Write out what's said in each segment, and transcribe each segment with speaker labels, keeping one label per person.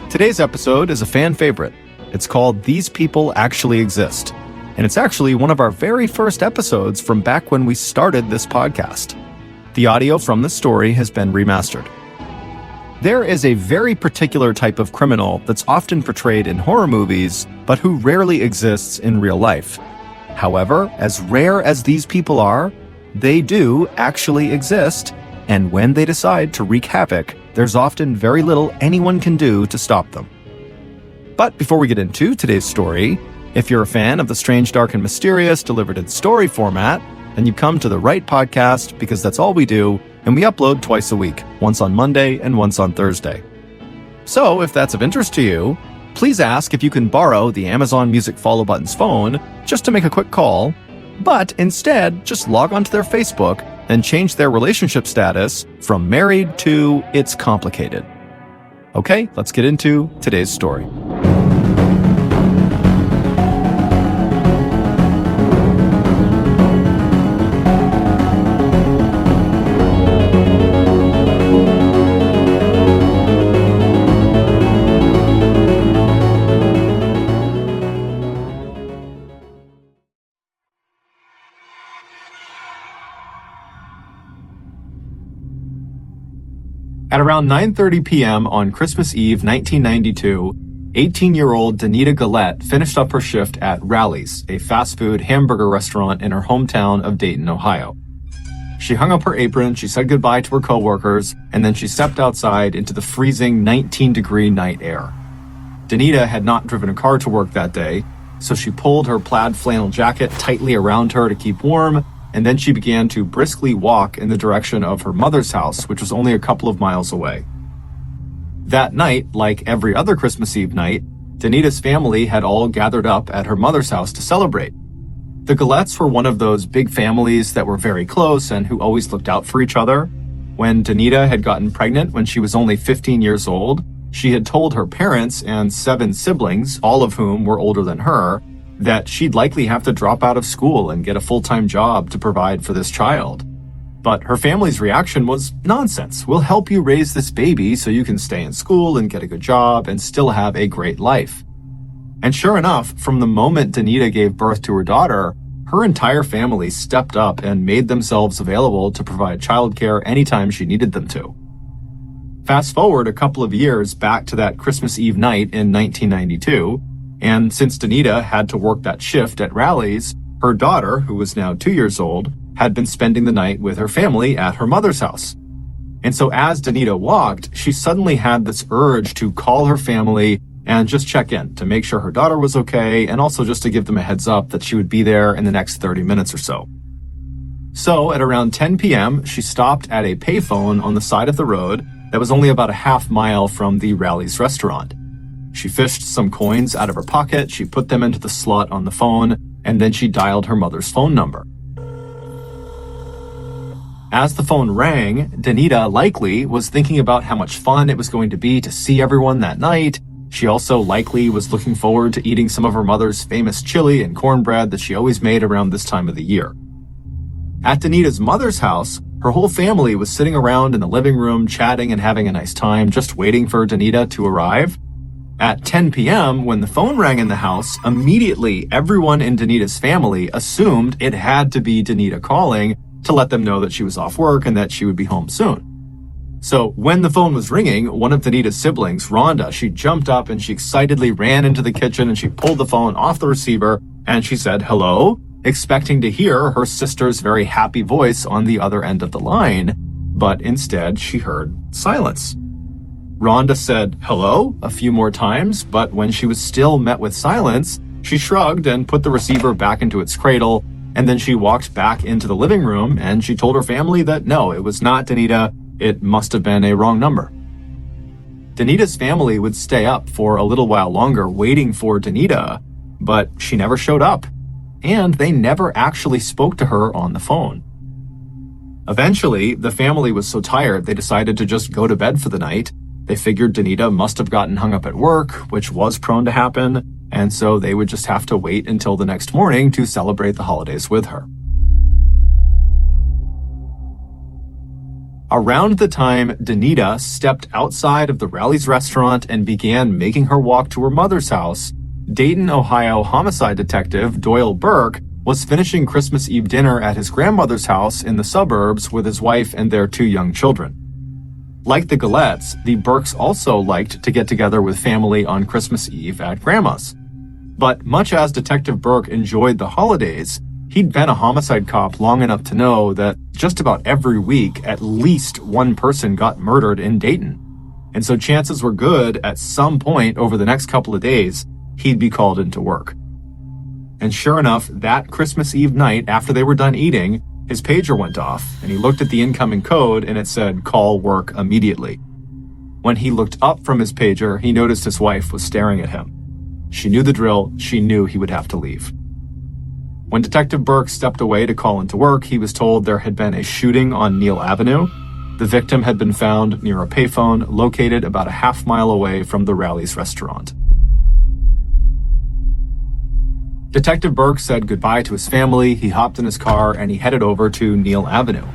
Speaker 1: Today's episode is a fan favorite. It's called These People Actually Exist, and it's actually one of our very first episodes from back when we started this podcast. The audio from the story has been remastered. There is a very particular type of criminal that's often portrayed in horror movies, but who rarely exists in real life. However, as rare as these people are, they do actually exist, and when they decide to wreak havoc, there's often very little anyone can do to stop them. But before we get into today's story, if you're a fan of the strange, dark, and mysterious delivered in story format, then you've come to the right podcast because that's all we do, and we upload twice a week, once on Monday and once on Thursday. So if that's of interest to you, please ask if you can borrow the Amazon Music Follow Button's phone just to make a quick call, but instead just log onto their Facebook and change their relationship status from married to it's complicated. Okay, let's get into today's story. At around 9:30 p.m. on Christmas Eve 1992, 18-year-old Danita Gillette finished up her shift at Rally's, a fast food hamburger restaurant in her hometown of Dayton, Ohio. She hung up her apron, she said goodbye to her coworkers, and then she stepped outside into the freezing 19-degree night air. Danita had not driven a car to work that day, so she pulled her plaid flannel jacket tightly around her to keep warm, and then she began to briskly walk in the direction of her mother's house, which was only a couple of miles away. That night, like every other Christmas Eve night, Danita's family had all gathered up at her mother's house to celebrate. The Gillettes were one of those big families that were very close and who always looked out for each other. When Danita had gotten pregnant when she was only 15 years old, she had told her parents and 7 siblings, all of whom were older than her, that she'd likely have to drop out of school and get a full-time job to provide for this child. But her family's reaction was, nonsense. We'll help you raise this baby so you can stay in school and get a good job and still have a great life. And sure enough, from the moment Danita gave birth to her daughter, her entire family stepped up and made themselves available to provide childcare anytime she needed them to. Fast forward a couple of years back to that Christmas Eve night in 1992, and since Danita had to work that shift at Rally's, her daughter, who was now 2 years old, had been spending the night with her family at her mother's house. And so as Danita walked, she suddenly had this urge to call her family and just check in to make sure her daughter was okay, and also just to give them a heads up that she would be there in the next 30 minutes or so. So at around 10 p.m., she stopped at a payphone on the side of the road that was only about a half mile from the Rally's restaurant. She fished some coins out of her pocket, she put them into the slot on the phone, and then she dialed her mother's phone number. As the phone rang, Danita likely was thinking about how much fun it was going to be to see everyone that night. She also likely was looking forward to eating some of her mother's famous chili and cornbread that she always made around this time of the year. At Danita's mother's house, her whole family was sitting around in the living room chatting and having a nice time, just waiting for Danita to arrive. At 10 p.m., when the phone rang in the house, immediately everyone in Danita's family assumed it had to be Danita calling to let them know that she was off work and that she would be home soon. So when the phone was ringing, one of Danita's siblings, Rhonda, she jumped up and she excitedly ran into the kitchen and she pulled the phone off the receiver and she said, "Hello?" expecting to hear her sister's very happy voice on the other end of the line, but instead she heard silence. Rhonda said, "Hello?" a few more times, but when she was still met with silence, she shrugged and put the receiver back into its cradle, and then she walked back into the living room and she told her family that no, it was not Danita, it must have been a wrong number. Danita's family would stay up for a little while longer waiting for Danita, but she never showed up, and they never actually spoke to her on the phone. Eventually, the family was so tired they decided to just go to bed for the night. They figured Danita must have gotten hung up at work, which was prone to happen, and so they would just have to wait until the next morning to celebrate the holidays with her. Around the time Danita stepped outside of the Rally's restaurant and began making her walk to her mother's house, Dayton, Ohio homicide detective Doyle Burke was finishing Christmas Eve dinner at his grandmother's house in the suburbs with his wife and their 2 young children. Like the Galettes, the Burkes also liked to get together with family on Christmas Eve at Grandma's. But much as Detective Burke enjoyed the holidays, he'd been a homicide cop long enough to know that just about every week, at least one person got murdered in Dayton. And so chances were good at some point over the next couple of days, he'd be called into work. And sure enough, that Christmas Eve night after they were done eating, his pager went off and he looked at the incoming code and it said, "Call work immediately." When he looked up from his pager, he noticed his wife was staring at him. She knew the drill. She knew he would have to leave. When Detective Burke stepped away to call into work, he was told there had been a shooting on Neal Avenue. The victim had been found near a payphone located about a half-mile away from the Rally's restaurant. Detective Burke said goodbye to his family, he hopped in his car, and he headed over to Neal Avenue.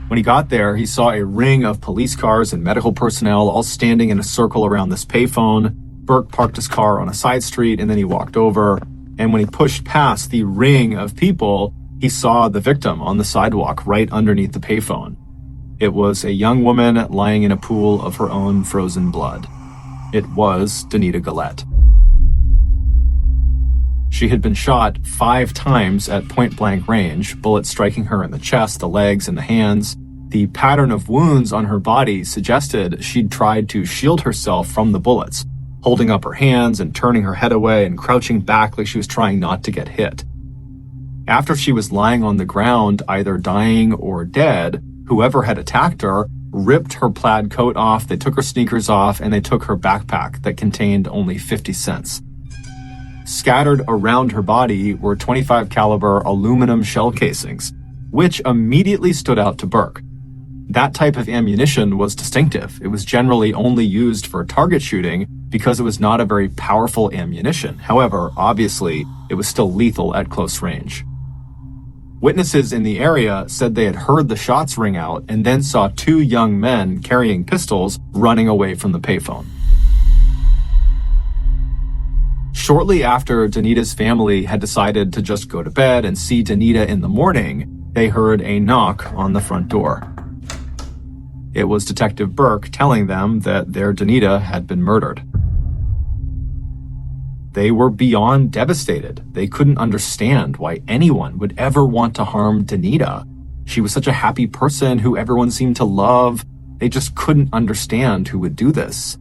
Speaker 1: When he got there, he saw a ring of police cars and medical personnel all standing in a circle around this payphone. Burke parked his car on a side street and then he walked over. And when he pushed past the ring of people, he saw the victim on the sidewalk right underneath the payphone. It was a young woman lying in a pool of her own frozen blood. It was Danita Galette. She had been shot 5 times at point-blank range, bullets striking her in the chest, the legs, and the hands. The pattern of wounds on her body suggested she'd tried to shield herself from the bullets, holding up her hands and turning her head away and crouching back like she was trying not to get hit. After she was lying on the ground, either dying or dead, whoever had attacked her ripped her plaid coat off, they took her sneakers off, and they took her backpack that contained only 50 cents. Scattered around her body were .25 caliber aluminum shell casings, which immediately stood out to Burke. That type of ammunition was distinctive. It was generally only used for target shooting because it was not a very powerful ammunition. However, obviously, it was still lethal at close range. Witnesses in the area said they had heard the shots ring out and then saw 2 young men carrying pistols running away from the payphone. Shortly after Danita's family had decided to just go to bed and see Danita in the morning, they heard a knock on the front door. It was Detective Burke telling them that their Danita had been murdered. They were beyond devastated. They couldn't understand why anyone would ever want to harm Danita. She was such a happy person who everyone seemed to love. They just couldn't understand who would do this.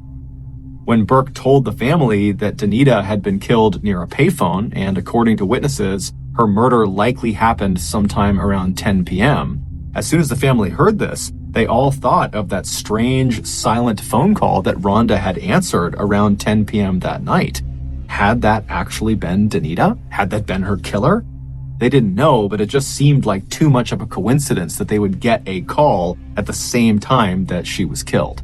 Speaker 1: When Burke told the family that Danita had been killed near a payphone, and according to witnesses, her murder likely happened sometime around 10 p.m., as soon as the family heard this, they all thought of that strange, silent phone call that Rhonda had answered around 10 p.m. that night. Had that actually been Danita? Had that been her killer? They didn't know, but it just seemed like too much of a coincidence that they would get a call at the same time that she was killed.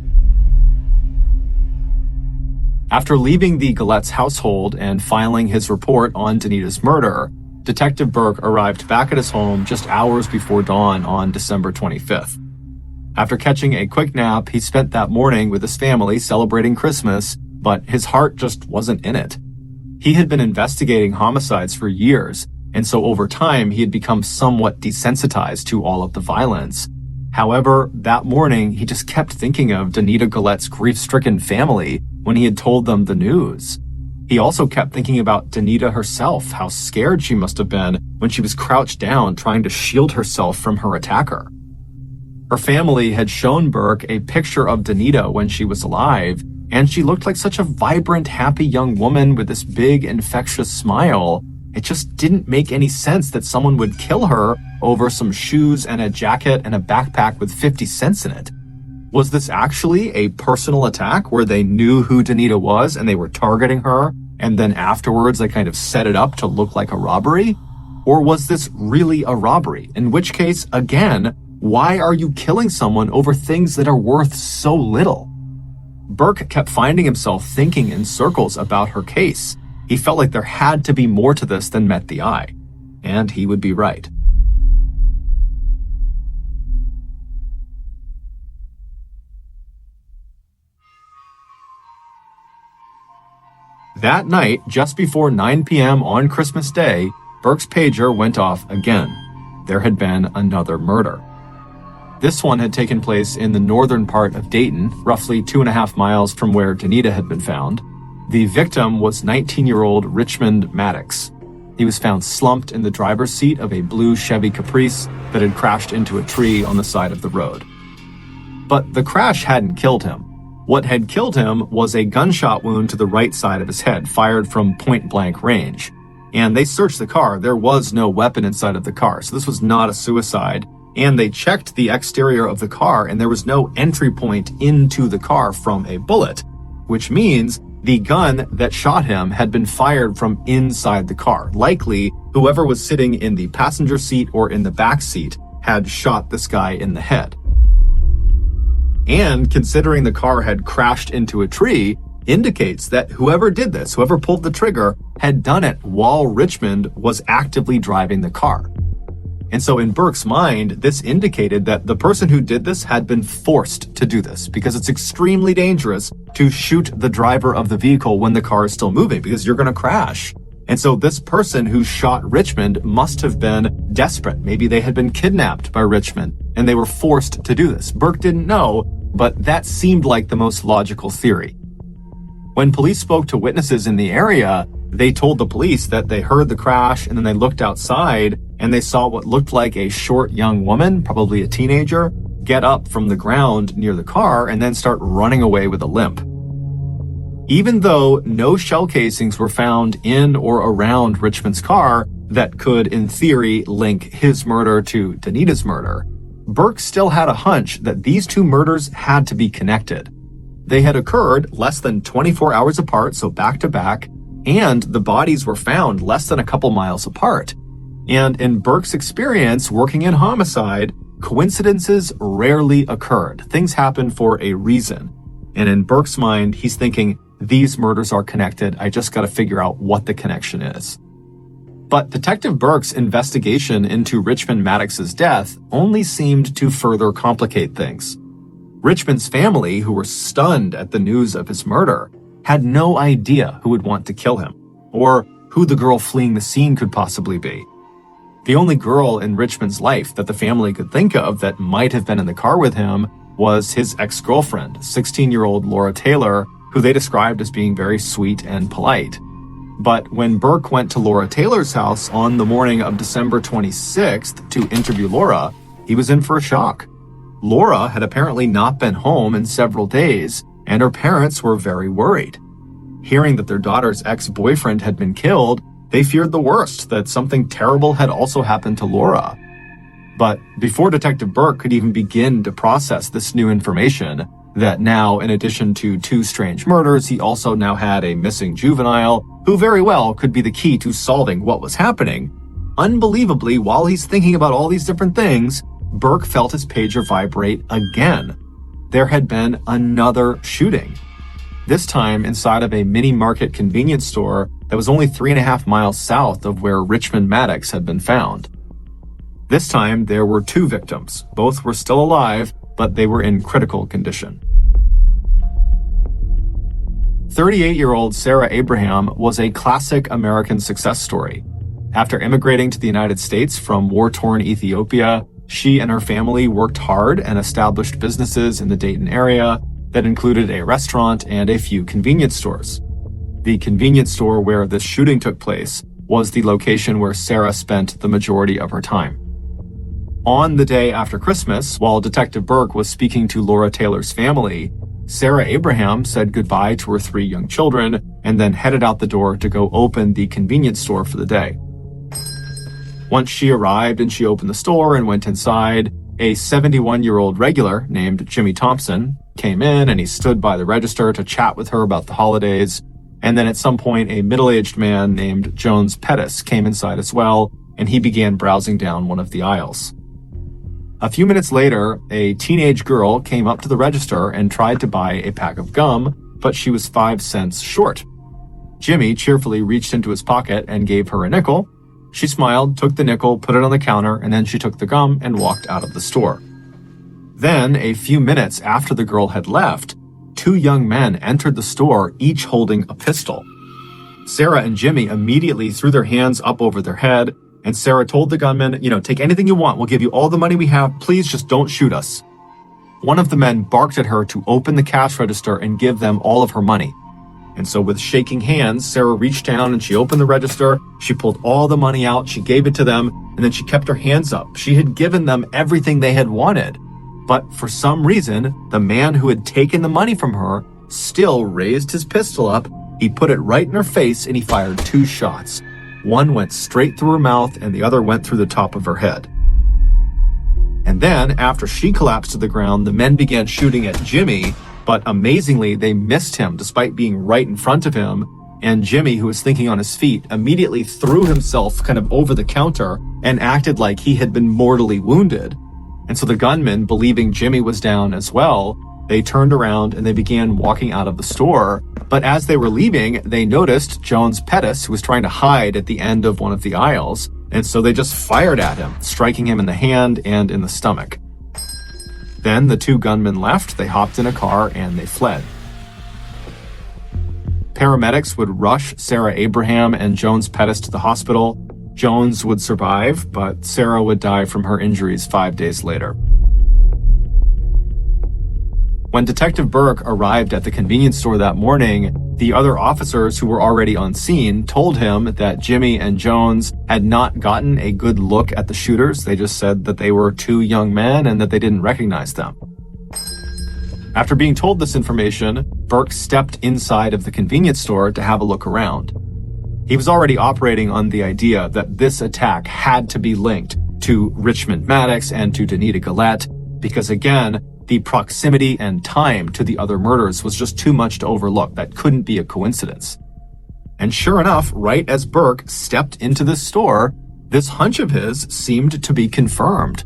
Speaker 1: After leaving the Galette's household and filing his report on Danita's murder, Detective Burke arrived back at his home just hours before dawn on December 25th. After catching a quick nap, he spent that morning with his family celebrating Christmas, but his heart just wasn't in it. He had been investigating homicides for years, and so over time he had become somewhat desensitized to all of the violence. However, that morning he just kept thinking of Danita Galette's grief-stricken family when he had told them the news. He also kept thinking about Danita herself, how scared she must have been when she was crouched down trying to shield herself from her attacker. Her family had shown Burke a picture of Danita when she was alive, and she looked like such a vibrant, happy young woman with this big, infectious smile. It just didn't make any sense that someone would kill her over some shoes and a jacket and a backpack with 50 cents in it. Was this actually a personal attack where they knew who Danita was and they were targeting her, and then afterwards they kind of set it up to look like a robbery? Or was this really a robbery? In which case, again, why are you killing someone over things that are worth so little? Burke kept finding himself thinking in circles about her case. He felt like there had to be more to this than met the eye. And he would be right. That night, just before 9 p.m. on Christmas Day, Burke's pager went off again. There had been another murder. This one had taken place in the northern part of Dayton, roughly 2.5 miles from where Danita had been found. The victim was 19-year-old Richmond Maddox. He was found slumped in the driver's seat of a blue Chevy Caprice that had crashed into a tree on the side of the road. But the crash hadn't killed him. What had killed him was a gunshot wound to the right side of his head, fired from point-blank range. And they searched the car. There was no weapon inside of the car, so this was not a suicide. And they checked the exterior of the car, and there was no entry point into the car from a bullet, which means the gun that shot him had been fired from inside the car. Likely, whoever was sitting in the passenger seat or in the back seat had shot this guy in the head. And considering the car had crashed into a tree, indicates that whoever did this, whoever pulled the trigger, had done it while Richmond was actively driving the car. And so in Burke's mind, this indicated that the person who did this had been forced to do this, because it's extremely dangerous to shoot the driver of the vehicle when the car is still moving, because you're going to crash. And so this person who shot Richmond must have been desperate. Maybe they had been kidnapped by Richmond and they were forced to do this. Burke didn't know, but that seemed like the most logical theory. When police spoke to witnesses in the area, they told the police that they heard the crash and then they looked outside and they saw what looked like a short young woman, probably a teenager, get up from the ground near the car and then start running away with a limp. Even though no shell casings were found in or around Richmond's car that could, in theory, link his murder to Danita's murder, Burke still had a hunch that these two murders had to be connected. They had occurred less than 24 hours apart, so back to back, and the bodies were found less than a couple miles apart. And in Burke's experience working in homicide, coincidences rarely occurred. Things happen for a reason. And in Burke's mind, he's thinking, these murders are connected. I just got to figure out what the connection is. But Detective Burke's investigation into Richmond Maddox's death only seemed to further complicate things. Richmond's family, who were stunned at the news of his murder, had no idea who would want to kill him, or who the girl fleeing the scene could possibly be. The only girl in Richmond's life that the family could think of that might have been in the car with him was his ex-girlfriend, 16-year-old Laura Taylor, who they described as being very sweet and polite. But when Burke went to Laura Taylor's house on the morning of December 26th to interview Laura, he was in for a shock. Laura had apparently not been home in several days, and her parents were very worried. Hearing that their daughter's ex-boyfriend had been killed, they feared the worst, that something terrible had also happened to Laura. But before Detective Burke could even begin to process this new information, that now, in addition to two strange murders, he also now had a missing juvenile, who very well could be the key to solving what was happening. Unbelievably, while he's thinking about all these different things, Burke felt his pager vibrate again. There had been another shooting. This time inside of a mini-market convenience store that was only 3.5 miles south of where Richmond Maddox had been found. This time, there were two victims. Both were still alive, but they were in critical condition. 38-year-old Sarah Abraham was a classic American success story. After immigrating to the United States from war-torn Ethiopia, she and her family worked hard and established businesses in the Dayton area that included a restaurant and a few convenience stores. The convenience store where this shooting took place was the location where Sarah spent the majority of her time. On the day after Christmas, while Detective Burke was speaking to Laura Taylor's family, Sarah Abraham said goodbye to her 3 young children and then headed out the door to go open the convenience store for the day. Once she arrived and she opened the store and went inside, a 71-year-old regular named Jimmy Thompson came in and he stood by the register to chat with her about the holidays. And then at some point, a middle-aged man named Jones Pettis came inside as well, and he began browsing down one of the aisles. A few minutes later, a teenage girl came up to the register and tried to buy a pack of gum, but she was 5 cents short. Jimmy cheerfully reached into his pocket and gave her a nickel. She smiled, took the nickel, put it on the counter, and then she took the gum and walked out of the store. Then, a few minutes after the girl had left, 2 young men entered the store, each holding a pistol. Sarah and Jimmy immediately threw their hands up over their head, and Sarah told the gunman, take anything you want. We'll give you all the money we have. Please just don't shoot us. One of the men barked at her to open the cash register and give them all of her money. And so with shaking hands, Sarah reached down and she opened the register. She pulled all the money out. She gave it to them, and then she kept her hands up. She had given them everything they had wanted. But for some reason, the man who had taken the money from her still raised his pistol up. He put it right in her face and he fired 2 shots. One went straight through her mouth and the other went through the top of her head. And then, after she collapsed to the ground, the men began shooting at Jimmy, but amazingly, they missed him despite being right in front of him. And Jimmy, who was thinking on his feet, immediately threw himself kind of over the counter and acted like he had been mortally wounded. And so the gunmen, believing Jimmy was down as well, they turned around and they began walking out of the store. But as they were leaving, they noticed Jones Pettis, who was trying to hide at the end of one of the aisles. And so they just fired at him, striking him in the hand and in the stomach. Then the 2 gunmen left, they hopped in a car, and they fled. Paramedics would rush Sarah Abraham and Jones Pettis to the hospital. Jones would survive, but Sarah would die from her injuries 5 days later. When Detective Burke arrived at the convenience store that morning, the other officers who were already on scene told him that Jimmy and Jones had not gotten a good look at the shooters. They just said that they were 2 young men and that they didn't recognize them. After being told this information, Burke stepped inside of the convenience store to have a look around. He was already operating on the idea that this attack had to be linked to Richmond Maddox and to Danita Gillette, because again, the proximity and time to the other murders was just too much to overlook. That couldn't be a coincidence. And sure enough, right as Burke stepped into the store, this hunch of his seemed to be confirmed,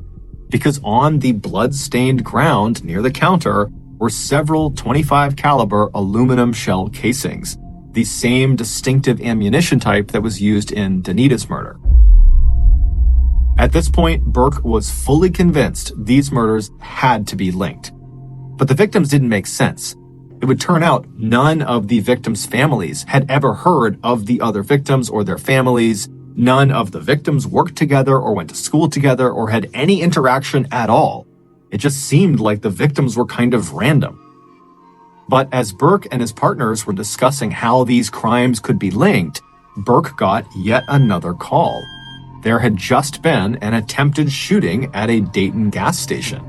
Speaker 1: because on the blood-stained ground near the counter were several .25 caliber aluminum shell casings, the same distinctive ammunition type that was used in Danita's murder. At this point, Burke was fully convinced these murders had to be linked. But the victims didn't make sense. It would turn out none of the victims' families had ever heard of the other victims or their families. None of the victims worked together or went to school together or had any interaction at all. It just seemed like the victims were kind of random. But as Burke and his partners were discussing how these crimes could be linked, Burke got yet another call. There had just been an attempted shooting at a Dayton gas station.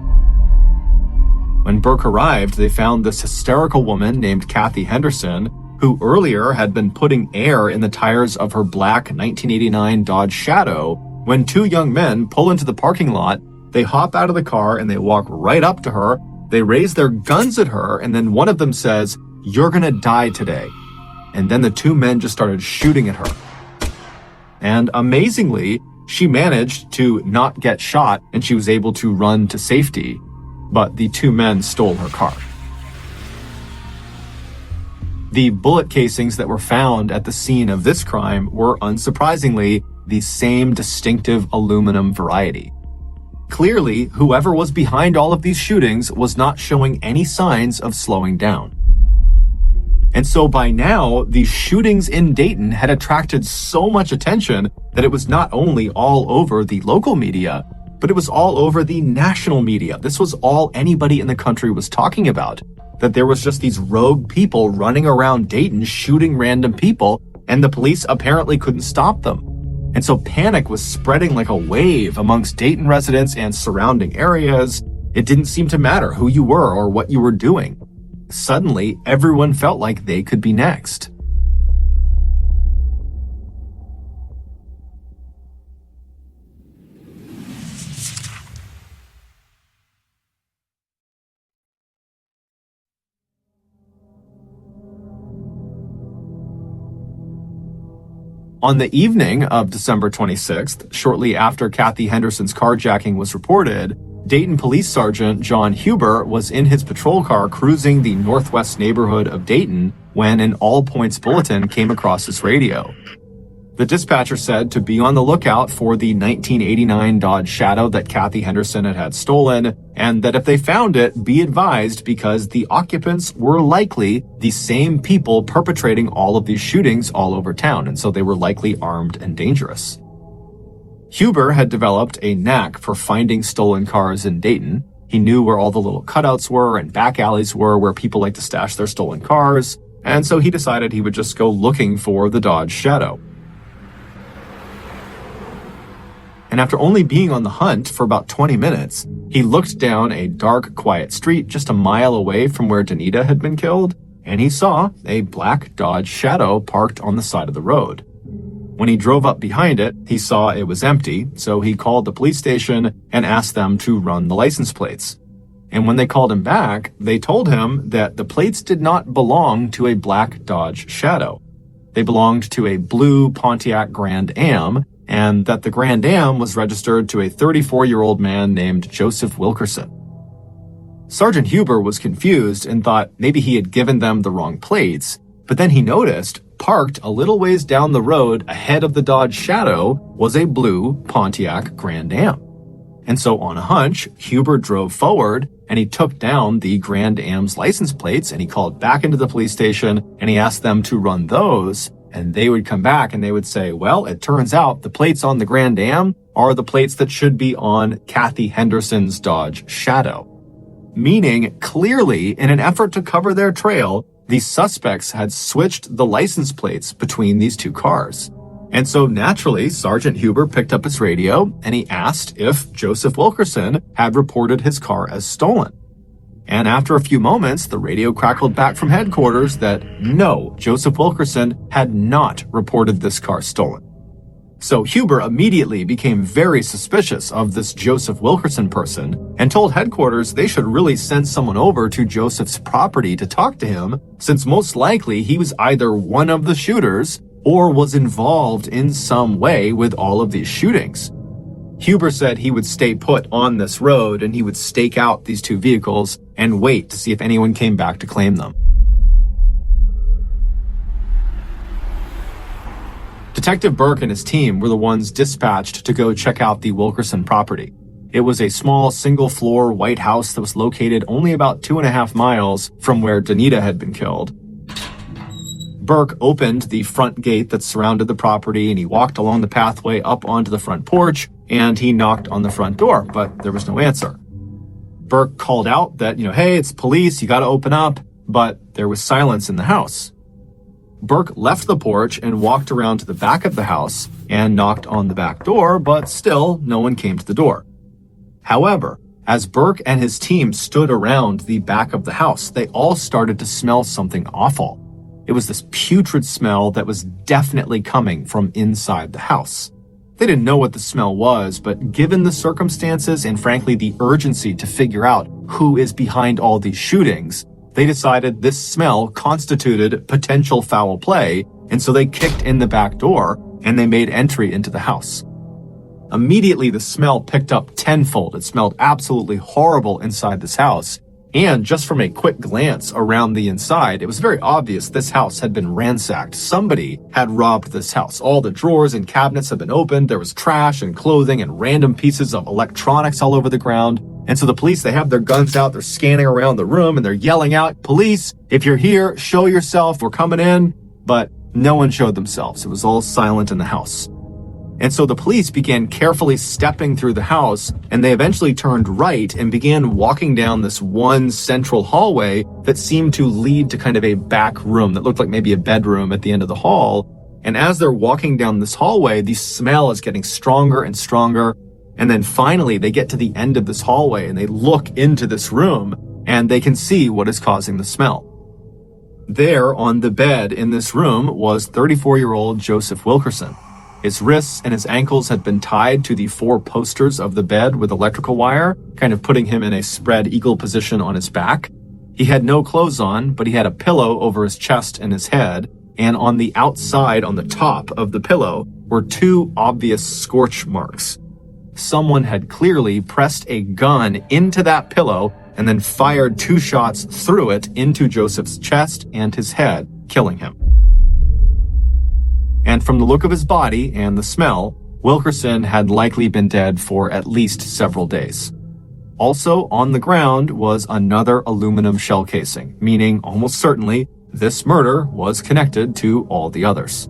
Speaker 1: When Burke arrived, they found this hysterical woman named Kathy Henderson, who earlier had been putting air in the tires of her black 1989 Dodge Shadow. When 2 young men pull into the parking lot, they hop out of the car and they walk right up to her. They raise their guns at her, and then one of them says, "You're gonna die today." And then the 2 men just started shooting at her. And amazingly, she managed to not get shot and she was able to run to safety, but the 2 men stole her car. The bullet casings that were found at the scene of this crime were, unsurprisingly, the same distinctive aluminum variety. Clearly, whoever was behind all of these shootings was not showing any signs of slowing down. And so by now, the shootings in Dayton had attracted so much attention that it was not only all over the local media, but it was all over the national media. This was all anybody in the country was talking about, that there was just these rogue people running around Dayton shooting random people, and the police apparently couldn't stop them. And so panic was spreading like a wave amongst Dayton residents and surrounding areas. It didn't seem to matter who you were or what you were doing. Suddenly, everyone felt like they could be next. On the evening of December 26th, shortly after Kathy Henderson's carjacking was reported, Dayton Police Sergeant John Huber was in his patrol car cruising the northwest neighborhood of Dayton when an all-points bulletin came across his radio. The dispatcher said to be on the lookout for the 1989 Dodge Shadow that Kathy Henderson had stolen, and that if they found it, be advised because the occupants were likely the same people perpetrating all of these shootings all over town, and so they were likely armed and dangerous. Huber had developed a knack for finding stolen cars in Dayton. He knew where all the little cutouts were and back alleys were where people like to stash their stolen cars, and so he decided he would just go looking for the Dodge Shadow. And after only being on the hunt for about 20 minutes, he looked down a dark, quiet street just a mile away from where Danita had been killed, and he saw a black Dodge Shadow parked on the side of the road. When he drove up behind it, he saw it was empty, so he called the police station and asked them to run the license plates. And when they called him back, they told him that the plates did not belong to a black Dodge Shadow. They belonged to a blue Pontiac Grand Am, and that the Grand Am was registered to a 34-year-old man named Joseph Wilkerson. Sergeant Huber was confused and thought maybe he had given them the wrong plates, but then he noticed, parked a little ways down the road ahead of the Dodge Shadow, was a blue Pontiac Grand Am. And so on a hunch, Huber drove forward and he took down the Grand Am's license plates and he called back into the police station and he asked them to run those. And they would come back and they would say, well, it turns out the plates on the Grand Am are the plates that should be on Kathy Henderson's Dodge Shadow. Meaning, clearly, in an effort to cover their trail, the suspects had switched the license plates between these two cars. And so naturally, Sergeant Huber picked up his radio and he asked if Joseph Wilkerson had reported his car as stolen. And after a few moments, the radio crackled back from headquarters that no, Joseph Wilkerson had not reported this car stolen. So Huber immediately became very suspicious of this Joseph Wilkerson person and told headquarters they should really send someone over to Joseph's property to talk to him, since most likely he was either one of the shooters or was involved in some way with all of these shootings. Huber said he would stay put on this road and he would stake out these two vehicles and wait to see if anyone came back to claim them. Detective Burke and his team were the ones dispatched to go check out the Wilkerson property. It was a small single-floor white house that was located only about 2.5 miles from where Danita had been killed. Burke opened the front gate that surrounded the property and he walked along the pathway up onto the front porch and he knocked on the front door, but there was no answer. Burke called out that, hey, it's police, you gotta open up, but there was silence in the house. Burke left the porch and walked around to the back of the house and knocked on the back door, but still no one came to the door. However, as Burke and his team stood around the back of the house, they all started to smell something awful. It was this putrid smell that was definitely coming from inside the house. They didn't know what the smell was, but given the circumstances and frankly the urgency to figure out who is behind all these shootings, they decided this smell constituted potential foul play, and so they kicked in the back door and they made entry into the house. Immediately the smell picked up tenfold. It smelled absolutely horrible inside this house. And just from a quick glance around the inside, it was very obvious this house had been ransacked. Somebody had robbed this house. All the drawers and cabinets had been opened. There was trash and clothing and random pieces of electronics all over the ground. And so the police, they have their guns out, they're scanning around the room and they're yelling out, "Police, if you're here, show yourself, we're coming in." But no one showed themselves. It was all silent in the house. And so the police began carefully stepping through the house, and they eventually turned right and began walking down this one central hallway that seemed to lead to kind of a back room that looked like maybe a bedroom at the end of the hall. And as they're walking down this hallway, the smell is getting stronger and stronger. And then finally they get to the end of this hallway and they look into this room and they can see what is causing the smell. There on the bed in this room was 34-year-old Joseph Wilkerson. His wrists and his ankles had been tied to the 4 posters of the bed with electrical wire, kind of putting him in a spread eagle position on his back. He had no clothes on, but he had a pillow over his chest and his head, and on the outside, on the top of the pillow, were 2 obvious scorch marks. Someone had clearly pressed a gun into that pillow and then fired 2 shots through it into Joseph's chest and his head, killing him. And from the look of his body and the smell, Wilkerson had likely been dead for at least several days. Also on the ground was another aluminum shell casing, meaning almost certainly this murder was connected to all the others.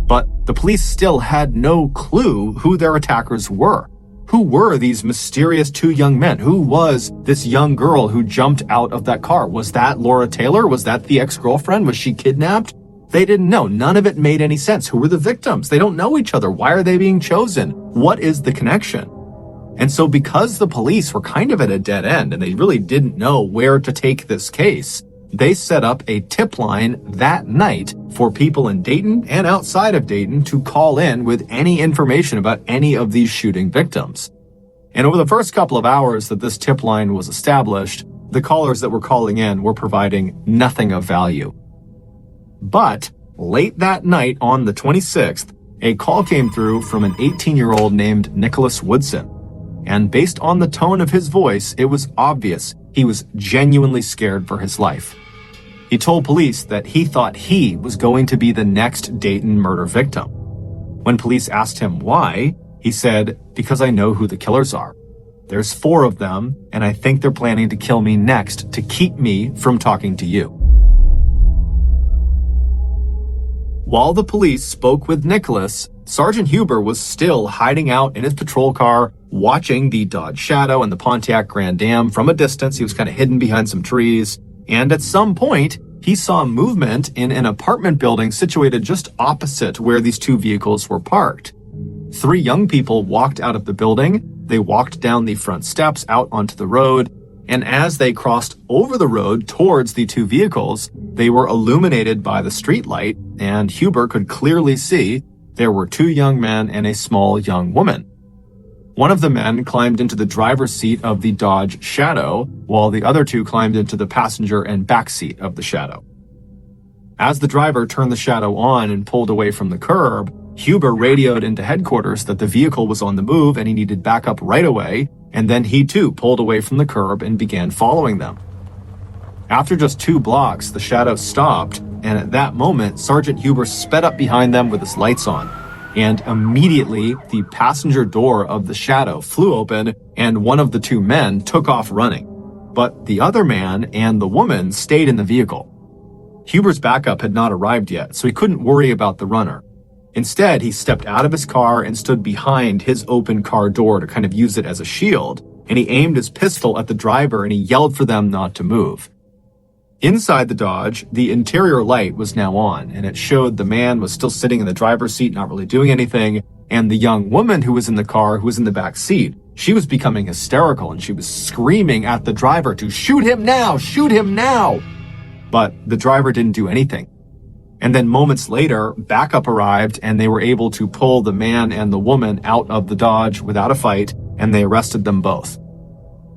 Speaker 1: But the police still had no clue who their attackers were. Who were these mysterious two young men? Who was this young girl who jumped out of that car? Was that Laura Taylor? Was that the ex-girlfriend? Was she kidnapped? They didn't know. None of it made any sense. Who were the victims? They don't know each other. Why are they being chosen? What is the connection? And so because the police were kind of at a dead end and they really didn't know where to take this case, they set up a tip line that night for people in Dayton and outside of Dayton to call in with any information about any of these shooting victims. And over the first couple of hours that this tip line was established, the callers that were calling in were providing nothing of value. But late that night on the 26th, a call came through from an 18-year-old named Nicholas Woodson. And based on the tone of his voice, it was obvious he was genuinely scared for his life. He told police that he thought he was going to be the next Dayton murder victim. When police asked him why, he said, "Because I know who the killers are. There's 4 of them, and I think they're planning to kill me next to keep me from talking to you." While the police spoke with Nicholas, Sergeant Huber was still hiding out in his patrol car, watching the Dodge Shadow and the Pontiac Grand Am from a distance. He was kind of hidden behind some trees. And at some point, he saw movement in an apartment building situated just opposite where these 2 vehicles were parked. 3 young people walked out of the building. They walked down the front steps out onto the road. And as they crossed over the road towards the 2 vehicles, they were illuminated by the streetlight, and Huber could clearly see there were 2 young men and a small young woman. One of the men climbed into the driver's seat of the Dodge Shadow, while the other 2 climbed into the passenger and back seat of the Shadow. As the driver turned the Shadow on and pulled away from the curb, Huber radioed into headquarters that the vehicle was on the move and he needed backup right away, and then he too pulled away from the curb and began following them. After just 2 blocks, the Shadow stopped, and at that moment, Sergeant Huber sped up behind them with his lights on. And immediately, the passenger door of the Shadow flew open, and one of the 2 men took off running. But the other man and the woman stayed in the vehicle. Huber's backup had not arrived yet, so he couldn't worry about the runner. Instead, he stepped out of his car and stood behind his open car door to kind of use it as a shield, and he aimed his pistol at the driver and he yelled for them not to move. Inside the Dodge, the interior light was now on, and it showed the man was still sitting in the driver's seat, not really doing anything, and the young woman who was in the car, who was in the back seat, she was becoming hysterical, and she was screaming at the driver to shoot him now, shoot him now! But the driver didn't do anything. And then moments later, backup arrived, and they were able to pull the man and the woman out of the Dodge without a fight, and they arrested them both.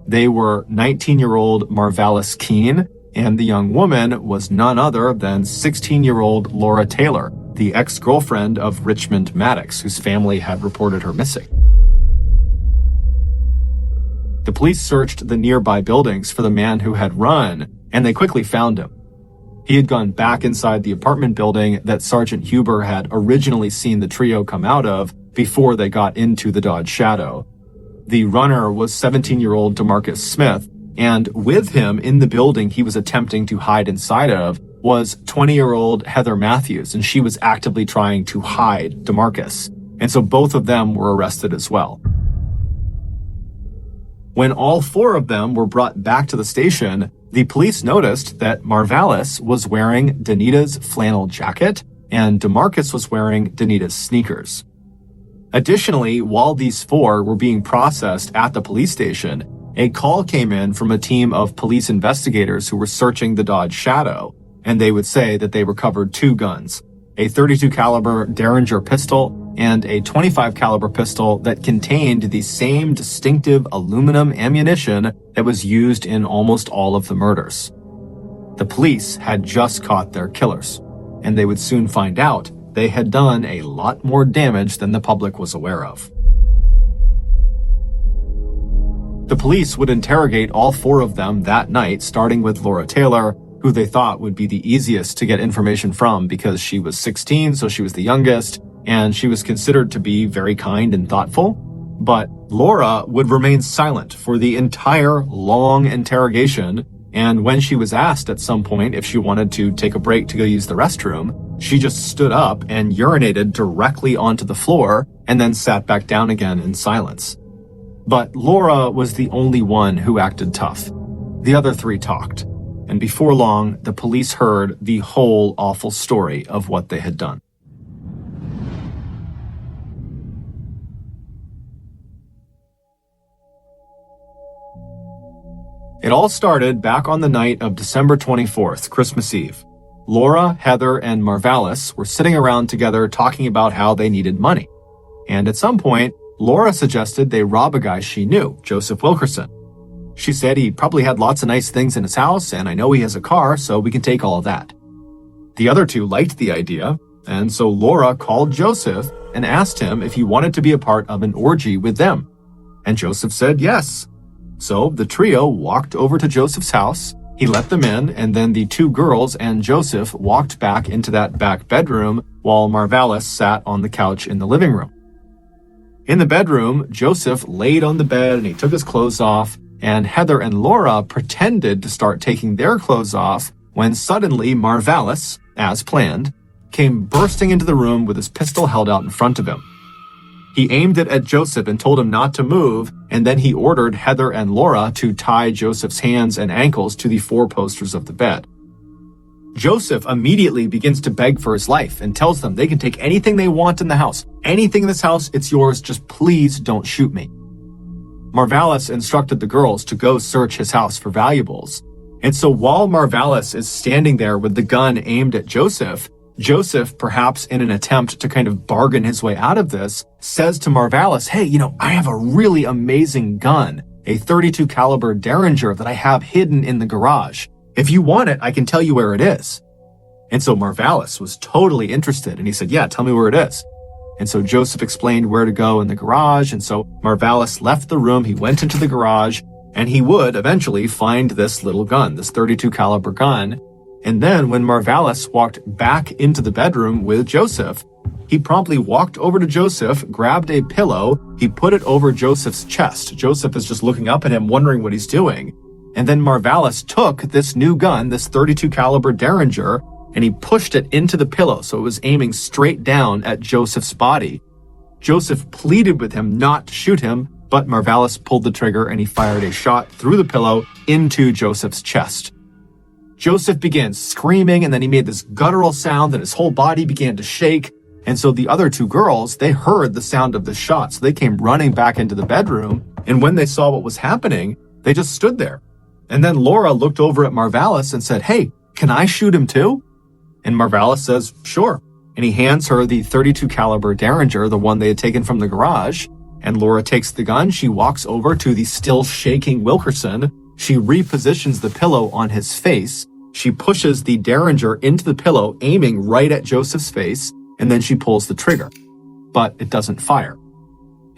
Speaker 1: They were 19-year-old Marvalis Keene, and the young woman was none other than 16-year-old Laura Taylor, the ex-girlfriend of Richmond Maddox, whose family had reported her missing. The police searched the nearby buildings for the man who had run, and they quickly found him. He had gone back inside the apartment building that Sergeant Huber had originally seen the trio come out of before they got into the Dodge Shadow. The runner was 17-year-old DeMarcus Smith, and with him in the building he was attempting to hide inside of was 20-year-old Heather Matthews, and she was actively trying to hide DeMarcus. And so both of them were arrested as well. When all 4 of them were brought back to the station, the police noticed that Marvalis was wearing Danita's flannel jacket and DeMarcus was wearing Danita's sneakers. Additionally, while these 4 were being processed at the police station, a call came in from a team of police investigators who were searching the Dodge Shadow, and they would say that they recovered 2 guns, a .32 caliber Derringer pistol and a .25 caliber pistol that contained the same distinctive aluminum ammunition that was used in almost all of the murders. The police had just caught their killers, and they would soon find out they had done a lot more damage than the public was aware of. The police would interrogate all 4 of them that night, starting with Laura Taylor, who who they thought would be the easiest to get information from because she was 16, so she was the youngest, and she was considered to be very kind and thoughtful. But Laura would remain silent for the entire long interrogation, and when she was asked at some point if she wanted to take a break to go use the restroom, she just stood up and urinated directly onto the floor and then sat back down again in silence. But Laura was the only one who acted tough. The other three talked, and before long, the police heard the whole awful story of what they had done. It all started back on the night of December 24th, Christmas Eve. Laura, Heather, and Marvalis were sitting around together talking about how they needed money. And at some point, Laura suggested they rob a guy she knew, Joseph Wilkerson. She said he probably had lots of nice things in his house, and I know he has a car, so we can take all of that. The other two liked the idea, and so Laura called Joseph and asked him if he wanted to be a part of an orgy with them. And Joseph said yes. So the trio walked over to Joseph's house, he let them in, and then the two girls and Joseph walked back into that back bedroom while Marvalis sat on the couch in the living room. In the bedroom, Joseph laid on the bed and he took his clothes off, and Heather and Laura pretended to start taking their clothes off when suddenly Marvalis, as planned, came bursting into the room with his pistol held out in front of him. He aimed it at Joseph and told him not to move, and then he ordered Heather and Laura to tie Joseph's hands and ankles to the four posters of the bed. Joseph immediately begins to beg for his life and tells them they can take anything they want in the house. Anything in this house, it's yours, just please don't shoot me. Marvalis instructed the girls to go search his house for valuables. And so while Marvalis is standing there with the gun aimed at Joseph, perhaps in an attempt to kind of bargain his way out of this, says to Marvalis, hey, I have a really amazing gun, a .32 caliber Derringer that I have hidden in the garage. If you want it, I can tell you where it is. And so Marvalis was totally interested, and he said, yeah, tell me where it is. And so Joseph explained where to go in the garage, and so Marvalis left the room, he went into the garage, and he would eventually find this little gun, this .32 caliber gun. And then when Marvalis walked back into the bedroom with Joseph, he promptly walked over to Joseph, grabbed a pillow, he put it over Joseph's chest. Joseph is just looking up at him, wondering what he's doing. And then Marvalis took this new gun, this .32 caliber Derringer, and he pushed it into the pillow, so it was aiming straight down at Joseph's body. Joseph pleaded with him not to shoot him, but Marvalis pulled the trigger and he fired a shot through the pillow into Joseph's chest. Joseph began screaming, and then he made this guttural sound and his whole body began to shake. And so the other two girls, they heard the sound of the shot, so they came running back into the bedroom. And when they saw what was happening, they just stood there. And then Laura looked over at Marvalis and said, hey, can I shoot him too? And Marvalis says, sure. And he hands her the .32 caliber Derringer, the one they had taken from the garage. And Laura takes the gun. She walks over to the still shaking Wilkerson. She repositions the pillow on his face. She pushes the Derringer into the pillow, aiming right at Joseph's face. And then she pulls the trigger. But it doesn't fire.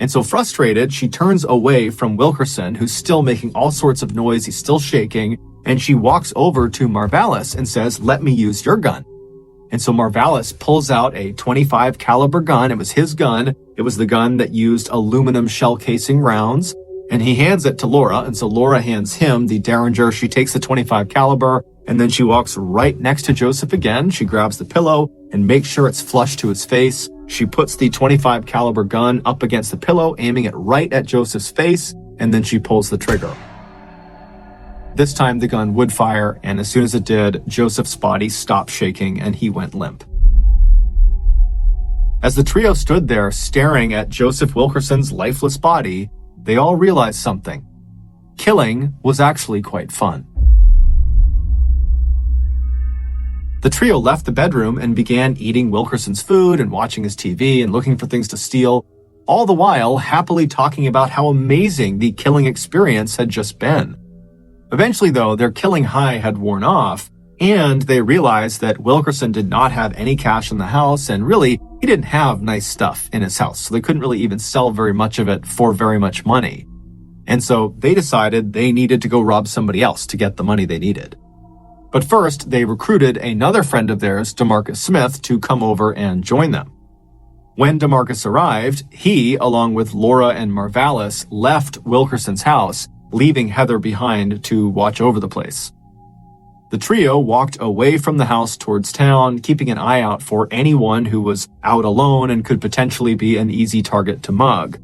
Speaker 1: And so frustrated, she turns away from Wilkerson, who's still making all sorts of noise. He's still shaking. And she walks over to Marvalis and says, let me use your gun. And so Marvalis pulls out a .25 caliber gun. It was his gun. It was the gun that used aluminum shell casing rounds. And he hands it to Laura. And so Laura hands him the Derringer. She takes the .25 caliber. And then she walks right next to Joseph again. She grabs the pillow and makes sure it's flush to his face. She puts the .25 caliber gun up against the pillow, aiming it right at Joseph's face. And then she pulls the trigger. This time the gun would fire, and as soon as it did, Joseph's body stopped shaking and he went limp. As the trio stood there staring at Joseph Wilkerson's lifeless body, they all realized something. Killing was actually quite fun. The trio left the bedroom and began eating Wilkerson's food and watching his TV and looking for things to steal, all the while happily talking about how amazing the killing experience had just been. Eventually, though, their killing high had worn off, and they realized that Wilkerson did not have any cash in the house, and really, he didn't have nice stuff in his house, so they couldn't really even sell very much of it for very much money. And so they decided they needed to go rob somebody else to get the money they needed. But first, they recruited another friend of theirs, DeMarcus Smith, to come over and join them. When DeMarcus arrived, he, along with Laura and Marvalis, left Wilkerson's house, leaving Heather behind to watch over the place. The trio walked away from the house towards town, keeping an eye out for anyone who was out alone and could potentially be an easy target to mug.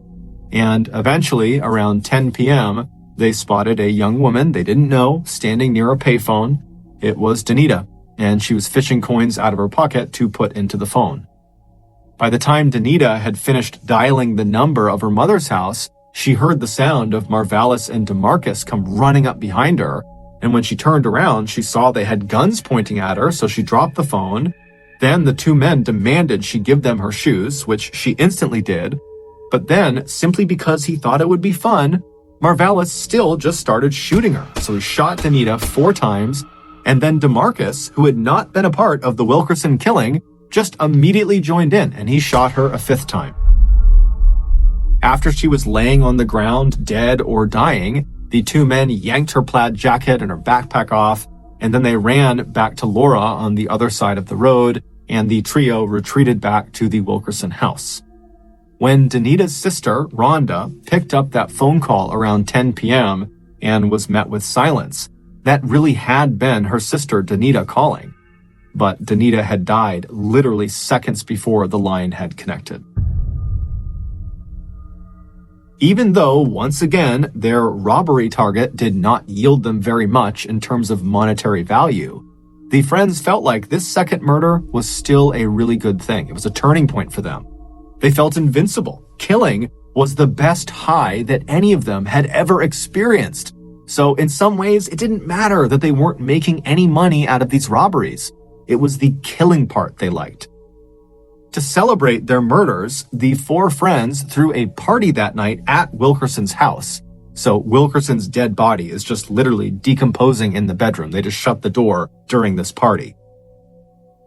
Speaker 1: And eventually, around 10 p.m., they spotted a young woman they didn't know standing near a payphone. It was Danita, and she was fishing coins out of her pocket to put into the phone. By the time Danita had finished dialing the number of her mother's house, she heard the sound of Marvalis and DeMarcus come running up behind her, and when she turned around, she saw they had guns pointing at her, so she dropped the phone. Then the two men demanded she give them her shoes, which she instantly did. But then, simply because he thought it would be fun, Marvalis still just started shooting her. So he shot Danita 4 times, and then DeMarcus, who had not been a part of the Wilkerson killing, just immediately joined in, and he shot her a 5th time. After she was laying on the ground, dead or dying, the two men yanked her plaid jacket and her backpack off, and then they ran back to Laura on the other side of the road, and the trio retreated back to the Wilkerson house. When Danita's sister, Rhonda, picked up that phone call around 10 p.m. and was met with silence, that really had been her sister Danita calling. But Danita had died literally seconds before the line had connected. Even though, once again, their robbery target did not yield them very much in terms of monetary value, the friends felt like this second murder was still a really good thing. It was a turning point for them. They felt invincible. Killing was the best high that any of them had ever experienced. So in some ways, it didn't matter that they weren't making any money out of these robberies. It was the killing part they liked. To celebrate their murders, the 4 friends threw a party that night at Wilkerson's house. So Wilkerson's dead body is just literally decomposing in the bedroom. They just shut the door during this party.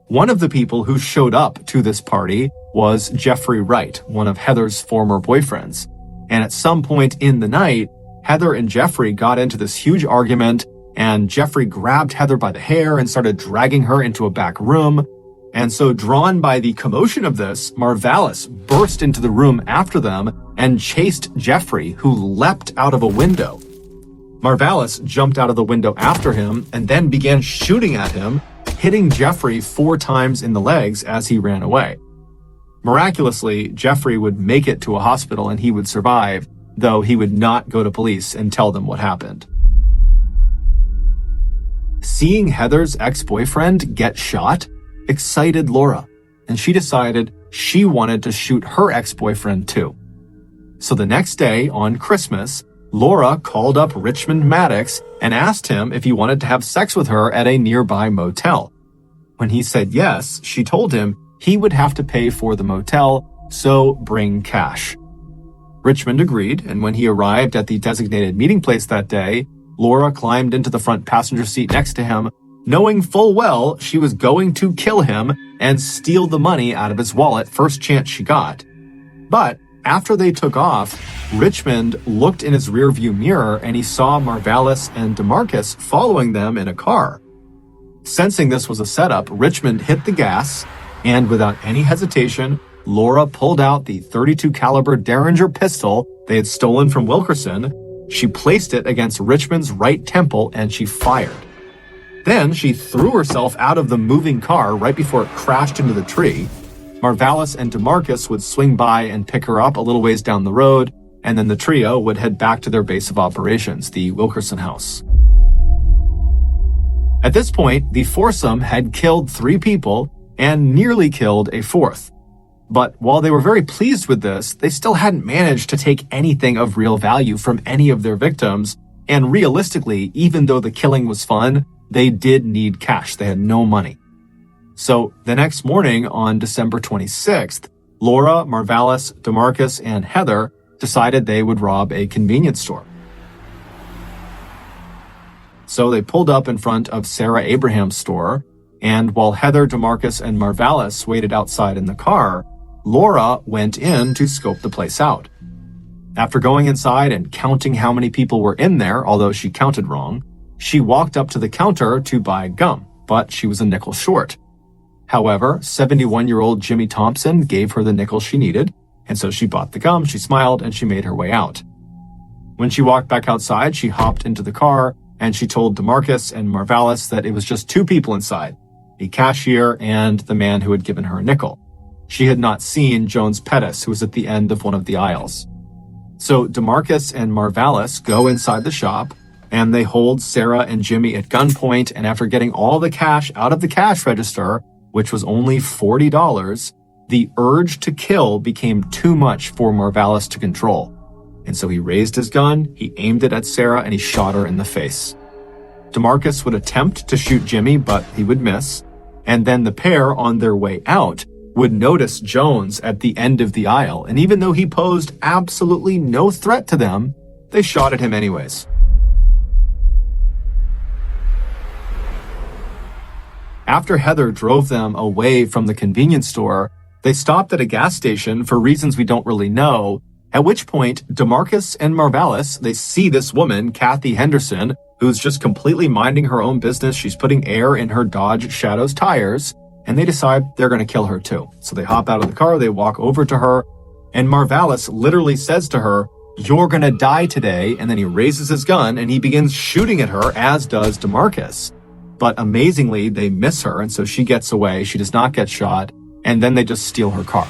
Speaker 1: One of the people who showed up to this party was Jeffrey Wright, one of Heather's former boyfriends. And at some point in the night, Heather and Jeffrey got into this huge argument, and Jeffrey grabbed Heather by the hair and started dragging her into a back room. And so, drawn by the commotion of this, Marvalis burst into the room after them and chased Jeffrey, who leapt out of a window. Marvalis jumped out of the window after him and then began shooting at him, hitting Jeffrey 4 times in the legs as he ran away. Miraculously, Jeffrey would make it to a hospital and he would survive, though he would not go to police and tell them what happened. Seeing Heather's ex-boyfriend get shot excited Laura, and she decided she wanted to shoot her ex-boyfriend too. So the next day, on Christmas, Laura called up Richmond Maddox and asked him if he wanted to have sex with her at a nearby motel. When he said yes, she told him he would have to pay for the motel, so bring cash. Richmond agreed, and when he arrived at the designated meeting place that day, Laura climbed into the front passenger seat next to him, knowing full well she was going to kill him and steal the money out of his wallet first chance she got. But after they took off, Richmond looked in his rearview mirror and he saw Marvalis and DeMarcus following them in a car. Sensing this was a setup, Richmond hit the gas, and without any hesitation, Laura pulled out the .32 caliber Derringer pistol they had stolen from Wilkerson. She placed it against Richmond's right temple and she fired. Then she threw herself out of the moving car right before it crashed into the tree. Marvalis and DeMarcus would swing by and pick her up a little ways down the road, and then the trio would head back to their base of operations, the Wilkerson house. At this point, the foursome had killed 3 people and nearly killed a 4th. But while they were very pleased with this, they still hadn't managed to take anything of real value from any of their victims, and realistically, even though the killing was fun, they did need cash. They had no money. So the next morning, on December 26th, Laura, Marvalis, DeMarcus, and Heather decided they would rob a convenience store. So they pulled up in front of Sarah Abraham's store, and while Heather, DeMarcus, and Marvalis waited outside in the car, Laura went in to scope the place out. After going inside and counting how many people were in there, although she counted wrong, She walked up to the counter to buy gum, but she was a nickel short. However, 71-year-old Jimmy Thompson gave her the nickel she needed, and so she bought the gum, she smiled, and she made her way out. When she walked back outside, she hopped into the car, and she told DeMarcus and Marvalis that it was just two people inside, a cashier and the man who had given her a nickel. She had not seen Jones Pettis, who was at the end of one of the aisles. So DeMarcus and Marvalis go inside the shop, and they hold Sarah and Jimmy at gunpoint, and after getting all the cash out of the cash register, which was only $40, the urge to kill became too much for Marvalis to control. And so he raised his gun, he aimed it at Sarah, and he shot her in the face. DeMarcus would attempt to shoot Jimmy, but he would miss. And then the pair, on their way out, would notice Jones at the end of the aisle. And even though he posed absolutely no threat to them, they shot at him anyways. After Heather drove them away from the convenience store, they stopped at a gas station for reasons we don't really know, at which point DeMarcus and Marvalis, they see this woman, Kathy Henderson, who's just completely minding her own business. She's putting air in her Dodge Shadow's tires, and they decide they're going to kill her too. So they hop out of the car, they walk over to her, and Marvalis literally says to her, "You're going to die today," and then he raises his gun and he begins shooting at her, as does DeMarcus. But amazingly, they miss her, and so she gets away. She does not get shot, and then they just steal her car.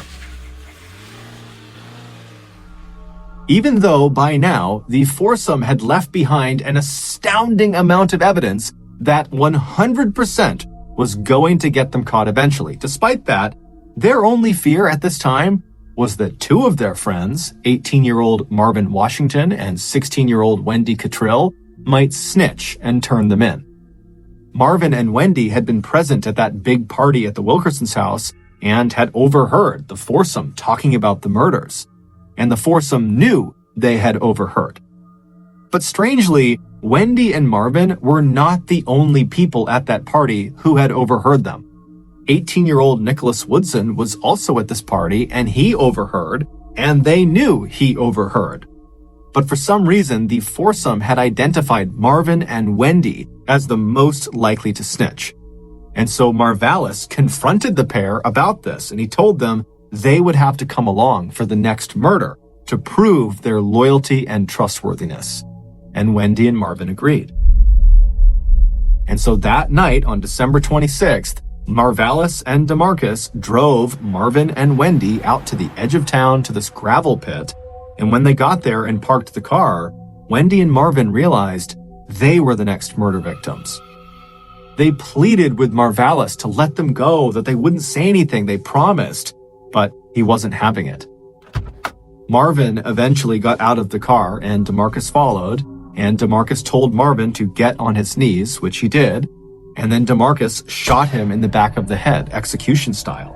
Speaker 1: Even though by now, the foursome had left behind an astounding amount of evidence that 100% was going to get them caught eventually. Despite that, their only fear at this time was that two of their friends, 18-year-old Marvin Washington and 16-year-old Wendy Cottrill, might snitch and turn them in. Marvin and Wendy had been present at that big party at the Wilkerson's house and had overheard the foursome talking about the murders. And the foursome knew they had overheard. But strangely, Wendy and Marvin were not the only people at that party who had overheard them. 18-year-old Nicholas Woodson was also at this party, and he overheard, and they knew he overheard. But for some reason, the foursome had identified Marvin and Wendy as the most likely to snitch. And so Marvalis confronted the pair about this, and he told them they would have to come along for the next murder to prove their loyalty and trustworthiness. And Wendy and Marvin agreed. And so that night, on December 26th, Marvalis and DeMarcus drove Marvin and Wendy out to the edge of town to this gravel pit. And when they got there and parked the car, Wendy and Marvin realized they were the next murder victims. They pleaded with Marvalis to let them go, that they wouldn't say anything, they promised, but he wasn't having it. Marvin eventually got out of the car and DeMarcus followed, and DeMarcus told Marvin to get on his knees, which he did, and then DeMarcus shot him in the back of the head, execution style.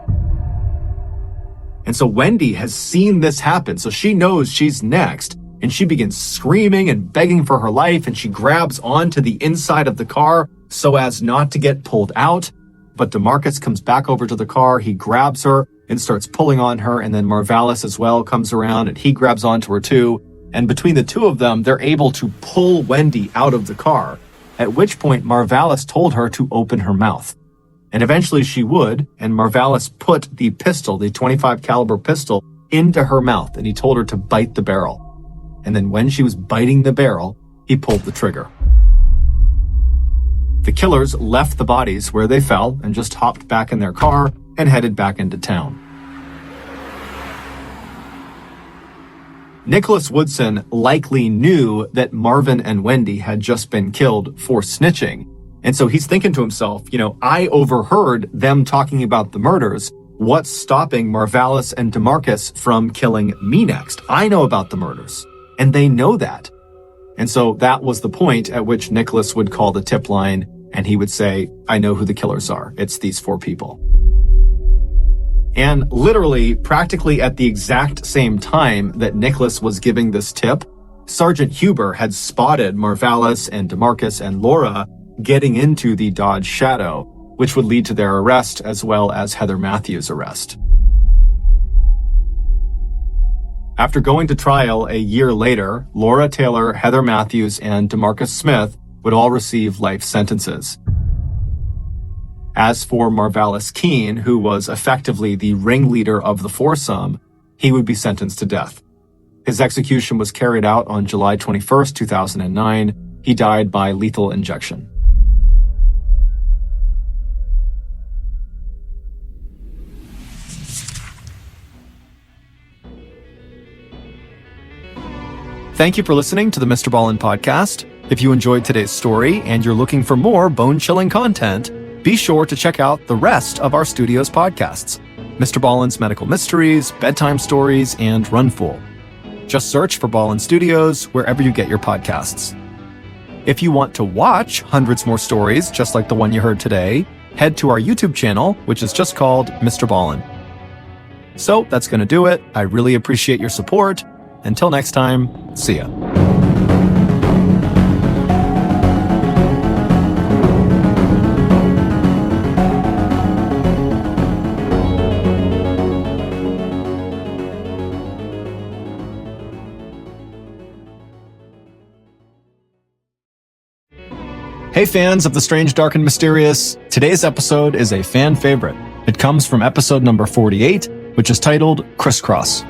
Speaker 1: And so Wendy has seen this happen, so she knows she's next, and she begins screaming and begging for her life, and she grabs onto the inside of the car so as not to get pulled out. But DeMarcus comes back over to the car, he grabs her and starts pulling on her, and then Marvalis as well comes around and he grabs onto her too. And between the two of them, they're able to pull Wendy out of the car, at which point Marvalis told her to open her mouth. And eventually she would, and Marvalis put the pistol, the .25 caliber pistol, into her mouth, and he told her to bite the barrel. And then when she was biting the barrel, he pulled the trigger. The killers left the bodies where they fell and just hopped back in their car and headed back into town. Nicholas Woodson likely knew that Marvin and Wendy had just been killed for snitching. And so he's thinking to himself, I overheard them talking about the murders. What's stopping Marvalis and DeMarcus from killing me next? I know about the murders, and they know that. And so that was the point at which Nicholas would call the tip line, and he would say, I know who the killers are. It's these four people. And literally, practically at the exact same time that Nicholas was giving this tip, Sergeant Huber had spotted Marvalis and DeMarcus and Laura getting into the Dodge Shadow, which would lead to their arrest as well as Heather Matthews' arrest. After going to trial a year later, Laura Taylor, Heather Matthews, and DeMarcus Smith would all receive life sentences. As for Marvalis Keene, who was effectively the ringleader of the foursome, he would be sentenced to death. His execution was carried out on July 21, 2009. He died by lethal injection. Thank you for listening to the Mr. Ballen podcast. If you enjoyed today's story and you're looking for more bone-chilling content, be sure to check out the rest of our studio's podcasts: Mr. Ballen's Medical Mysteries, Bedtime Stories, and Runful. Just search for Ballen Studios wherever you get your podcasts. If you want to watch hundreds more stories just like the one you heard today, head to our YouTube channel, which is just called Mr. Ballen. So that's going to do it. I really appreciate your support. Until next time, see ya. Hey fans of the strange, dark, and mysterious, today's episode is a fan favorite. It comes from episode number 48, which is titled Crisscross.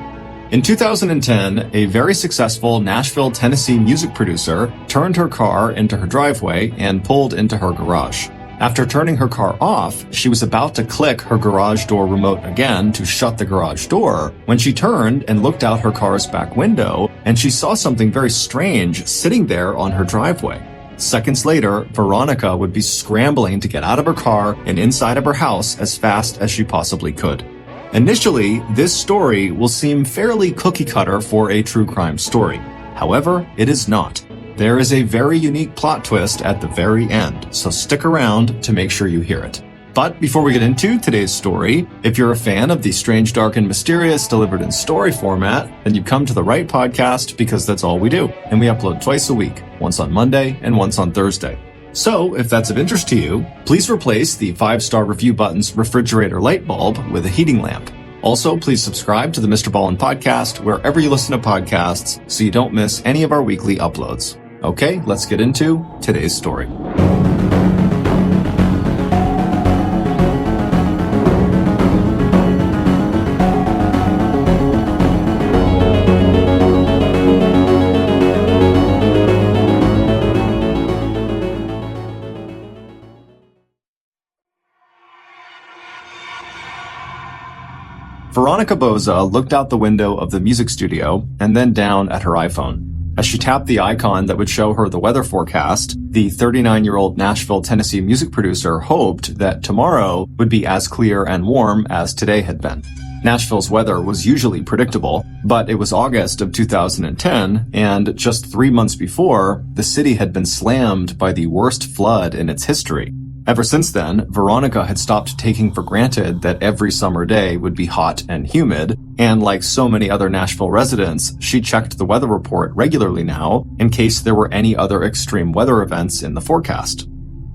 Speaker 1: In 2010, a very successful Nashville, Tennessee music producer turned her car into her driveway and pulled into her garage. After turning her car off, she was about to click her garage door remote again to shut the garage door when she turned and looked out her car's back window, and she saw something very strange sitting there on her driveway. Seconds later, Veronica would be scrambling to get out of her car and inside of her house as fast as she possibly could. Initially, this story will seem fairly cookie-cutter for a true crime story. However, it is not. There is a very unique plot twist at the very end, so stick around to make sure you hear it. But before we get into today's story, if you're a fan of the strange, dark, and mysterious delivered in story format, then you've come to the right podcast because that's all we do. And we upload twice a week, once on Monday and once on Thursday. So, if that's of interest to you, please replace the 5-star review button's refrigerator light bulb with a heating lamp. Also, please subscribe to the Mr. Ballen podcast wherever you listen to podcasts so you don't miss any of our weekly uploads. Okay, let's get into today's story. Veronica Boza looked out the window of the music studio and then down at her iPhone. As she tapped the icon that would show her the weather forecast, the 39-year-old Nashville, Tennessee music producer hoped that tomorrow would be as clear and warm as today had been. Nashville's weather was usually predictable, but it was August of 2010, and just 3 months before, the city had been slammed by the worst flood in its history. Ever since then, Veronica had stopped taking for granted that every summer day would be hot and humid, and like so many other Nashville residents, she checked the weather report regularly now in case there were any other extreme weather events in the forecast.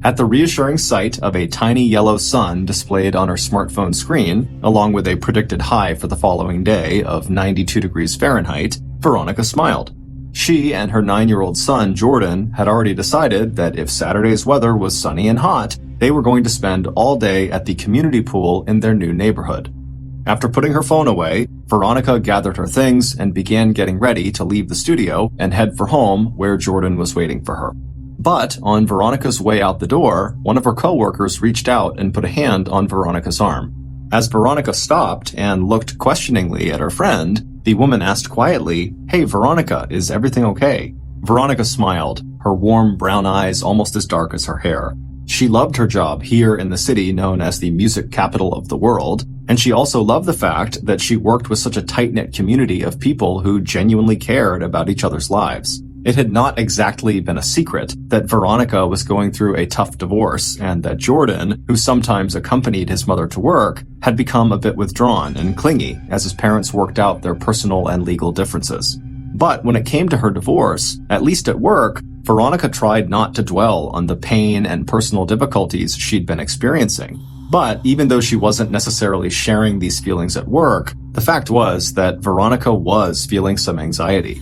Speaker 1: At the reassuring sight of a tiny yellow sun displayed on her smartphone screen, along with a predicted high for the following day of 92 degrees Fahrenheit, Veronica smiled. She and her 9-year-old son, Jordan, had already decided that if Saturday's weather was sunny and hot, they were going to spend all day at the community pool in their new neighborhood. After putting her phone away, Veronica gathered her things and began getting ready to leave the studio and head for home where Jordan was waiting for her. But on Veronica's way out the door, one of her coworkers reached out and put a hand on Veronica's arm. As Veronica stopped and looked questioningly at her friend, the woman asked quietly, "Hey, Veronica, is everything okay?" Veronica smiled, her warm brown eyes almost as dark as her hair. She loved her job here in the city known as the music capital of the world, and she also loved the fact that she worked with such a tight-knit community of people who genuinely cared about each other's lives. It had not exactly been a secret that Veronica was going through a tough divorce and that Jordan, who sometimes accompanied his mother to work, had become a bit withdrawn and clingy as his parents worked out their personal and legal differences. But when it came to her divorce, at least at work, Veronica tried not to dwell on the pain and personal difficulties she'd been experiencing. But even though she wasn't necessarily sharing these feelings at work, the fact was that Veronica was feeling some anxiety.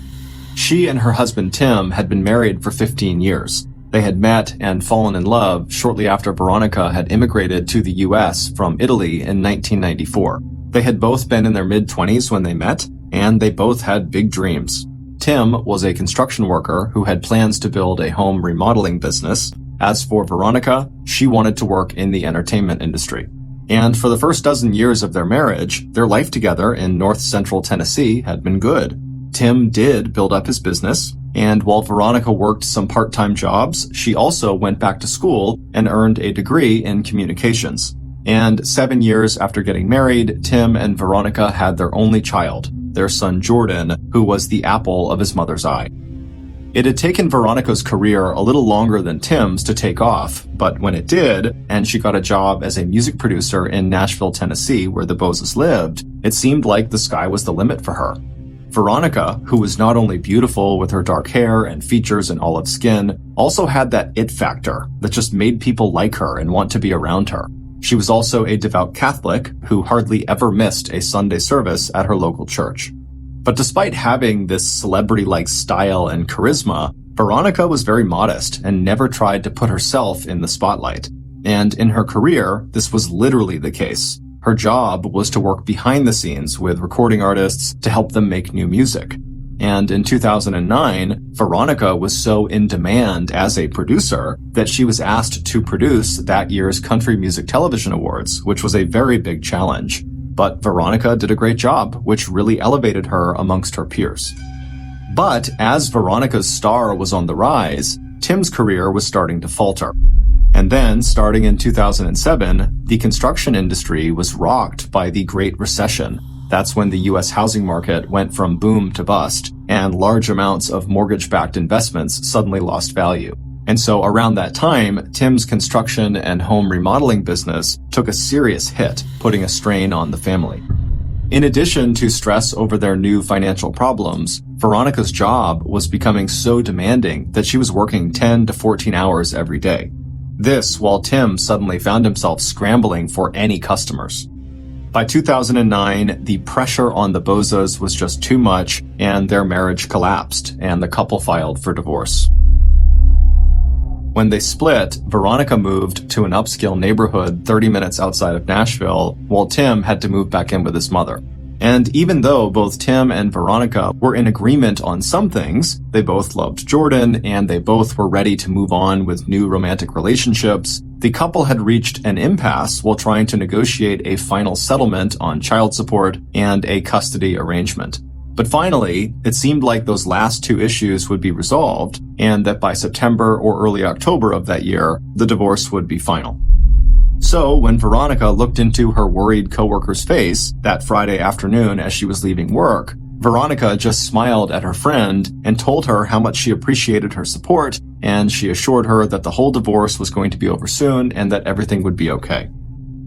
Speaker 1: She and her husband Tim had been married for 15 years. They had met and fallen in love shortly after Veronica had immigrated to the US from Italy in 1994. They had both been in their mid-20s when they met, and they both had big dreams. Tim was a construction worker who had plans to build a home remodeling business. As for Veronica, she wanted to work in the entertainment industry. And for the first dozen years of their marriage, their life together in north central Tennessee had been good. Tim did build up his business, and while Veronica worked some part-time jobs, she also went back to school and earned a degree in communications. And 7 years after getting married, Tim and Veronica had their only child, their son Jordan, who was the apple of his mother's eye. It had taken Veronica's career a little longer than Tim's to take off, but when it did, and she got a job as a music producer in Nashville, Tennessee, where the Boses lived, it seemed like the sky was the limit for her. Veronica, who was not only beautiful with her dark hair and features and olive skin, also had that it factor that just made people like her and want to be around her. She was also a devout Catholic who hardly ever missed a Sunday service at her local church. But despite having this celebrity-like style and charisma, Veronica was very modest and never tried to put herself in the spotlight. And in her career, this was literally the case. Her job was to work behind the scenes with recording artists to help them make new music. And in 2009, Veronica was so in demand as a producer that she was asked to produce that year's Country Music Television Awards, which was a very big challenge. But Veronica did a great job, which really elevated her amongst her peers. But as Veronica's star was on the rise, Tim's career was starting to falter. And then, starting in 2007, the construction industry was rocked by the Great Recession. That's when the U.S. housing market went from boom to bust, and large amounts of mortgage-backed investments suddenly lost value. And so around that time, Tim's construction and home remodeling business took a serious hit, putting a strain on the family. In addition to stress over their new financial problems, Veronica's job was becoming so demanding that she was working 10 to 14 hours every day. This while Tim suddenly found himself scrambling for any customers. By 2009, the pressure on the Boses was just too much, and their marriage collapsed, and the couple filed for divorce. When they split, Veronica moved to an upscale neighborhood 30 minutes outside of Nashville, while Tim had to move back in with his mother. And even though both Tim and Veronica were in agreement on some things, they both loved Jordan, and they both were ready to move on with new romantic relationships, the couple had reached an impasse while trying to negotiate a final settlement on child support and a custody arrangement. But finally, it seemed like those last two issues would be resolved, and that by September or early October of that year, the divorce would be final. So when Veronica looked into her worried coworker's face that Friday afternoon as she was leaving work, Veronica just smiled at her friend and told her how much she appreciated her support, and she assured her that the whole divorce was going to be over soon and that everything would be okay.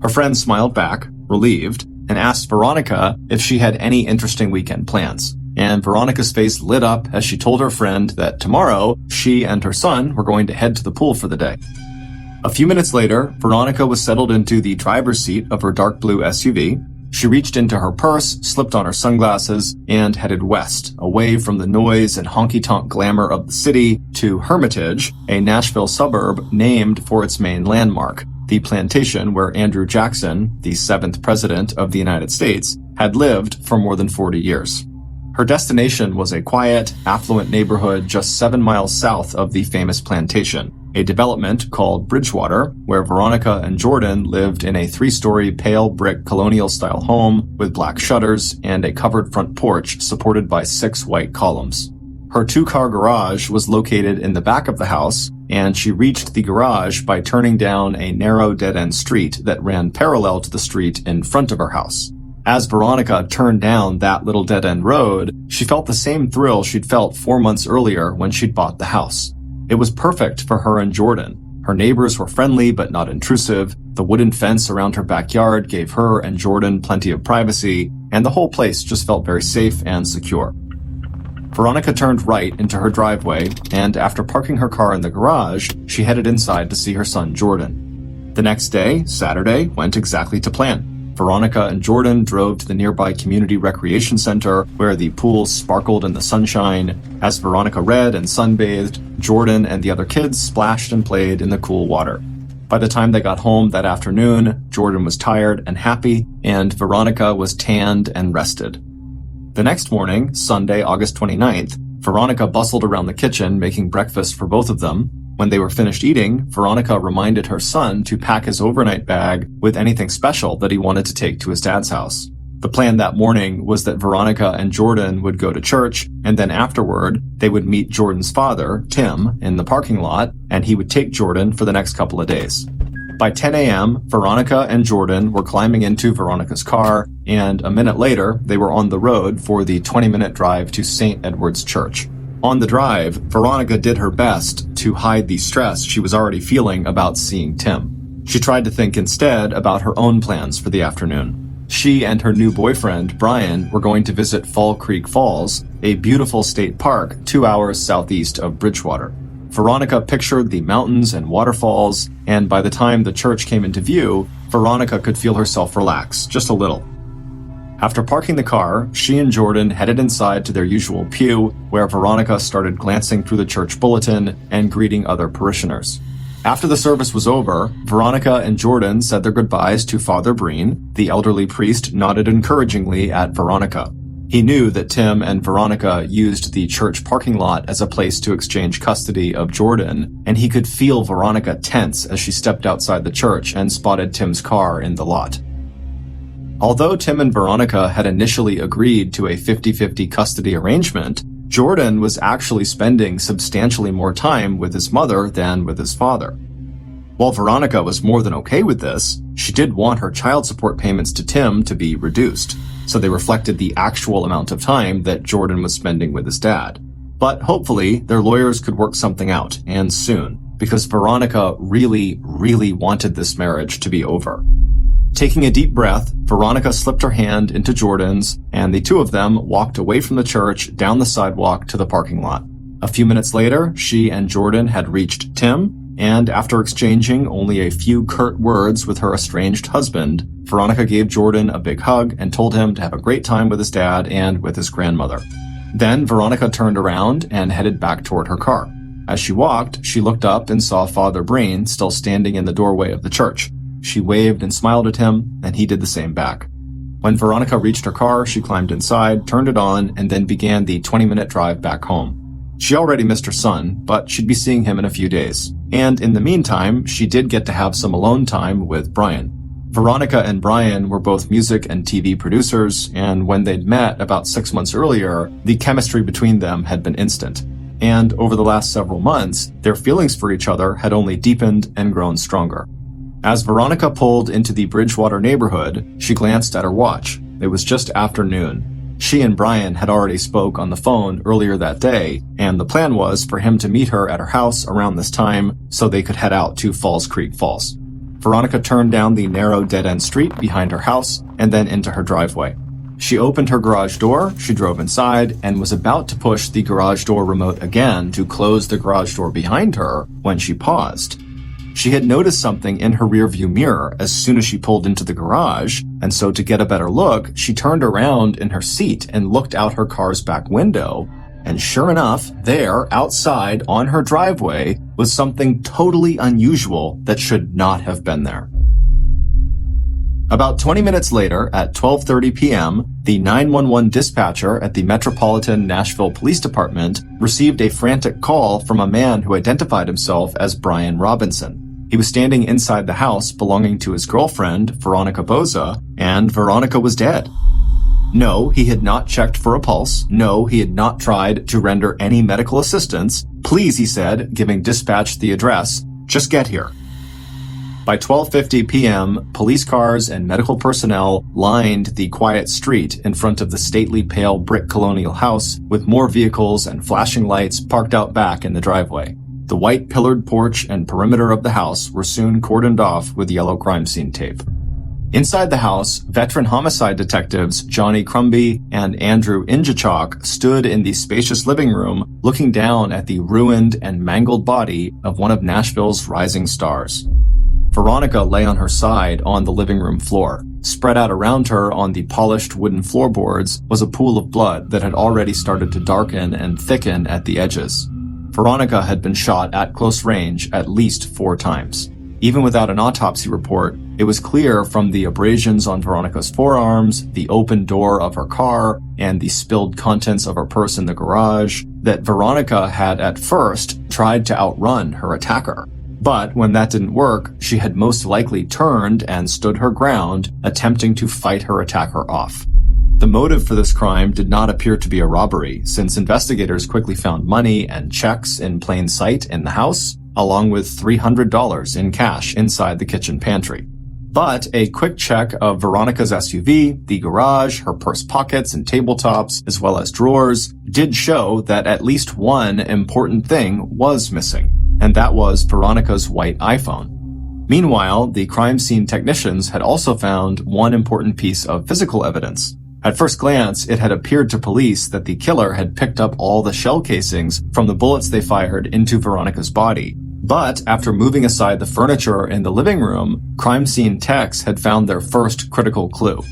Speaker 1: Her friend smiled back, relieved, and asked Veronica if she had any interesting weekend plans. And Veronica's face lit up as she told her friend that tomorrow she and her son were going to head to the pool for the day. A few minutes later, Veronica was settled into the driver's seat of her dark blue SUV. She reached into her purse, slipped on her sunglasses, and headed west, away from the noise and honky-tonk glamour of the city to Hermitage, a Nashville suburb named for its main landmark, the plantation where Andrew Jackson, the 7th president of the United States, had lived for more than 40 years. Her destination was a quiet, affluent neighborhood just 7 miles south of the famous plantation, a development called Bridgewater, where Veronica and Jordan lived in a 3-story pale brick colonial-style home with black shutters and a covered front porch supported by 6 white columns. Her 2-car garage was located in the back of the house, and she reached the garage by turning down a narrow dead-end street that ran parallel to the street in front of her house. As Veronica turned down that little dead-end road, she felt the same thrill she'd felt 4 months earlier when she'd bought the house. It was perfect for her and Jordan. Her neighbors were friendly but not intrusive, the wooden fence around her backyard gave her and Jordan plenty of privacy, and the whole place just felt very safe and secure. Veronica turned right into her driveway, and after parking her car in the garage, she headed inside to see her son Jordan. The next day, Saturday, went exactly to plan. Veronica and Jordan drove to the nearby community recreation center where the pools sparkled in the sunshine. As Veronica read and sunbathed, Jordan and the other kids splashed and played in the cool water. By the time they got home that afternoon, Jordan was tired and happy, and Veronica was tanned and rested. The next morning, Sunday, August 29th, Veronica bustled around the kitchen making breakfast for both of them. When they were finished eating, Veronica reminded her son to pack his overnight bag with anything special that he wanted to take to his dad's house. The plan that morning was that Veronica and Jordan would go to church, and then afterward, they would meet Jordan's father, Tim, in the parking lot, and he would take Jordan for the next couple of days. By 10 a.m., Veronica and Jordan were climbing into Veronica's car, and a minute later, they were on the road for the 20-minute drive to St. Edward's Church. On the drive, Veronica did her best to hide the stress she was already feeling about seeing Tim. She tried to think instead about her own plans for the afternoon. She and her new boyfriend, Brian, were going to visit Fall Creek Falls, a beautiful state park 2 hours southeast of Bridgewater. Veronica pictured the mountains and waterfalls, and by the time the church came into view, Veronica could feel herself relax, just a little. After parking the car, she and Jordan headed inside to their usual pew, where Veronica started glancing through the church bulletin and greeting other parishioners. After the service was over, Veronica and Jordan said their goodbyes to Father Breen. The elderly priest nodded encouragingly at Veronica. He knew that Tim and Veronica used the church parking lot as a place to exchange custody of Jordan, and he could feel Veronica tense as she stepped outside the church and spotted Tim's car in the lot. Although Tim and Veronica had initially agreed to a 50-50 custody arrangement, Jordan was actually spending substantially more time with his mother than with his father. While Veronica was more than okay with this, she did want her child support payments to Tim to be reduced, so they reflected the actual amount of time that Jordan was spending with his dad. But hopefully, their lawyers could work something out, and soon, because Veronica really, really wanted this marriage to be over. Taking a deep breath, Veronica slipped her hand into Jordan's, and the two of them walked away from the church down the sidewalk to the parking lot. A few minutes later, she and Jordan had reached Tim, and after exchanging only a few curt words with her estranged husband, Veronica gave Jordan a big hug and told him to have a great time with his dad and with his grandmother. Then Veronica turned around and headed back toward her car. As she walked, she looked up and saw Father Breen still standing in the doorway of the church. She waved and smiled at him, and he did the same back. When Veronica reached her car, she climbed inside, turned it on, and then began the 20-minute drive back home. She already missed her son, but she'd be seeing him in a few days. And in the meantime, she did get to have some alone time with Brian. Veronica and Brian were both music and TV producers, and when they'd met about 6 months earlier, the chemistry between them had been instant. And over the last several months, their feelings for each other had only deepened and grown stronger. As Veronica pulled into the Bridgewater neighborhood, she glanced at her watch. It was just after noon. She and Brian had already spoke on the phone earlier that day, and the plan was for him to meet her at her house around this time so they could head out to Falls Creek Falls. Veronica turned down the narrow dead-end street behind her house and then into her driveway. She opened her garage door, she drove inside, and was about to push the garage door remote again to close the garage door behind her when she paused. She had noticed something in her rearview mirror as soon as she pulled into the garage, and so to get a better look, she turned around in her seat and looked out her car's back window. And sure enough, there, outside, on her driveway, was something totally unusual that should not have been there. About 20 minutes later, at 12:30 p.m., the 911 dispatcher at the Metropolitan Nashville Police Department received a frantic call from a man who identified himself as Brian Robinson. He was standing inside the house belonging to his girlfriend, Veronica Boza, and Veronica was dead. No, he had not checked for a pulse. No, he had not tried to render any medical assistance. Please, he said, giving dispatch the address, just get here. By 12:50 p.m., police cars and medical personnel lined the quiet street in front of the stately pale brick colonial house with more vehicles and flashing lights parked out back in the driveway. The white pillared porch and perimeter of the house were soon cordoned off with yellow crime scene tape. Inside the house, veteran homicide detectives Johnny Crumby and Andrew Injachok stood in the spacious living room looking down at the ruined and mangled body of one of Nashville's rising stars. Veronica lay on her side on the living room floor. Spread out around her on the polished wooden floorboards was a pool of blood that had already started to darken and thicken at the edges. Veronica had been shot at close range at least 4 times. Even without an autopsy report, it was clear from the abrasions on Veronica's forearms, the open door of her car, and the spilled contents of her purse in the garage that Veronica had at first tried to outrun her attacker. But when that didn't work, she had most likely turned and stood her ground, attempting to fight her attacker off. The motive for this crime did not appear to be a robbery, since investigators quickly found money and checks in plain sight in the house, along with $300 in cash inside the kitchen pantry. But a quick check of Veronica's SUV, the garage, her purse pockets and tabletops, as well as drawers, did show that at least one important thing was missing, and that was Veronica's white iPhone. Meanwhile, the crime scene technicians had also found one important piece of physical evidence. At first glance, it had appeared to police that the killer had picked up all the shell casings from the bullets they fired into Veronica's body. But after moving aside the furniture in the living room, crime scene techs had found their first critical clue.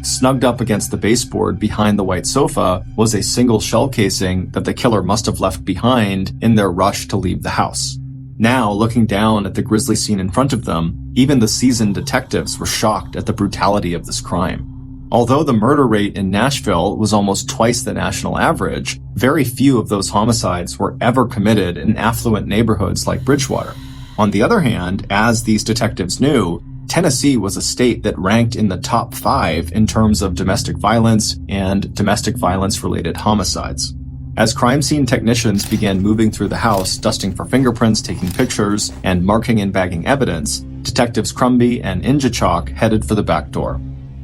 Speaker 1: Snugged up against the baseboard behind the white sofa was a single shell casing that the killer must have left behind in their rush to leave the house. Now, looking down at the grisly scene in front of them, even the seasoned detectives were shocked at the brutality of this crime. Although the murder rate in Nashville was almost twice the national average, very few of those homicides were ever committed in affluent neighborhoods like Bridgewater. On the other hand, as these detectives knew, Tennessee was a state that ranked in the top 5 in terms of domestic violence and domestic violence-related homicides. As crime scene technicians began moving through the house, dusting for fingerprints, taking pictures, and marking and bagging evidence, Detectives Crumby and Injachok headed for the back door.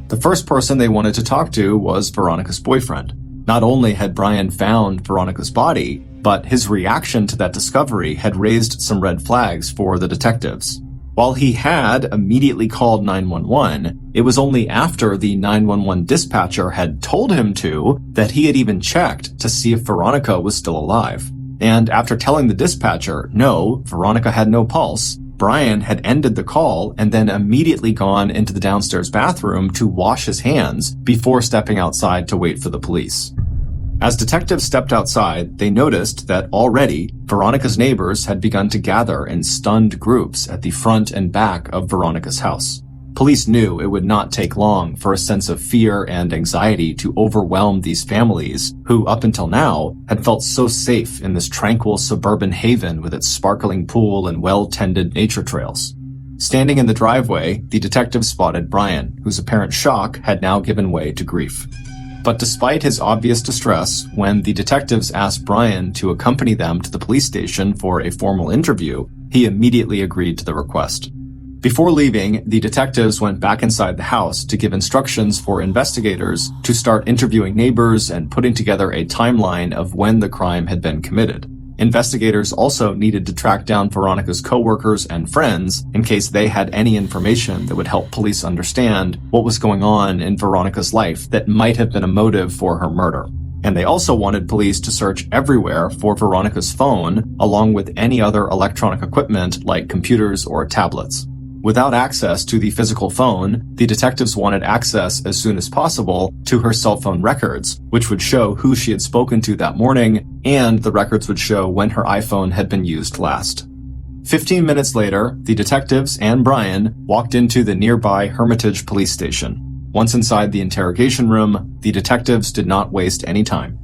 Speaker 1: The first person they wanted to talk to was Veronica's boyfriend. Not only had Brian found Veronica's body, but his reaction to that discovery had raised some red flags for the detectives. While he had immediately called 911, it was only after the 911 dispatcher had told him to that he had even checked to see if Veronica was still alive. And after telling the dispatcher, no, Veronica had no pulse, Brian had ended the call and then immediately gone into the downstairs bathroom to wash his hands before stepping outside to wait for the police. As detectives stepped outside, they noticed that already Veronica's neighbors had begun to gather in stunned groups at the front and back of Veronica's house. Police knew it would not take long for a sense of fear and anxiety to overwhelm these families who, up until now, had felt so safe in this tranquil suburban haven with its sparkling pool and well-tended nature trails. Standing in the driveway, the detectives spotted Brian, whose apparent shock had now given way to grief. But despite his obvious distress, when the detectives asked Brian to accompany them to the police station for a formal interview, he immediately agreed to the request. Before leaving, the detectives went back inside the house to give instructions for investigators to start interviewing neighbors and putting together a timeline of when the crime had been committed. Investigators also needed to track down Veronica's coworkers and friends in case they had any information that would help police understand what was going on in Veronica's life that might have been a motive for her murder. And they also wanted police to search everywhere for Veronica's phone, along with any other electronic equipment like computers or tablets. Without access to the physical phone, the detectives wanted access as soon as possible to her cell phone records, which would show who she had spoken to that morning, and the records would show when her iPhone had been used last. 15 minutes later, the detectives and Brian walked into the nearby Hermitage police station. Once inside the interrogation room, the detectives did not waste any time.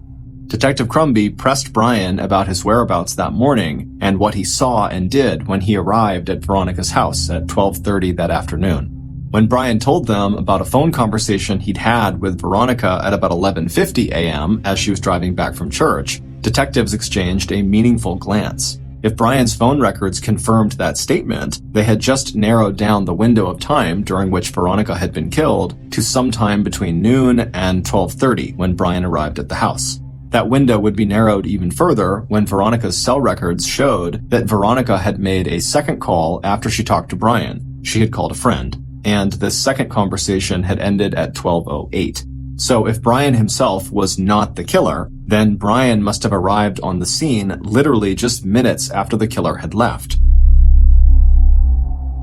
Speaker 1: Detective Crumby pressed Brian about his whereabouts that morning and what he saw and did when he arrived at Veronica's house at 12:30 that afternoon. When Brian told them about a phone conversation he'd had with Veronica at about 11:50 a.m. as she was driving back from church, detectives exchanged a meaningful glance. If Brian's phone records confirmed that statement, they had just narrowed down the window of time during which Veronica had been killed to sometime between noon and 12:30 when Brian arrived at the house. That window would be narrowed even further when Veronica's cell records showed that Veronica had made a second call after she talked to Brian. She had called a friend, and this second conversation had ended at 12:08. So if Brian himself was not the killer, then Brian must have arrived on the scene literally just minutes after the killer had left.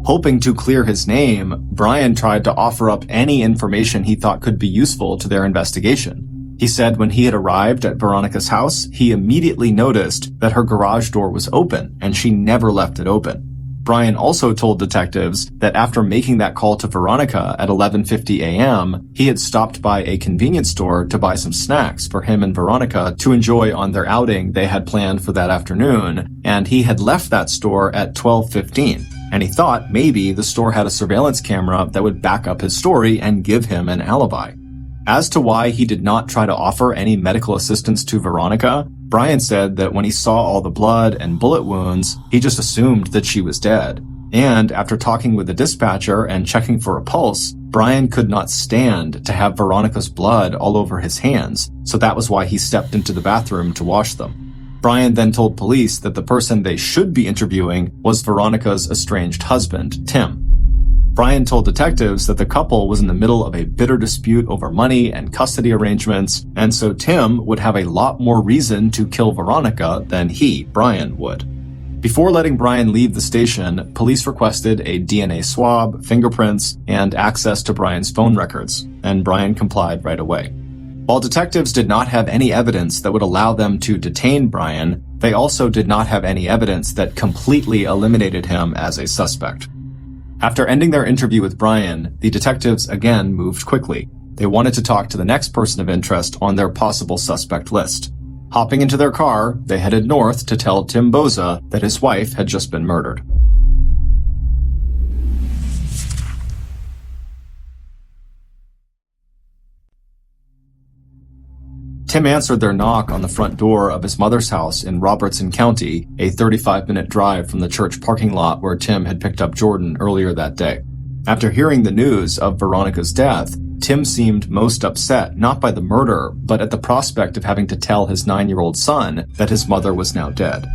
Speaker 1: Hoping to clear his name, Brian tried to offer up any information he thought could be useful to their investigation. He said when he had arrived at Veronica's house, he immediately noticed that her garage door was open and she never left it open. Brian also told detectives that after making that call to Veronica at 11:50 a.m., he had stopped by a convenience store to buy some snacks for him and Veronica to enjoy on their outing they had planned for that afternoon, and he had left that store at 12:15. And he thought maybe the store had a surveillance camera that would back up his story and give him an alibi. As to why he did not try to offer any medical assistance to Veronica, Brian said that when he saw all the blood and bullet wounds, he just assumed that she was dead. And after talking with the dispatcher and checking for a pulse, Brian could not stand to have Veronica's blood all over his hands, so that was why he stepped into the bathroom to wash them. Brian then told police that the person they should be interviewing was Veronica's estranged husband, Tim. Brian told detectives that the couple was in the middle of a bitter dispute over money and custody arrangements, and so Tim would have a lot more reason to kill Veronica than he, Brian, would. Before letting Brian leave the station, police requested a DNA swab, fingerprints, and access to Brian's phone records, and Brian complied right away. While detectives did not have any evidence that would allow them to detain Brian, they also did not have any evidence that completely eliminated him as a suspect. After ending their interview with Brian, the detectives again moved quickly. They wanted to talk to the next person of interest on their possible suspect list. Hopping into their car, they headed north to tell Tim Boza that his wife had just been murdered. Tim answered their knock on the front door of his mother's house in Robertson County, a 35-minute drive from the church parking lot where Tim had picked up Jordan earlier that day. After hearing the news of Veronica's death, Tim seemed most upset not by the murder, but at the prospect of having to tell his 9-year-old son that his mother was now dead.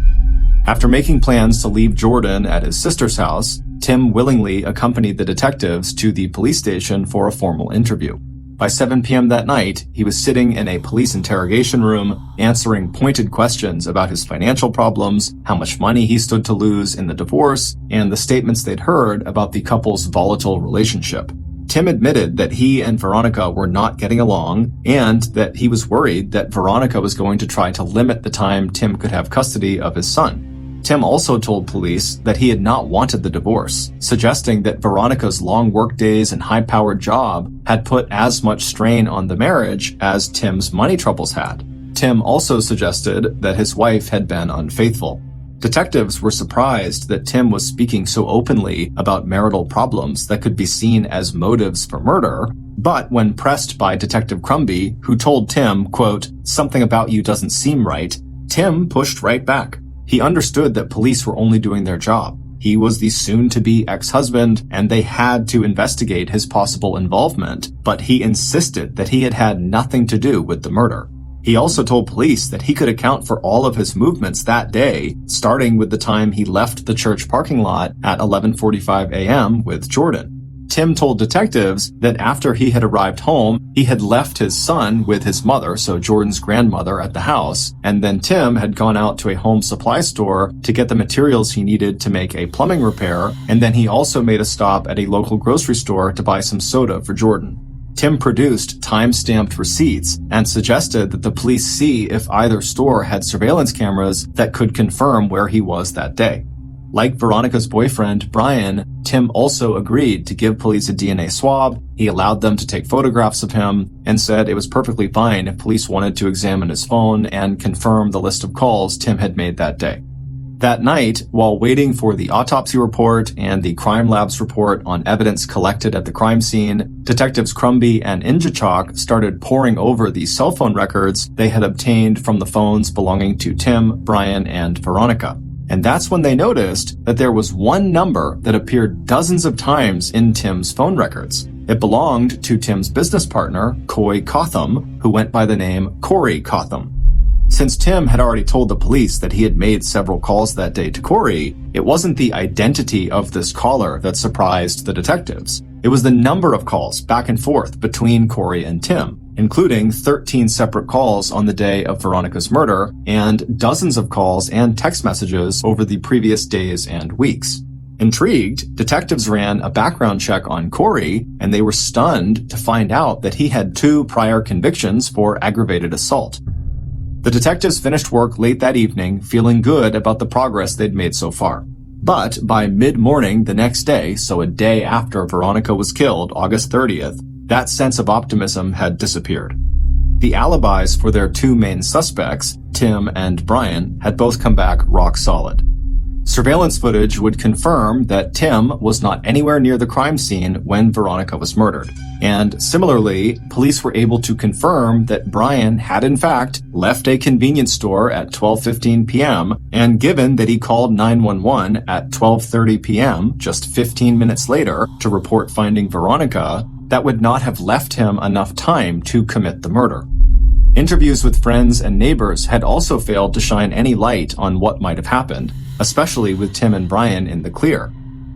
Speaker 1: After making plans to leave Jordan at his sister's house, Tim willingly accompanied the detectives to the police station for a formal interview. By 7 p.m. that night, he was sitting in a police interrogation room, answering pointed questions about his financial problems, how much money he stood to lose in the divorce, and the statements they'd heard about the couple's volatile relationship. Tim admitted that he and Veronica were not getting along, and that he was worried that Veronica was going to try to limit the time Tim could have custody of his son. Tim also told police that he had not wanted the divorce, suggesting that Veronica's long work days and high-powered job had put as much strain on the marriage as Tim's money troubles had. Tim also suggested that his wife had been unfaithful. Detectives were surprised that Tim was speaking so openly about marital problems that could be seen as motives for murder, but when pressed by Detective Crumby, who told Tim, quote, "Something about you doesn't seem right," Tim pushed right back. He understood that police were only doing their job. He was the soon-to-be ex-husband, and they had to investigate his possible involvement, but he insisted that he had had nothing to do with the murder. He also told police that he could account for all of his movements that day, starting with the time he left the church parking lot at 11:45 a.m. with Jordan. Tim told detectives that after he had arrived home, he had left his son with his mother, so Jordan's grandmother, at the house, and then Tim had gone out to a home supply store to get the materials he needed to make a plumbing repair, and then he also made a stop at a local grocery store to buy some soda for Jordan. Tim produced time-stamped receipts and suggested that the police see if either store had surveillance cameras that could confirm where he was that day. Like Veronica's boyfriend, Brian, Tim also agreed to give police a DNA swab. He allowed them to take photographs of him and said it was perfectly fine if police wanted to examine his phone and confirm the list of calls Tim had made that day. That night, while waiting for the autopsy report and the crime lab's report on evidence collected at the crime scene, Detectives Crumby and Injachok started poring over the cell phone records they had obtained from the phones belonging to Tim, Brian, and Veronica. And that's when they noticed that there was one number that appeared dozens of times in Tim's phone records. It belonged to Tim's business partner, Coy Cotham, who went by the name Corey Cotham. Since Tim had already told the police that he had made several calls that day to Corey, it wasn't the identity of this caller that surprised the detectives. It was the number of calls back and forth between Corey and Tim, including 13 separate calls on the day of Veronica's murder and dozens of calls and text messages over the previous days and weeks. Intrigued, detectives ran a background check on Corey, and they were stunned to find out that he had 2 prior convictions for aggravated assault. The detectives finished work late that evening, feeling good about the progress they'd made so far. But by mid-morning the next day, so a day after Veronica was killed, August 30th, that sense of optimism had disappeared. The alibis for their 2 main suspects, Tim and Brian, had both come back rock solid. Surveillance footage would confirm that Tim was not anywhere near the crime scene when Veronica was murdered. And similarly, police were able to confirm that Brian had in fact left a convenience store at 12:15 p.m. and given that he called 911 at 12:30 p.m., just 15 minutes later, to report finding Veronica, that would not have left him enough time to commit the murder. Interviews with friends and neighbors had also failed to shine any light on what might have happened, especially with Tim and Brian in the clear.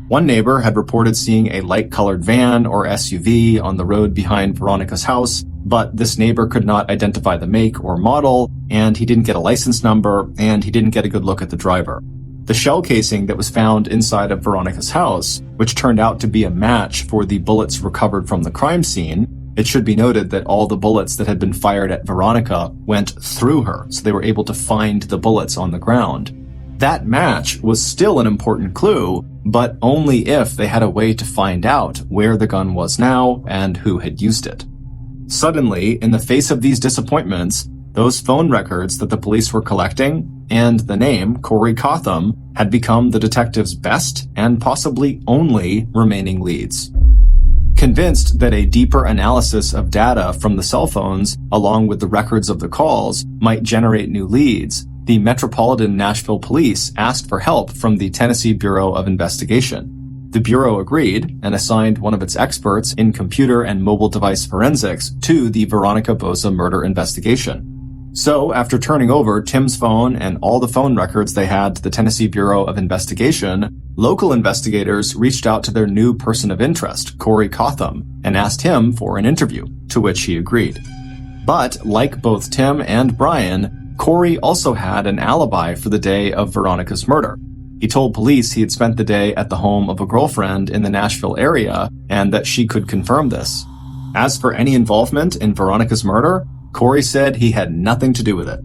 Speaker 1: One neighbor had reported seeing a light-colored van or SUV on the road behind Veronica's house, but this neighbor could not identify the make or model, and he didn't get a license number, and he didn't get a good look at the driver. The shell casing that was found inside of Veronica's house, which turned out to be a match for the bullets recovered from the crime scene. It should be noted that all the bullets that had been fired at Veronica went through her, so they were able to find the bullets on the ground. That match was still an important clue, but only if they had a way to find out where the gun was now and who had used it. Suddenly, in the face of these disappointments, those phone records that the police were collecting and the name Corey Cotham had become the detectives' best and possibly only remaining leads. Convinced that a deeper analysis of data from the cell phones, along with the records of the calls, might generate new leads, the Metropolitan Nashville Police asked for help from the Tennessee Bureau of Investigation. The Bureau agreed and assigned one of its experts in computer and mobile device forensics to the Veronica Bosa murder investigation. So, after turning over Tim's phone and all the phone records they had to the Tennessee Bureau of Investigation, local investigators reached out to their new person of interest, Corey Cotham, and asked him for an interview, to which he agreed. But, like both Tim and Brian, Corey also had an alibi for the day of Veronica's murder. He told police he had spent the day at the home of a girlfriend in the Nashville area and that she could confirm this. As for any involvement in Veronica's murder, Corey said he had nothing to do with it.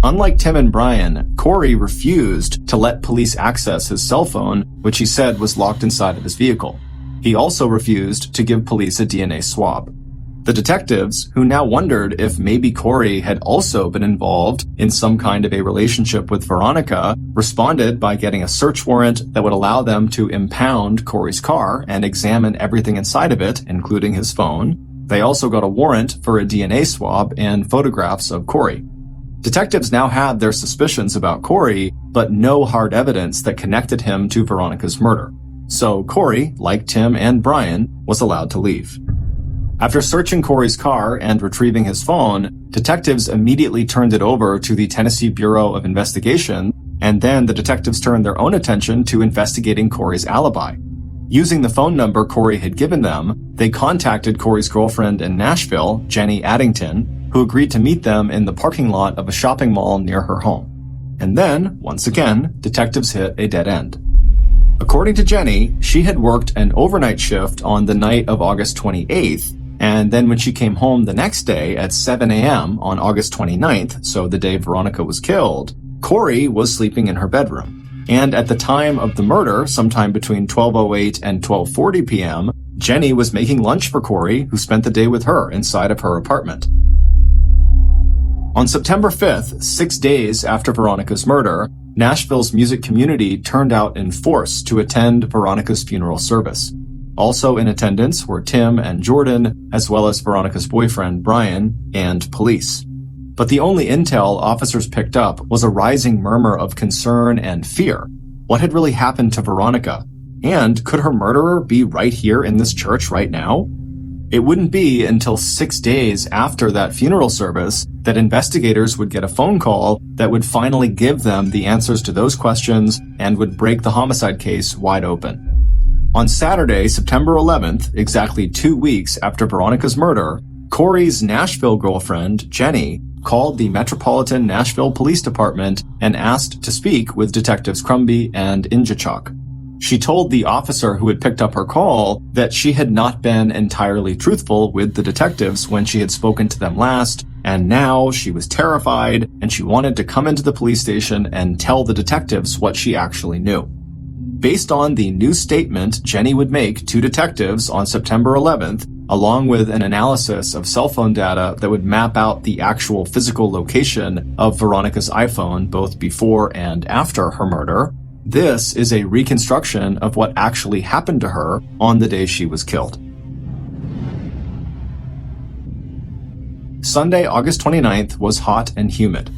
Speaker 1: Unlike Tim and Brian, Corey refused to let police access his cell phone, which he said was locked inside of his vehicle. He also refused to give police a DNA swab. The detectives, who now wondered if maybe Corey had also been involved in some kind of a relationship with Veronica, responded by getting a search warrant that would allow them to impound Corey's car and examine everything inside of it, including his phone. They also got a warrant for a DNA swab and photographs of Corey. Detectives now had their suspicions about Corey, but no hard evidence that connected him to Veronica's murder. So Corey, like Tim and Brian, was allowed to leave. After searching Corey's car and retrieving his phone, detectives immediately turned it over to the Tennessee Bureau of Investigation, and then the detectives turned their own attention to investigating Corey's alibi. Using the phone number Corey had given them, they contacted Corey's girlfriend in Nashville, Jenny Addington, who agreed to meet them in the parking lot of a shopping mall near her home. And then, once again, detectives hit a dead end. According to Jenny, she had worked an overnight shift on the night of August 28th, and then when she came home the next day at 7 a.m. on August 29th, so the day Veronica was killed, Corey was sleeping in her bedroom. And at the time of the murder, sometime between 12:08 and 12:40 p.m., Jenny was making lunch for Corey, who spent the day with her inside of her apartment. On September 5th, 6 days after Veronica's murder, Nashville's music community turned out in force to attend Veronica's funeral service. Also in attendance were Tim and Jordan, as well as Veronica's boyfriend, Brian, and police. But the only intel officers picked up was a rising murmur of concern and fear. What had really happened to Veronica? And could her murderer be right here in this church right now? It wouldn't be until 6 days after that funeral service that investigators would get a phone call that would finally give them the answers to those questions and would break the homicide case wide open. On Saturday, September 11th, exactly 2 weeks after Veronica's murder, Corey's Nashville girlfriend, Jenny, called the Metropolitan Nashville Police Department and asked to speak with Detectives Crumby and Injachok. She told the officer who had picked up her call that she had not been entirely truthful with the detectives when she had spoken to them last, and now she was terrified and she wanted to come into the police station and tell the detectives what she actually knew. Based on the new statement Jenny would make to detectives on September 11th, along with an analysis of cell phone data that would map out the actual physical location of Veronica's iPhone both before and after her murder, this is a reconstruction of what actually happened to her on the day she was killed. Sunday, August 29th was hot and humid,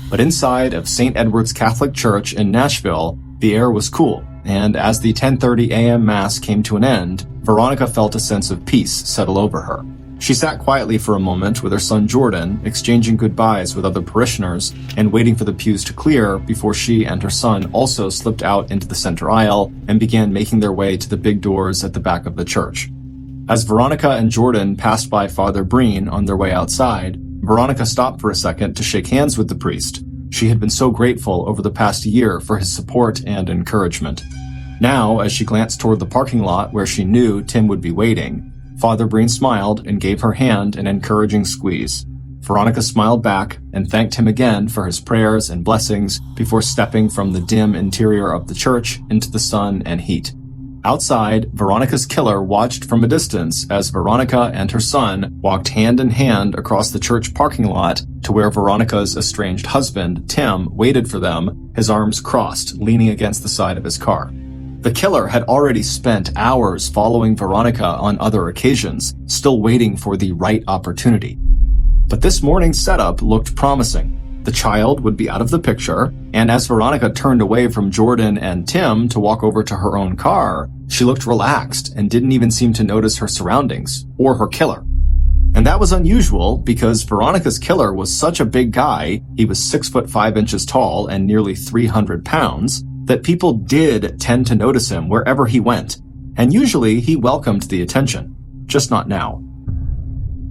Speaker 1: but inside of St. Edward's Catholic Church in Nashville, the air was cool, and as the 10:30 a.m. Mass came to an end, Veronica felt a sense of peace settle over her. She sat quietly for a moment with her son Jordan, exchanging goodbyes with other parishioners and waiting for the pews to clear before she and her son also slipped out into the center aisle and began making their way to the big doors at the back of the church. As Veronica and Jordan passed by Father Breen on their way outside, Veronica stopped for a second to shake hands with the priest. She had been so grateful over the past year for his support and encouragement. Now, as she glanced toward the parking lot where she knew Tim would be waiting, Father Breen smiled and gave her hand an encouraging squeeze. Veronica smiled back and thanked him again for his prayers and blessings before stepping from the dim interior of the church into the sun and heat. Outside, Veronica's killer watched from a distance as Veronica and her son walked hand in hand across the church parking lot to where Veronica's estranged husband, Tim, waited for them, his arms crossed, leaning against the side of his car. The killer had already spent hours following Veronica on other occasions, still waiting for the right opportunity. But this morning's setup looked promising. The child would be out of the picture, and as Veronica turned away from Jordan and Tim to walk over to her own car, she looked relaxed and didn't even seem to notice her surroundings or her killer. And that was unusual because Veronica's killer was such a big guy, he was 6'5" tall and nearly 300 pounds, that people did tend to notice him wherever he went, and usually he welcomed the attention, just not now.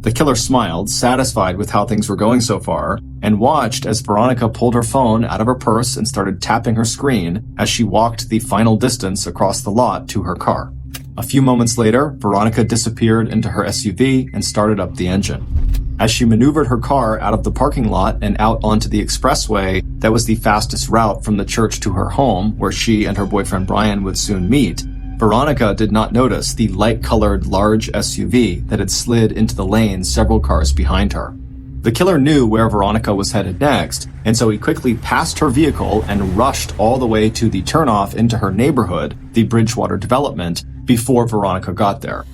Speaker 1: The killer smiled, satisfied with how things were going so far, and watched as Veronica pulled her phone out of her purse and started tapping her screen as she walked the final distance across the lot to her car. A few moments later, Veronica disappeared into her SUV and started up the engine. As she maneuvered her car out of the parking lot and out onto the expressway that was the fastest route from the church to her home, where she and her boyfriend Brian would soon meet, Veronica did not notice the light-colored large SUV that had slid into the lane several cars behind her. The killer knew where Veronica was headed next, and so he quickly passed her vehicle and rushed all the way to the turnoff into her neighborhood, the Bridgewater development, before Veronica got there.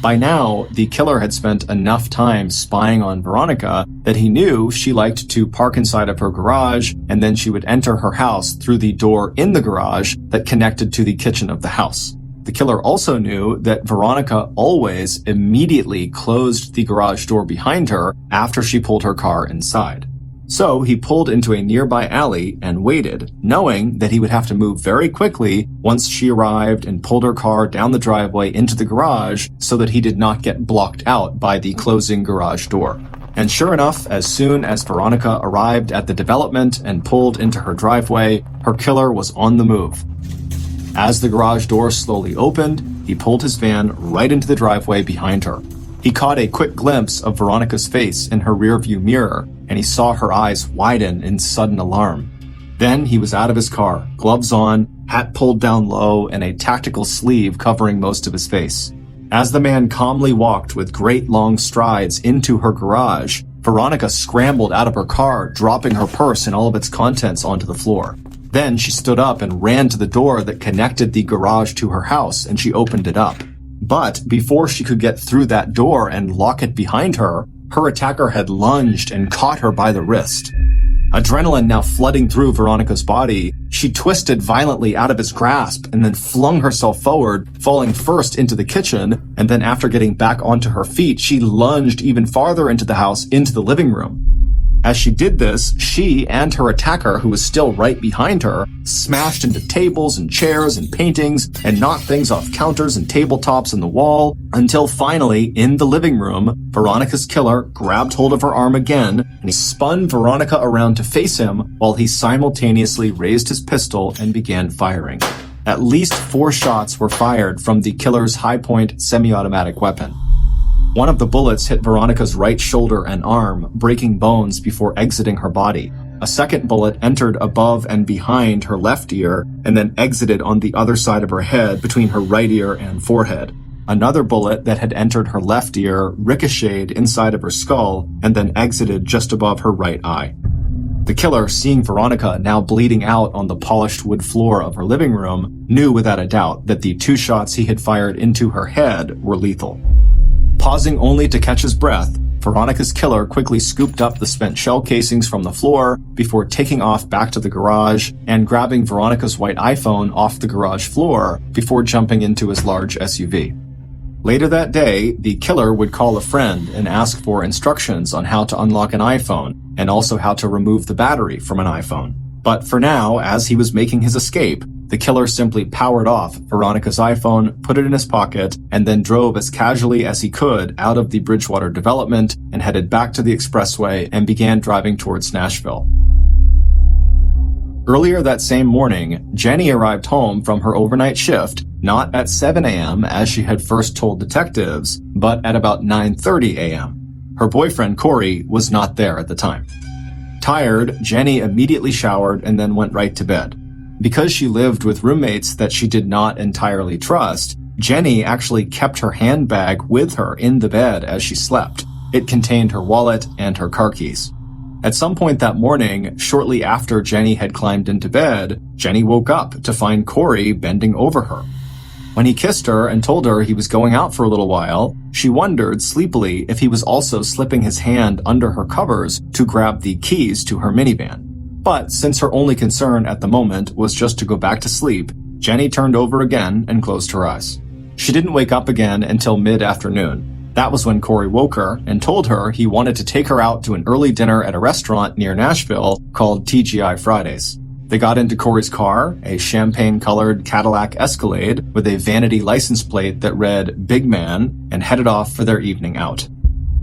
Speaker 1: By now, the killer had spent enough time spying on Veronica that he knew she liked to park inside of her garage, and then she would enter her house through the door in the garage that connected to the kitchen of the house. The killer also knew that Veronica always immediately closed the garage door behind her after she pulled her car inside. So he pulled into a nearby alley and waited, knowing that he would have to move very quickly once she arrived and pulled her car down the driveway into the garage so that he did not get blocked out by the closing garage door. And sure enough, as soon as Veronica arrived at the development and pulled into her driveway, her killer was on the move. As the garage door slowly opened, he pulled his van right into the driveway behind her. He caught a quick glimpse of Veronica's face in her rearview mirror, and he saw her eyes widen in sudden alarm. Then he was out of his car, gloves on, hat pulled down low, and a tactical sleeve covering most of his face. As the man calmly walked with great long strides into her garage, Veronica scrambled out of her car, dropping her purse and all of its contents onto the floor. Then she stood up and ran to the door that connected the garage to her house, and she opened it up. But before she could get through that door and lock it behind her, her attacker had lunged and caught her by the wrist. Adrenaline now flooding through Veronica's body, she twisted violently out of his grasp and then flung herself forward, falling first into the kitchen, and then after getting back onto her feet, she lunged even farther into the house, into the living room. As she did this, she and her attacker, who was still right behind her, smashed into tables and chairs and paintings and knocked things off counters and tabletops in the wall, until finally, in the living room, Veronica's killer grabbed hold of her arm again, and he spun Veronica around to face him while he simultaneously raised his pistol and began firing. At least 4 shots were fired from the killer's high-point semi-automatic weapon. One of the bullets hit Veronica's right shoulder and arm, breaking bones before exiting her body. A second bullet entered above and behind her left ear and then exited on the other side of her head between her right ear and forehead. Another bullet that had entered her left ear ricocheted inside of her skull and then exited just above her right eye. The killer, seeing Veronica now bleeding out on the polished wood floor of her living room, knew without a doubt that the 2 shots he had fired into her head were lethal. Pausing only to catch his breath, Veronica's killer quickly scooped up the spent shell casings from the floor before taking off back to the garage and grabbing Veronica's white iPhone off the garage floor before jumping into his large SUV. Later that day, the killer would call a friend and ask for instructions on how to unlock an iPhone and also how to remove the battery from an iPhone. But for now, as he was making his escape, the killer simply powered off Veronica's iPhone, put it in his pocket, and then drove as casually as he could out of the Bridgewater development and headed back to the expressway and began driving towards Nashville. Earlier that same morning, Jenny arrived home from her overnight shift, not at 7 a.m. as she had first told detectives, but at about 9:30 a.m. Her boyfriend, Corey, was not there at the time. Tired, Jenny immediately showered and then went right to bed. Because she lived with roommates that she did not entirely trust, Jenny actually kept her handbag with her in the bed as she slept. It contained her wallet and her car keys. At some point that morning, shortly after Jenny had climbed into bed, Jenny woke up to find Corey bending over her. When he kissed her and told her he was going out for a little while, she wondered sleepily if he was also slipping his hand under her covers to grab the keys to her minivan. But since her only concern at the moment was just to go back to sleep, Jenny turned over again and closed her eyes. She didn't wake up again until mid-afternoon. That was when Corey woke her and told her he wanted to take her out to an early dinner at a restaurant near Nashville called TGI Fridays. They got into Corey's car, a champagne-colored Cadillac Escalade with a vanity license plate that read Big Man, and headed off for their evening out.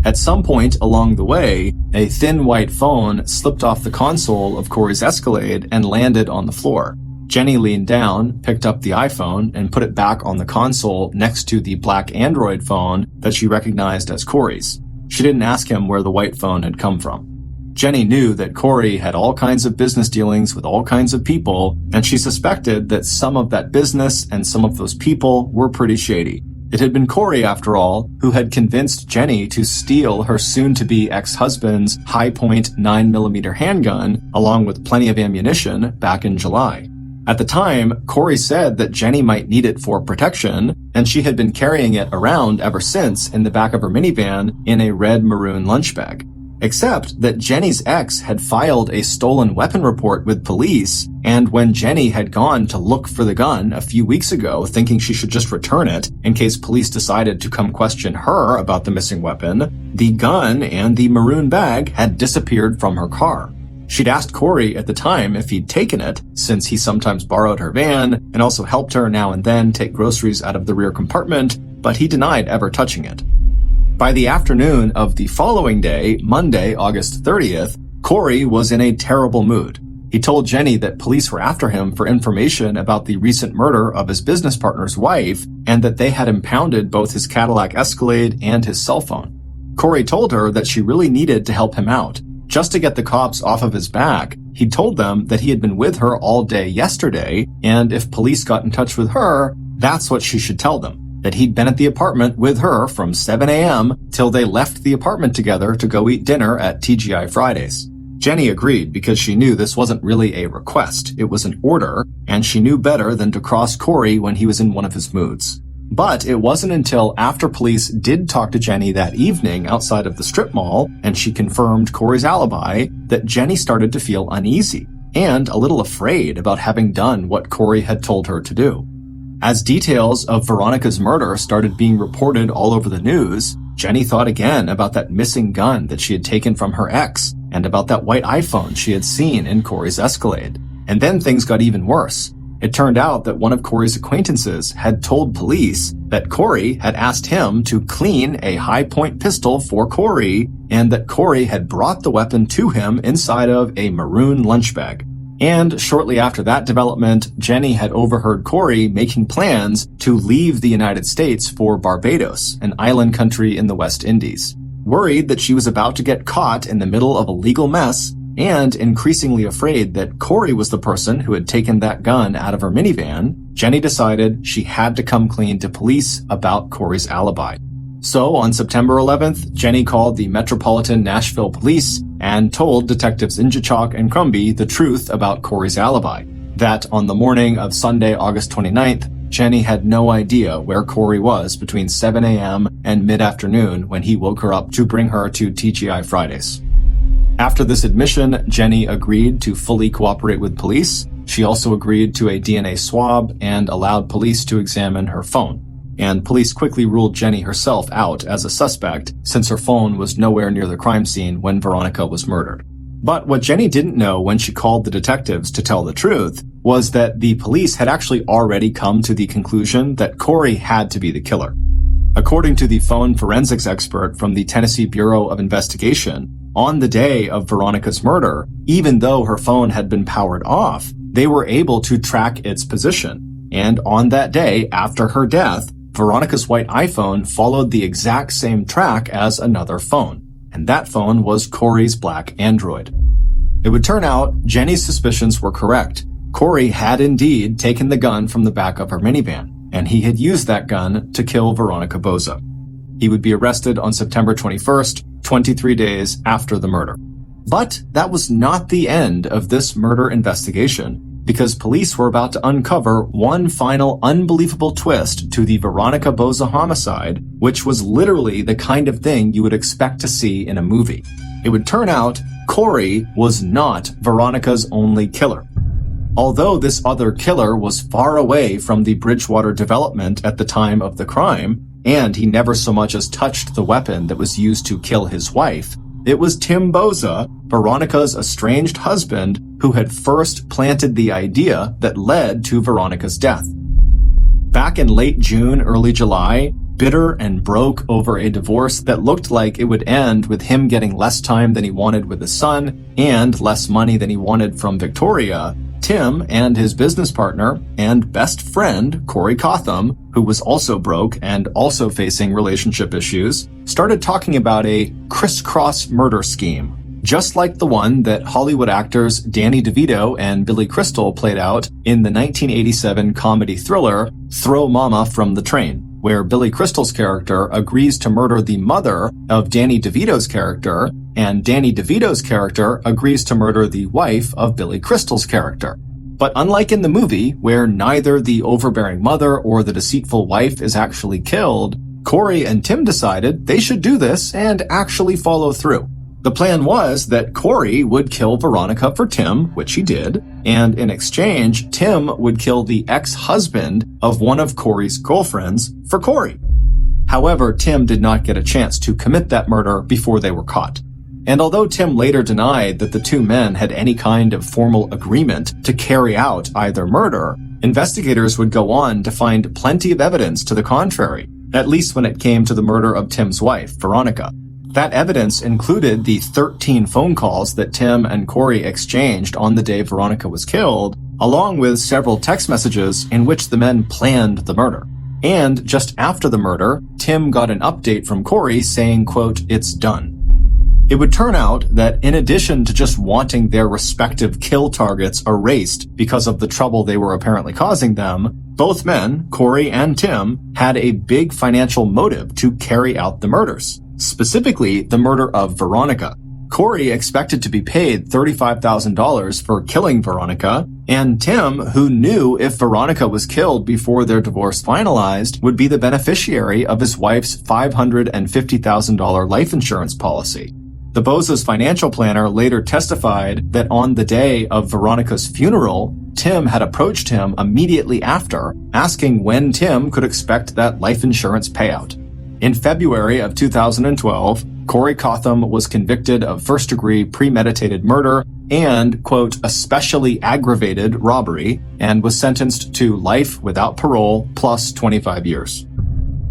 Speaker 1: At some point along the way, a thin white phone slipped off the console of Corey's Escalade and landed on the floor. Jenny leaned down, picked up the iPhone, and put it back on the console next to the black Android phone that she recognized as Corey's. She didn't ask him where the white phone had come from. Jenny knew that Corey had all kinds of business dealings with all kinds of people, and she suspected that some of that business and some of those people were pretty shady. It had been Corey, after all, who had convinced Jenny to steal her soon-to-be ex-husband's high-point 9mm handgun, along with plenty of ammunition, back in July. At the time, Corey said that Jenny might need it for protection, and she had been carrying it around ever since in the back of her minivan in a red-maroon lunch bag. Except that Jenny's ex had filed a stolen weapon report with police, and when Jenny had gone to look for the gun a few weeks ago, thinking she should just return it in case police decided to come question her about the missing weapon, the gun and the maroon bag had disappeared from her car. She'd asked Corey at the time if he'd taken it, since he sometimes borrowed her van and also helped her now and then take groceries out of the rear compartment, but he denied ever touching it. By the afternoon of the following day, Monday, August 30th, Corey was in a terrible mood. He told Jenny that police were after him for information about the recent murder of his business partner's wife and that they had impounded both his Cadillac Escalade and his cell phone. Corey told her that she really needed to help him out. Just to get the cops off of his back, he told them that he had been with her all day yesterday, and if police got in touch with her, that's what she should tell them. That he'd been at the apartment with her from 7 a.m. till they left the apartment together to go eat dinner at TGI Fridays. Jenny agreed because she knew this wasn't really a request, it was an order, and she knew better than to cross Corey when he was in one of his moods. But it wasn't until after police did talk to Jenny that evening outside of the strip mall, and she confirmed Corey's alibi, that Jenny started to feel uneasy and a little afraid about having done what Corey had told her to do. As details of Veronica's murder started being reported all over the news, Jenny thought again about that missing gun that she had taken from her ex and about that white iPhone she had seen in Corey's Escalade. And then things got even worse. It turned out that one of Corey's acquaintances had told police that Corey had asked him to clean a high-point pistol for Corey and that Corey had brought the weapon to him inside of a maroon lunch bag. And shortly after that development, Jenny had overheard Corey making plans to leave the United States for Barbados, an island country in the West Indies. Worried that she was about to get caught in the middle of a legal mess, and increasingly afraid that Corey was the person who had taken that gun out of her minivan, Jenny decided she had to come clean to police about Corey's alibi. So on September 11th, Jenny called the Metropolitan Nashville Police and told Detectives Injachok and Crumby the truth about Corey's alibi. That on the morning of Sunday, August 29th, Jenny had no idea where Corey was between 7 a.m. and mid-afternoon when he woke her up to bring her to TGI Fridays. After this admission, Jenny agreed to fully cooperate with police. She also agreed to a DNA swab and allowed police to examine her phone. And police quickly ruled Jenny herself out as a suspect since her phone was nowhere near the crime scene when Veronica was murdered. But what Jenny didn't know when she called the detectives to tell the truth was that the police had actually already come to the conclusion that Corey had to be the killer. According to the phone forensics expert from the Tennessee Bureau of Investigation, on the day of Veronica's murder, even though her phone had been powered off, they were able to track its position. And on that day, after her death, Veronica's white iPhone followed the exact same track as another phone, and that phone was Corey's black Android. It would turn out Jenny's suspicions were correct. Corey had indeed taken the gun from the back of her minivan, and he had used that gun to kill Veronica Boza. He would be arrested on September 21st, 23 days after the murder. But that was not the end of this murder investigation, because police were about to uncover one final unbelievable twist to the Veronica Boza homicide, which was literally the kind of thing you would expect to see in a movie. It would turn out Corey was not Veronica's only killer. Although this other killer was far away from the Bridgewater development at the time of the crime, and he never so much as touched the weapon that was used to kill his wife, it was Tim Boza, Veronica's estranged husband, who had first planted the idea that led to Veronica's death. Back in late June, early July, bitter and broke over a divorce that looked like it would end with him getting less time than he wanted with his son and less money than he wanted from Victoria, Tim and his business partner and best friend, Corey Cotham, who was also broke and also facing relationship issues, started talking about a crisscross murder scheme, just like the one that Hollywood actors Danny DeVito and Billy Crystal played out in the 1987 comedy thriller Throw Mama from the Train, where Billy Crystal's character agrees to murder the mother of Danny DeVito's character, and Danny DeVito's character agrees to murder the wife of Billy Crystal's character. But unlike in the movie, where neither the overbearing mother or the deceitful wife is actually killed, Corey and Tim decided they should do this and actually follow through. The plan was that Corey would kill Veronica for Tim, which he did, and in exchange, Tim would kill the ex-husband of one of Corey's girlfriends for Corey. However, Tim did not get a chance to commit that murder before they were caught. And although Tim later denied that the two men had any kind of formal agreement to carry out either murder, investigators would go on to find plenty of evidence to the contrary, at least when it came to the murder of Tim's wife, Veronica. That evidence included the 13 phone calls that Tim and Corey exchanged on the day Veronica was killed, along with several text messages in which the men planned the murder. And just after the murder, Tim got an update from Corey saying, quote, "It's done." It would turn out that in addition to just wanting their respective kill targets erased because of the trouble they were apparently causing them, both men, Corey and Tim, had a big financial motive to carry out the murders. Specifically, the murder of Veronica. Corey expected to be paid $35,000 for killing Veronica, and Tim, who knew if Veronica was killed before their divorce finalized, would be the beneficiary of his wife's $550,000 life insurance policy. The Boza's financial planner later testified that on the day of Veronica's funeral, Tim had approached him immediately after, asking when Tim could expect that life insurance payout. In February of 2012, Corey Cotham was convicted of first-degree premeditated murder and, quote, especially aggravated robbery, and was sentenced to life without parole plus 25 years.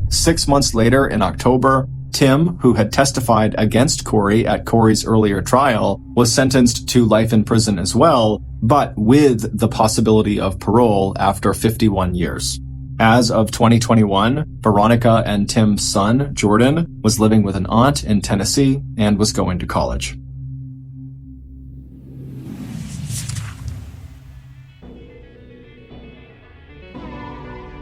Speaker 1: 6 months later, in October, Tim, who had testified against Corey at Corey's earlier trial, was sentenced to life in prison as well, but with the possibility of parole after 51 years. As of 2021, Veronica and Tim's son, Jordan, was living with an aunt in Tennessee and was going to college.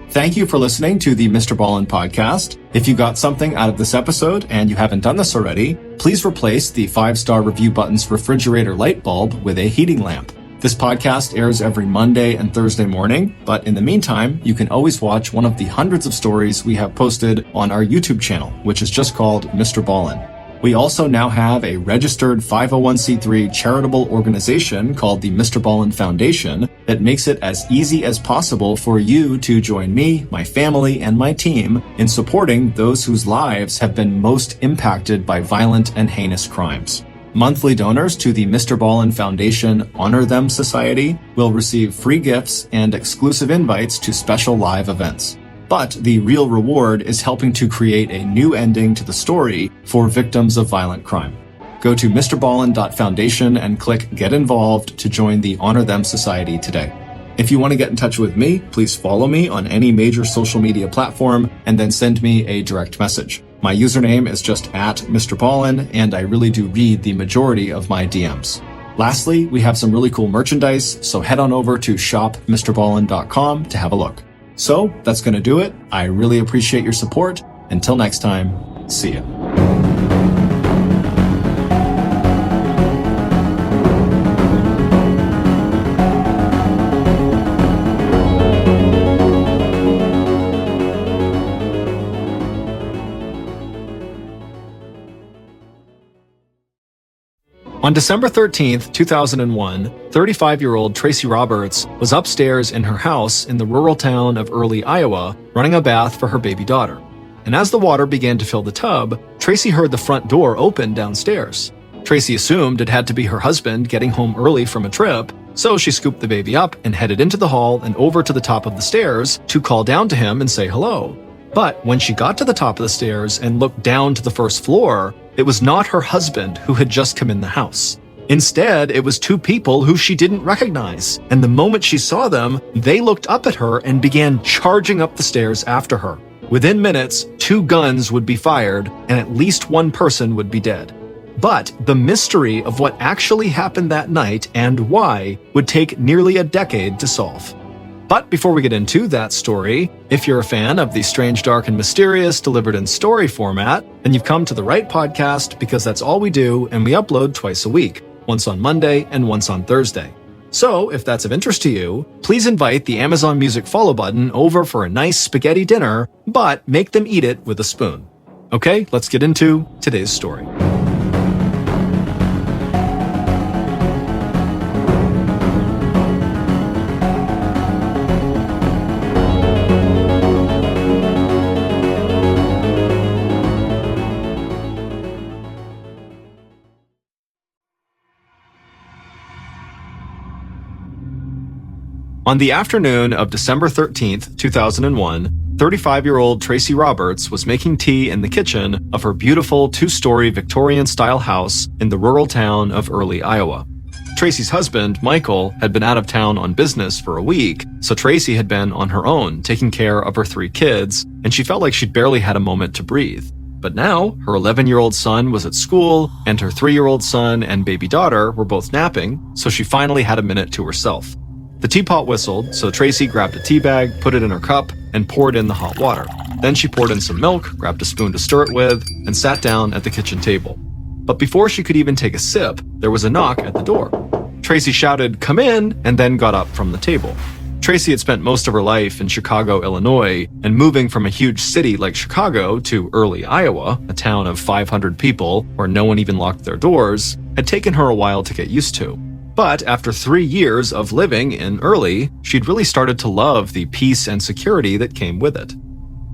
Speaker 1: Thank you for listening to the Mr. Ballen podcast. If you got something out of this episode and you haven't done this already, please replace the 5-star review button's refrigerator light bulb with a heating lamp. This podcast airs every Monday and Thursday morning, but in the meantime, you can always watch one of the hundreds of stories we have posted on our YouTube channel, which is just called Mr. Ballen. We also now have a registered 501c3 charitable organization called the Mr. Ballen Foundation that makes it as easy as possible for you to join me, my family, and my team in supporting those whose lives have been most impacted by violent and heinous crimes. Monthly donors to the Mr. Ballen Foundation Honor Them Society will receive free gifts and exclusive invites to special live events. But the real reward is helping to create a new ending to the story for victims of violent crime. Go to mrballen.foundation and click Get Involved to join the Honor Them Society today. If you want to get in touch with me, please follow me on any major social media platform and then send me a direct message. My username is just @Mr. Ballen, and I really do read the majority of my DMs. Lastly, we have some really cool merchandise, so head on over to shopmrballen.com to have a look. So that's going to do it. I really appreciate your support. Until next time, see ya. On December 13th, 2001, 35-year-old Tracy Roberts was upstairs in her house in the rural town of Early, Iowa, running a bath for her baby daughter. And as the water began to fill the tub, Tracy heard the front door open downstairs. Tracy assumed it had to be her husband getting home early from a trip, so she scooped the baby up and headed into the hall and over to the top of the stairs to call down to him and say hello. But when she got to the top of the stairs and looked down to the first floor, it was not her husband who had just come in the house. Instead, it was two people who she didn't recognize, and the moment she saw them, they looked up at her and began charging up the stairs after her. Within minutes, 2 guns would be fired, and at least 1 person would be dead. But the mystery of what actually happened that night and why would take nearly a decade to solve. But before we get into that story, if you're a fan of the strange, dark, and mysterious delivered in story format, then you've come to the right podcast because that's all we do, and we upload twice a week, once on Monday and once on Thursday. So if that's of interest to you, please invite the Amazon Music follow button over for a nice spaghetti dinner, but make them eat it with a spoon. Okay, let's get into today's story. On the afternoon of December 13th, 2001, 35-year-old Tracy Roberts was making tea in the kitchen of her beautiful 2-story Victorian-style house in the rural town of Early, Iowa. Tracy's husband, Michael, had been out of town on business for a week, so Tracy had been on her own, taking care of her 3 kids, and she felt like she'd barely had a moment to breathe. But now, her 11-year-old son was at school, and her 3-year-old son and baby daughter were both napping, so she finally had a minute to herself. The teapot whistled, so Tracy grabbed a tea bag, put it in her cup, and poured in the hot water. Then she poured in some milk, grabbed a spoon to stir it with, and sat down at the kitchen table. But before she could even take a sip, there was a knock at the door. Tracy shouted, "Come in," and then got up from the table. Tracy had spent most of her life in Chicago, Illinois, and moving from a huge city like Chicago to Early, Iowa, a town of 500 people where no one even locked their doors, had taken her a while to get used to. But after 3 years of living in Early, she'd really started to love the peace and security that came with it.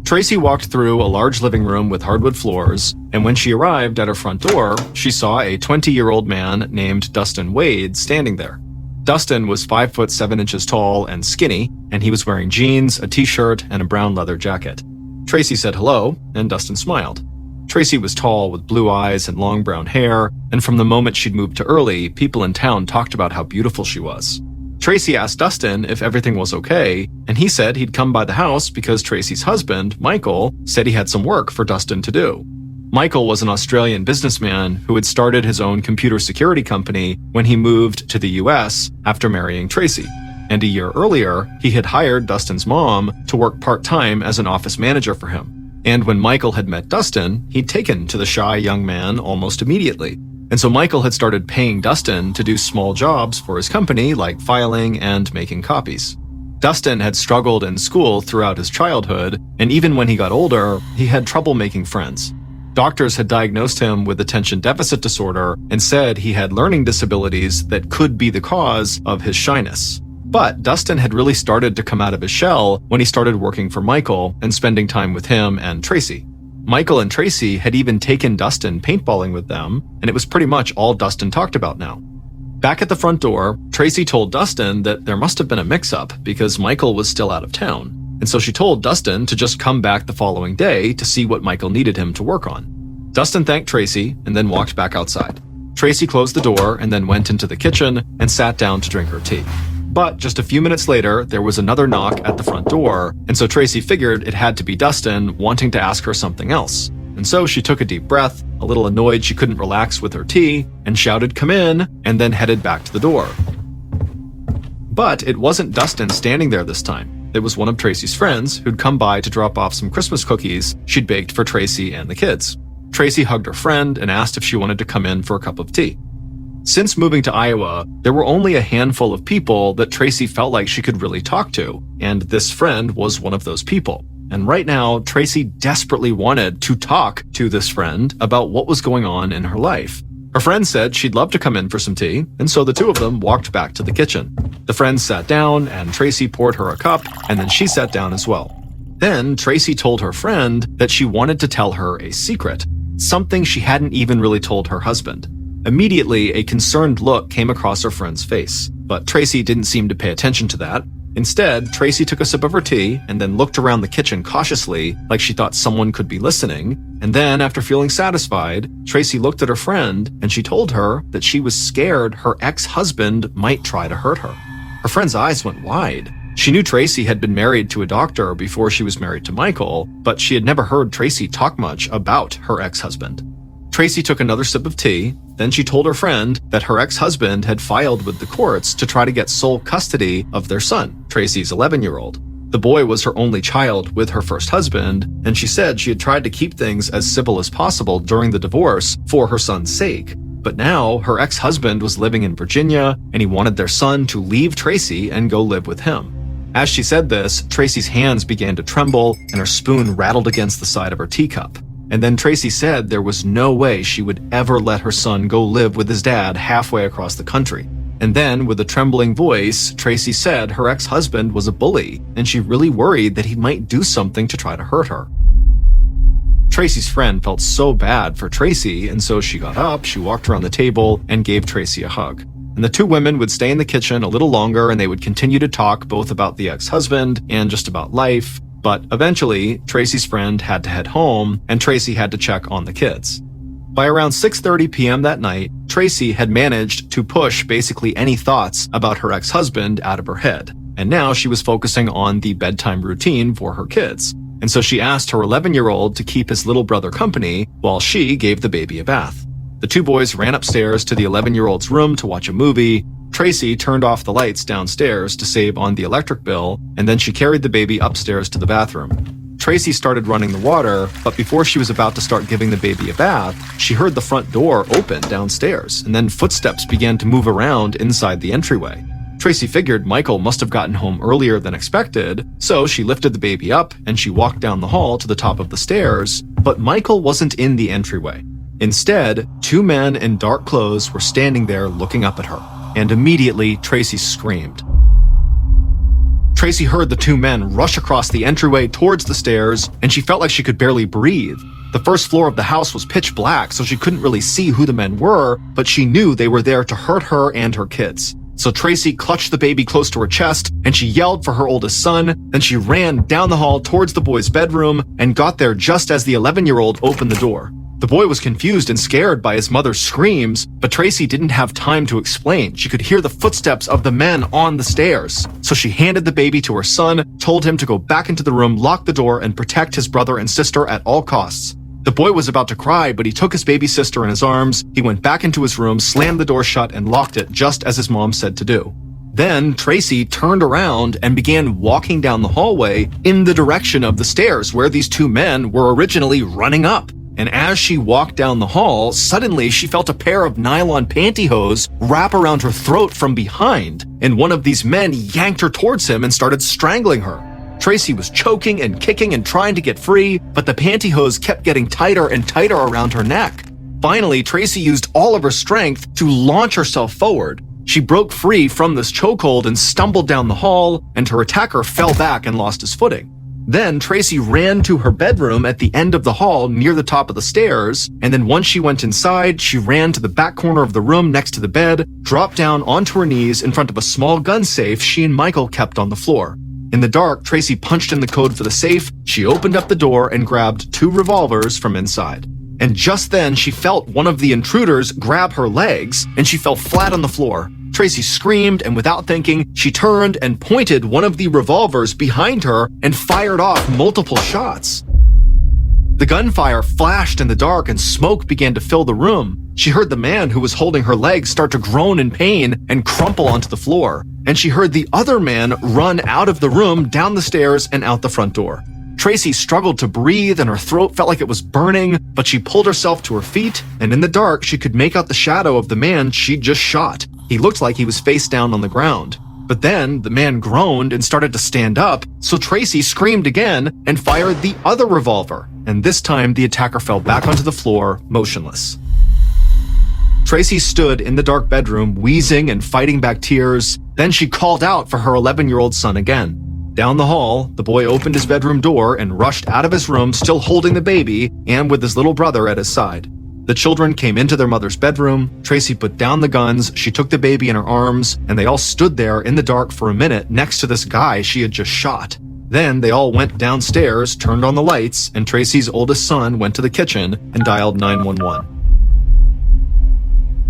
Speaker 1: Tracy walked through a large living room with hardwood floors, and when she arrived at her front door, she saw a 20-year-old man named Dustin Wade standing there. Dustin was 5 foot 7 inches tall and skinny, and he was wearing jeans, a t-shirt, and a brown leather jacket. Tracy said hello, and Dustin smiled. Tracy was tall with blue eyes and long brown hair, and from the moment she'd moved to Early, people in town talked about how beautiful she was. Tracy asked Dustin if everything was okay, and he said he'd come by the house because Tracy's husband, Michael, said he had some work for Dustin to do. Michael was an Australian businessman who had started his own computer security company when he moved to the US after marrying Tracy. And a year earlier, he had hired Dustin's mom to work part-time as an office manager for him. And when Michael had met Dustin, he'd taken to the shy young man almost immediately. And so Michael had started paying Dustin to do small jobs for his company, like filing and making copies. Dustin had struggled in school throughout his childhood, and even when he got older, he had trouble making friends. Doctors had diagnosed him with attention deficit disorder and said he had learning disabilities that could be the cause of his shyness. But Dustin had really started to come out of his shell when he started working for Michael and spending time with him and Tracy. Michael and Tracy had even taken Dustin paintballing with them, and it was pretty much all Dustin talked about now. Back at the front door, Tracy told Dustin that there must have been a mix-up because Michael was still out of town. And so she told Dustin to just come back the following day to see what Michael needed him to work on. Dustin thanked Tracy and then walked back outside. Tracy closed the door and then went into the kitchen and sat down to drink her tea. But just a few minutes later, there was another knock at the front door, and so Tracy figured it had to be Dustin wanting to ask her something else. And so she took a deep breath, a little annoyed she couldn't relax with her tea, and shouted, "Come in," and then headed back to the door. But it wasn't Dustin standing there this time. It was one of Tracy's friends who'd come by to drop off some Christmas cookies she'd baked for Tracy and the kids. Tracy hugged her friend and asked if she wanted to come in for a cup of tea. Since moving to Iowa, there were only a handful of people that Tracy felt like she could really talk to, and this friend was one of those people. And right now, Tracy desperately wanted to talk to this friend about what was going on in her life. Her friend said she'd love to come in for some tea, and so the two of them walked back to the kitchen. The friend sat down, and Tracy poured her a cup, and then she sat down as well. Then Tracy told her friend that she wanted to tell her a secret, something she hadn't even really told her husband. Immediately, a concerned look came across her friend's face, but Tracy didn't seem to pay attention to that. Instead, Tracy took a sip of her tea and then looked around the kitchen cautiously, like she thought someone could be listening. And then, after feeling satisfied, Tracy looked at her friend and she told her that she was scared her ex-husband might try to hurt her. Her friend's eyes went wide. She knew Tracy had been married to a doctor before she was married to Michael, but she had never heard Tracy talk much about her ex-husband. Tracy took another sip of tea, then she told her friend that her ex-husband had filed with the courts to try to get sole custody of their son, Tracy's 11-year-old. The boy was her only child with her first husband, and she said she had tried to keep things as civil as possible during the divorce for her son's sake. But now, her ex-husband was living in Virginia, and he wanted their son to leave Tracy and go live with him. As she said this, Tracy's hands began to tremble, and her spoon rattled against the side of her teacup. And then Tracy said there was no way she would ever let her son go live with his dad halfway across the country. And then, with a trembling voice, Tracy said her ex-husband was a bully, and she really worried that he might do something to try to hurt her. Tracy's friend felt so bad for Tracy, and so she got up, she walked around the table, and gave Tracy a hug. And the two women would stay in the kitchen a little longer, and they would continue to talk both about the ex-husband and just about life. But eventually, Tracy's friend had to head home, and Tracy had to check on the kids. By around 6:30 p.m. that night, Tracy had managed to push basically any thoughts about her ex-husband out of her head, and now she was focusing on the bedtime routine for her kids. And so she asked her 11-year-old to keep his little brother company while she gave the baby a bath. The two boys ran upstairs to the 11-year-old's room to watch a movie. Tracy turned off the lights downstairs to save on the electric bill, and then she carried the baby upstairs to the bathroom. Tracy started running the water, but before she was about to start giving the baby a bath, she heard the front door open downstairs, and then footsteps began to move around inside the entryway. Tracy figured Michael must have gotten home earlier than expected, so she lifted the baby up and she walked down the hall to the top of the stairs, but Michael wasn't in the entryway. Instead, two men in dark clothes were standing there looking up at her, and immediately Tracy screamed. Tracy heard the two men rush across the entryway towards the stairs, and she felt like she could barely breathe. The first floor of the house was pitch black, so she couldn't really see who the men were, but she knew they were there to hurt her and her kids. So Tracy clutched the baby close to her chest, and she yelled for her oldest son, then she ran down the hall towards the boy's bedroom and got there just as the 11-year-old opened the door. The boy was confused and scared by his mother's screams, but Tracy didn't have time to explain. She could hear the footsteps of the men on the stairs. So she handed the baby to her son, told him to go back into the room, lock the door, and protect his brother and sister at all costs. The boy was about to cry, but he took his baby sister in his arms. He went back into his room, slammed the door shut, and locked it just as his mom said to do. Then Tracy turned around and began walking down the hallway in the direction of the stairs where these two men were originally running up. And as she walked down the hall, suddenly she felt a pair of nylon pantyhose wrap around her throat from behind, and one of these men yanked her towards him and started strangling her. Tracy was choking and kicking and trying to get free, but the pantyhose kept getting tighter and tighter around her neck. Finally, Tracy used all of her strength to launch herself forward. She broke free from this chokehold and stumbled down the hall, and her attacker fell back and lost his footing. Then Tracy ran to her bedroom at the end of the hall near the top of the stairs, and then once she went inside, she ran to the back corner of the room next to the bed, dropped down onto her knees in front of a small gun safe she and Michael kept on the floor. In the dark, Tracy punched in the code for the safe, she opened up the door and grabbed 2 revolvers from inside. And just then, she felt one of the intruders grab her legs, and she fell flat on the floor. Tracy screamed, and without thinking, she turned and pointed one of the revolvers behind her and fired off multiple shots. The gunfire flashed in the dark and smoke began to fill the room. She heard the man who was holding her legs start to groan in pain and crumple onto the floor. And she heard the other man run out of the room, down the stairs, and out the front door. Tracy struggled to breathe and her throat felt like it was burning, but she pulled herself to her feet, and in the dark, she could make out the shadow of the man she'd just shot. He looked like he was face down on the ground. But then the man groaned and started to stand up, so Tracy screamed again and fired the other revolver. And this time the attacker fell back onto the floor, motionless. Tracy stood in the dark bedroom, wheezing and fighting back tears. Then she called out for her 11-year-old son again. Down the hall, the boy opened his bedroom door and rushed out of his room, still holding the baby and with his little brother at his side. The children came into their mother's bedroom. Tracy put down the guns, she took the baby in her arms, and they all stood there in the dark for a minute next to this guy she had just shot. Then they all went downstairs, turned on the lights, and Tracy's oldest son went to the kitchen and dialed 911.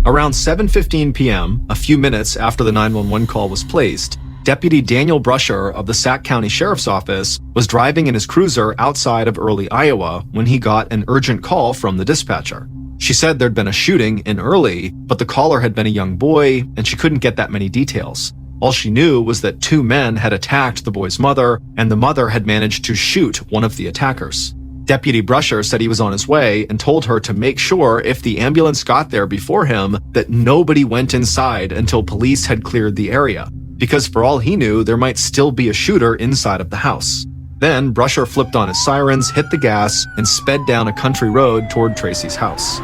Speaker 1: Around 7:15 p.m., a few minutes after the 911 call was placed, Deputy Daniel Brusher of the Sac County Sheriff's Office was driving in his cruiser outside of Early, Iowa, when he got an urgent call from the dispatcher. She said there'd been a shooting in Early, but the caller had been a young boy, and she couldn't get that many details. All she knew was that 2 men had attacked the boy's mother, and the mother had managed to shoot one of the attackers. Deputy Brusher said he was on his way and told her to make sure if the ambulance got there before him that nobody went inside until police had cleared the area, because for all he knew, there might still be a shooter inside of the house. Then Brusher flipped on his sirens, hit the gas, and sped down a country road toward Tracy's house.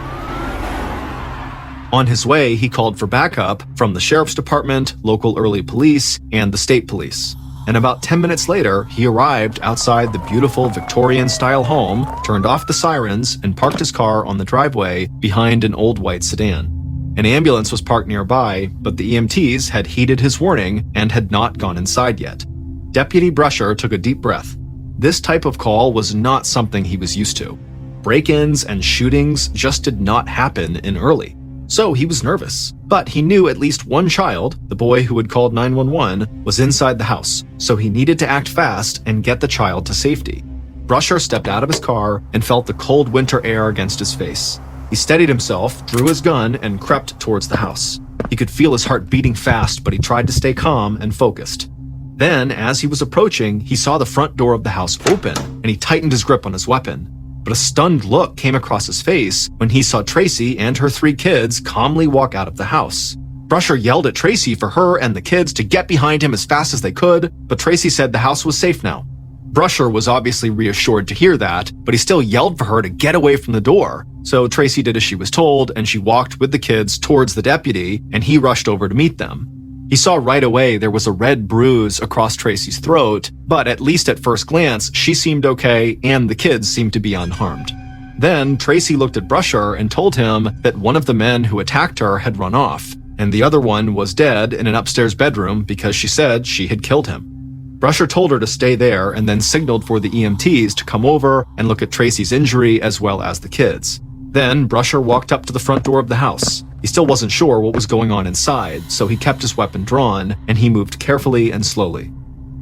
Speaker 1: On his way, he called for backup from the sheriff's department, local Early police, and the state police. And about 10 minutes later, he arrived outside the beautiful Victorian-style home, turned off the sirens, and parked his car on the driveway behind an old white sedan. An ambulance was parked nearby, but the EMTs had heeded his warning and had not gone inside yet. Deputy Brusher took a deep breath. This type of call was not something he was used to. Break-ins and shootings just did not happen in Early. So he was nervous, but he knew at least one child, the boy who had called 911, was inside the house, so he needed to act fast and get the child to safety. Brusher stepped out of his car and felt the cold winter air against his face. He steadied himself, drew his gun, and crept towards the house. He could feel his heart beating fast, but he tried to stay calm and focused. Then, as he was approaching, he saw the front door of the house open, and he tightened his grip on his weapon. But a stunned look came across his face when he saw Tracy and her 3 kids calmly walk out of the house. Brusher yelled at Tracy for her and the kids to get behind him as fast as they could, but Tracy said the house was safe now. Brusher was obviously reassured to hear that, but he still yelled for her to get away from the door. So Tracy did as she was told, and she walked with the kids towards the deputy, and he rushed over to meet them. He saw right away there was a red bruise across Tracy's throat, but at least at first glance, she seemed okay and the kids seemed to be unharmed. Then Tracy looked at Brusher and told him that one of the men who attacked her had run off, and the other one was dead in an upstairs bedroom because she said she had killed him. Brusher told her to stay there and then signaled for the EMTs to come over and look at Tracy's injury as well as the kids. Then Brusher walked up to the front door of the house. He still wasn't sure what was going on inside, so he kept his weapon drawn, and he moved carefully and slowly.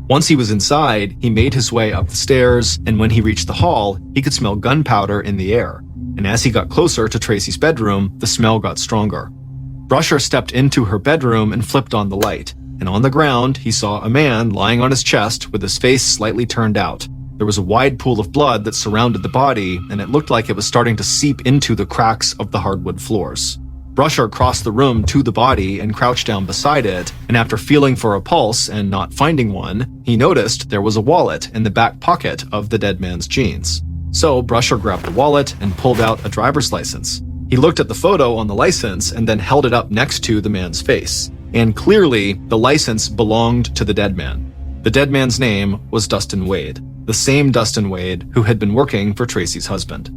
Speaker 1: Once he was inside, he made his way up the stairs, and when he reached the hall, he could smell gunpowder in the air. And as he got closer to Tracy's bedroom, the smell got stronger. Brusher stepped into her bedroom and flipped on the light, and on the ground, he saw a man lying on his chest with his face slightly turned out. There was a wide pool of blood that surrounded the body, and it looked like it was starting to seep into the cracks of the hardwood floors. Brusher crossed the room to the body and crouched down beside it, and after feeling for a pulse and not finding one, he noticed there was a wallet in the back pocket of the dead man's jeans. So Brusher grabbed the wallet and pulled out a driver's license. He looked at the photo on the license and then held it up next to the man's face. And clearly, the license belonged to the dead man. The dead man's name was Dustin Wade, the same Dustin Wade who had been working for Tracy's husband.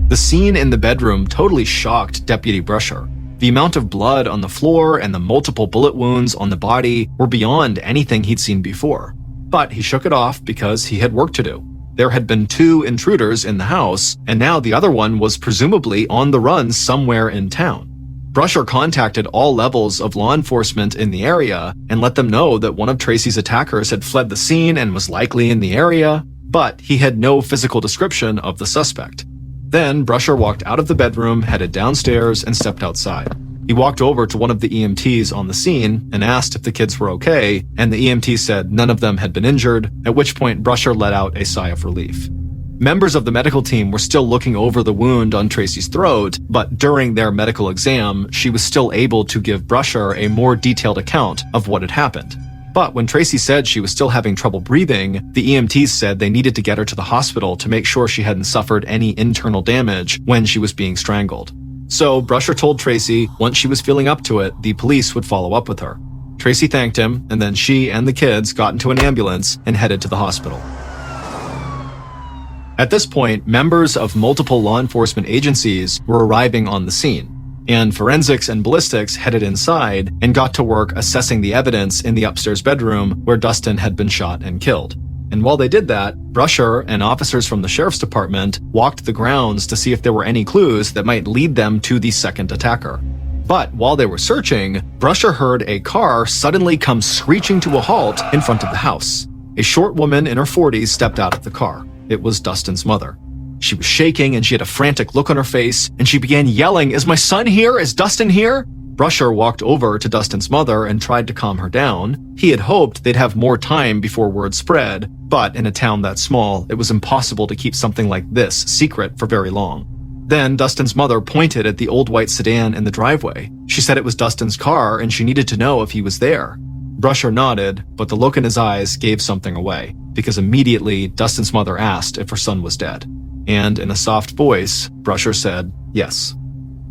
Speaker 1: The scene in the bedroom totally shocked Deputy Brusher. The amount of blood on the floor and the multiple bullet wounds on the body were beyond anything he'd seen before. But he shook it off because he had work to do. There had been 2 intruders in the house, and now the other one was presumably on the run somewhere in town. Brusher contacted all levels of law enforcement in the area and let them know that one of Tracy's attackers had fled the scene and was likely in the area, but he had no physical description of the suspect. Then Brusher walked out of the bedroom, headed downstairs, and stepped outside. He walked over to one of the EMTs on the scene and asked if the kids were okay, and the EMT said none of them had been injured, at which point Brusher let out a sigh of relief. Members of the medical team were still looking over the wound on Tracy's throat, but during their medical exam, she was still able to give Brusher a more detailed account of what had happened. But when Tracy said she was still having trouble breathing, the EMTs said they needed to get her to the hospital to make sure she hadn't suffered any internal damage when she was being strangled. So Brusher told Tracy once she was feeling up to it, the police would follow up with her. Tracy thanked him, and then she and the kids got into an ambulance and headed to the hospital. At this point, members of multiple law enforcement agencies were arriving on the scene, and forensics and ballistics headed inside and got to work assessing the evidence in the upstairs bedroom where Dustin had been shot and killed. And while they did that, Brusher and officers from the sheriff's department walked the grounds to see if there were any clues that might lead them to the second attacker. But while they were searching, Brusher heard a car suddenly come screeching to a halt in front of the house. A short woman in her 40s stepped out of the car. It was Dustin's mother. She was shaking and she had a frantic look on her face, and she began yelling, "Is my son here? Is Dustin here?" Brusher walked over to Dustin's mother and tried to calm her down. He had hoped they'd have more time before word spread, but in a town that small, it was impossible to keep something like this secret for very long. Then Dustin's mother pointed at the old white sedan in the driveway. She said it was Dustin's car and she needed to know if he was there. Brusher nodded, but the look in his eyes gave something away, because immediately Dustin's mother asked if her son was dead. And in a soft voice, Brusher said, yes.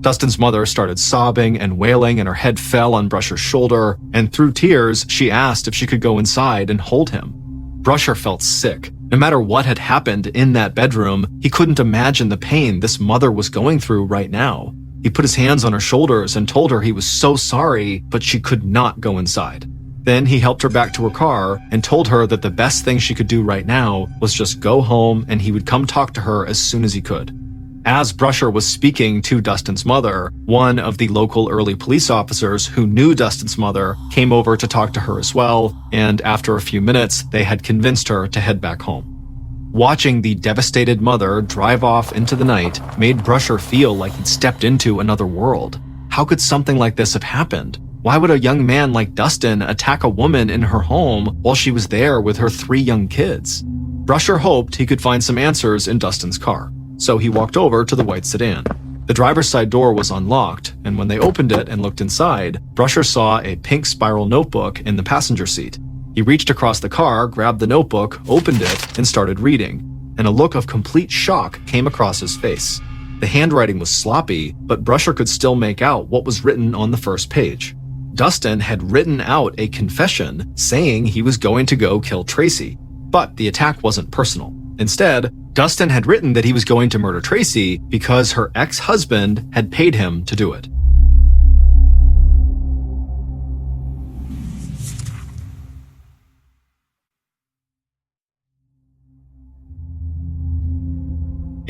Speaker 1: Dustin's mother started sobbing and wailing, and her head fell on Brusher's shoulder, and through tears, she asked if she could go inside and hold him. Brusher felt sick. No matter what had happened in that bedroom, he couldn't imagine the pain this mother was going through right now. He put his hands on her shoulders and told her he was so sorry, but she could not go inside. Then he helped her back to her car and told her that the best thing she could do right now was just go home and he would come talk to her as soon as he could. As Brusher was speaking to Dustin's mother, one of the local early police officers who knew Dustin's mother came over to talk to her as well, and after a few minutes, they had convinced her to head back home. Watching the devastated mother drive off into the night made Brusher feel like he'd stepped into another world. How could something like this have happened? Why would a young man like Dustin attack a woman in her home while she was there with her 3 young kids? Brusher hoped he could find some answers in Dustin's car, so he walked over to the white sedan. The driver's side door was unlocked, and when they opened it and looked inside, Brusher saw a pink spiral notebook in the passenger seat. He reached across the car, grabbed the notebook, opened it, and started reading, and a look of complete shock came across his face. The handwriting was sloppy, but Brusher could still make out what was written on the first page. Dustin had written out a confession saying he was going to go kill Tracy, but the attack wasn't personal. Instead, Dustin had written that he was going to murder Tracy because her ex-husband had paid him to do it.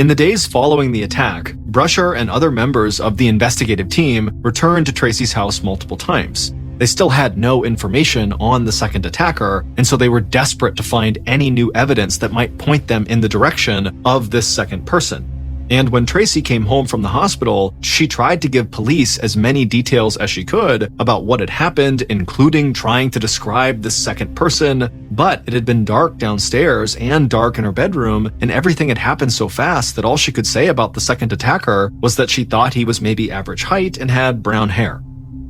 Speaker 1: In the days following the attack, Brusher and other members of the investigative team returned to Tracy's house multiple times. They still had no information on the second attacker, and so they were desperate to find any new evidence that might point them in the direction of this second person. And when Tracy came home from the hospital, she tried to give police as many details as she could about what had happened, including trying to describe this second person, but it had been dark downstairs and dark in her bedroom, and everything had happened so fast that all she could say about the second attacker was that she thought he was maybe average height and had brown hair.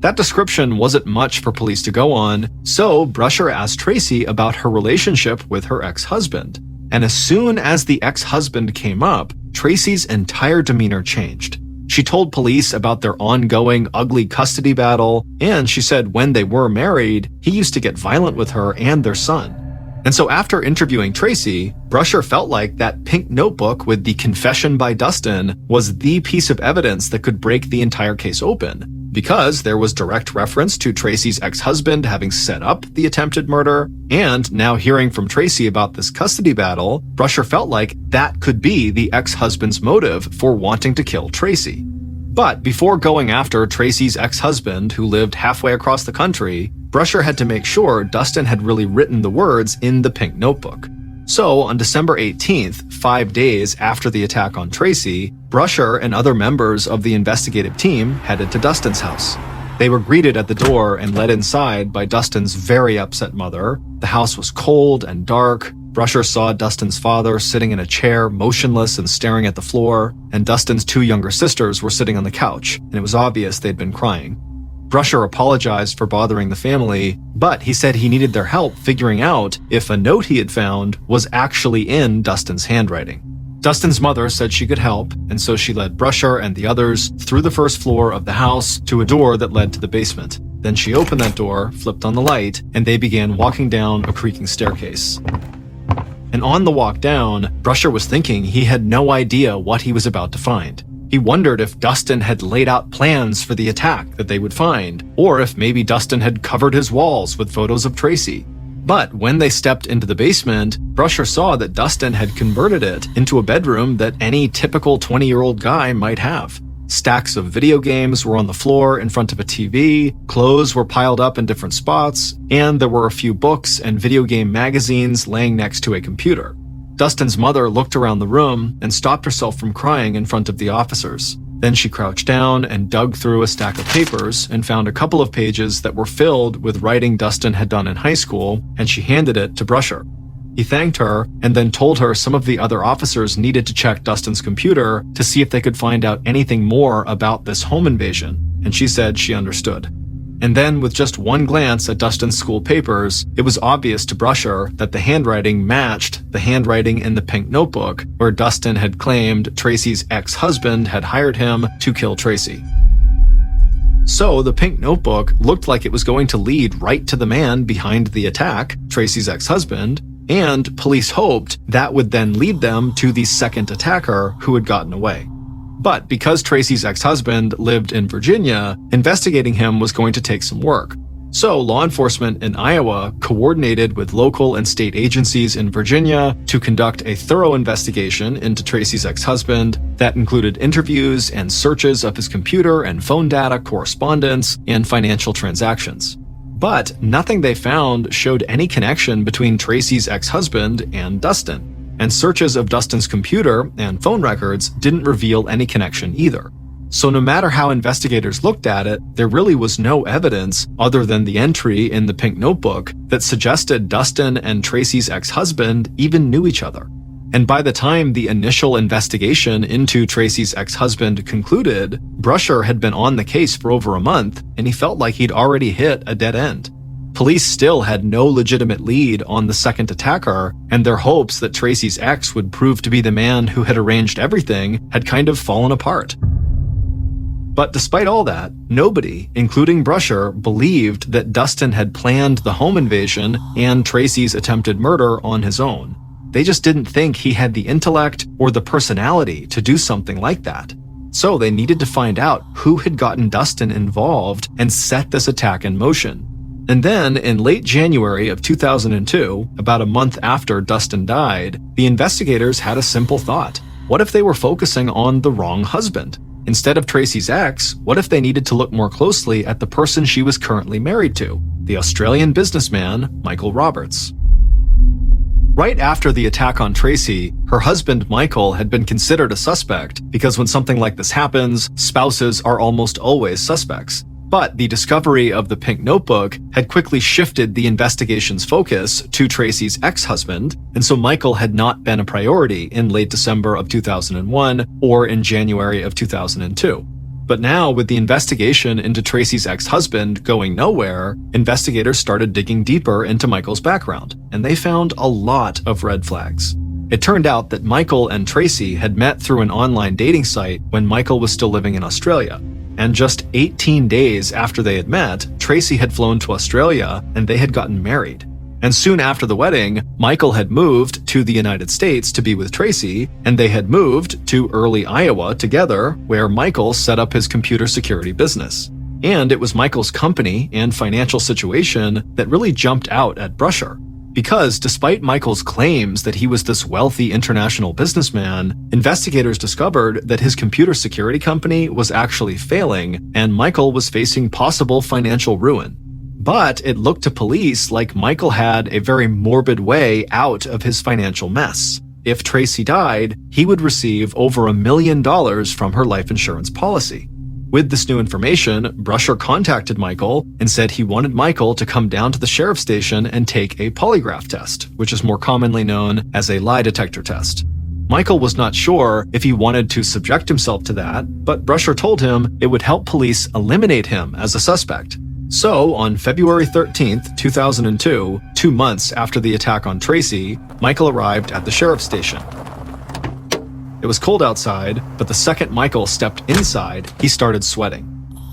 Speaker 1: That description wasn't much for police to go on, so Brusher asked Tracy about her relationship with her ex-husband. And as soon as the ex-husband came up, Tracy's entire demeanor changed. She told police about their ongoing ugly custody battle, and she said when they were married, he used to get violent with her and their son. And so after interviewing Tracy, Brusher felt like that pink notebook with the confession by Dustin was the piece of evidence that could break the entire case open. Because there was direct reference to Tracy's ex-husband having set up the attempted murder, and now hearing from Tracy about this custody battle, Brusher felt like that could be the ex-husband's motive for wanting to kill Tracy. But before going after Tracy's ex-husband, who lived halfway across the country, Brusher had to make sure Dustin had really written the words in the pink notebook. So, on December 18th, 5 days after the attack on Tracy, Brusher and other members of the investigative team headed to Dustin's house. They were greeted at the door and led inside by Dustin's very upset mother. The house was cold and dark. Brusher saw Dustin's father sitting in a chair, motionless and staring at the floor, and Dustin's 2 younger sisters were sitting on the couch, and it was obvious they'd been crying. Brusher apologized for bothering the family, but he said he needed their help figuring out if a note he had found was actually in Dustin's handwriting. Dustin's mother said she could help, and so she led Brusher and the others through the first floor of the house to a door that led to the basement. Then she opened that door, flipped on the light, and they began walking down a creaking staircase. And on the walk down, Brusher was thinking he had no idea what he was about to find. He wondered if Dustin had laid out plans for the attack that they would find, or if maybe Dustin had covered his walls with photos of Tracy. But when they stepped into the basement, Brusher saw that Dustin had converted it into a bedroom that any typical 20-year-old guy might have. Stacks of video games were on the floor in front of a TV, clothes were piled up in different spots, and there were a few books and video game magazines laying next to a computer. Dustin's mother looked around the room and stopped herself from crying in front of the officers. Then she crouched down and dug through a stack of papers and found a couple of pages that were filled with writing Dustin had done in high school, and she handed it to Brusher. He thanked her and then told her some of the other officers needed to check Dustin's computer to see if they could find out anything more about this home invasion, and she said she understood. And then, with just one glance at Dustin's school papers, it was obvious to Brusher that the handwriting matched the handwriting in the pink notebook where Dustin had claimed Tracy's ex-husband had hired him to kill Tracy. So the pink notebook looked like it was going to lead right to the man behind the attack, Tracy's ex-husband, and police hoped that would then lead them to the second attacker who had gotten away. But because Tracy's ex-husband lived in Virginia, investigating him was going to take some work. So law enforcement in Iowa coordinated with local and state agencies in Virginia to conduct a thorough investigation into Tracy's ex-husband that included interviews and searches of his computer and phone data, correspondence, and financial transactions. But nothing they found showed any connection between Tracy's ex-husband and Dustin. And searches of Dustin's computer and phone records didn't reveal any connection either. So no matter how investigators looked at it, there really was no evidence other than the entry in the pink notebook that suggested Dustin and Tracy's ex-husband even knew each other. And by the time the initial investigation into Tracy's ex-husband concluded, Brusher had been on the case for over a month, and he felt like he'd already hit a dead end. Police still had no legitimate lead on the second attacker, and their hopes that Tracy's ex would prove to be the man who had arranged everything had kind of fallen apart. But despite all that, nobody, including Brusher, believed that Dustin had planned the home invasion and Tracy's attempted murder on his own. They just didn't think he had the intellect or the personality to do something like that. So they needed to find out who had gotten Dustin involved and set this attack in motion. And then, in late January of 2002, about a month after Dustin died, the investigators had a simple thought. what if they were focusing on the wrong husband? Instead of Tracy's ex, what if they needed to look more closely at the person she was currently married to, the Australian businessman Michael Roberts? Right after the attack on Tracy, her husband Michael had been considered a suspect because when something like this happens, spouses are almost always suspects. But the discovery of the pink notebook had quickly shifted the investigation's focus to Tracy's ex-husband, and so Michael had not been a priority in late December of 2001 or in January of 2002. But now, with the investigation into Tracy's ex-husband going nowhere, investigators started digging deeper into Michael's background, and they found a lot of red flags. It turned out that Michael and Tracy had met through an online dating site when Michael was still living in Australia. And just 18 days after they had met, Tracy had flown to Australia and they had gotten married. And soon after the wedding, Michael had moved to the United States to be with Tracy, and they had moved to Early, Iowa together, where Michael set up his computer security business. And it was Michael's company and financial situation that really jumped out at Brusher. Because despite Michael's claims that he was this wealthy international businessman, investigators discovered that his computer security company was actually failing and Michael was facing possible financial ruin. But it looked to police like Michael had a very morbid way out of his financial mess. If Tracy died, he would receive over $1 million from her life insurance policy. With this new information, Brusher contacted Michael and said he wanted Michael to come down to the sheriff's station and take a polygraph test, which is more commonly known as a lie detector test. Michael was not sure if he wanted to subject himself to that, but Brusher told him it would help police eliminate him as a suspect. So, on February 13th, 2002, 2 months after the attack on Tracy, Michael arrived at the sheriff's station. It was cold outside, but the second Michael stepped inside, he started sweating.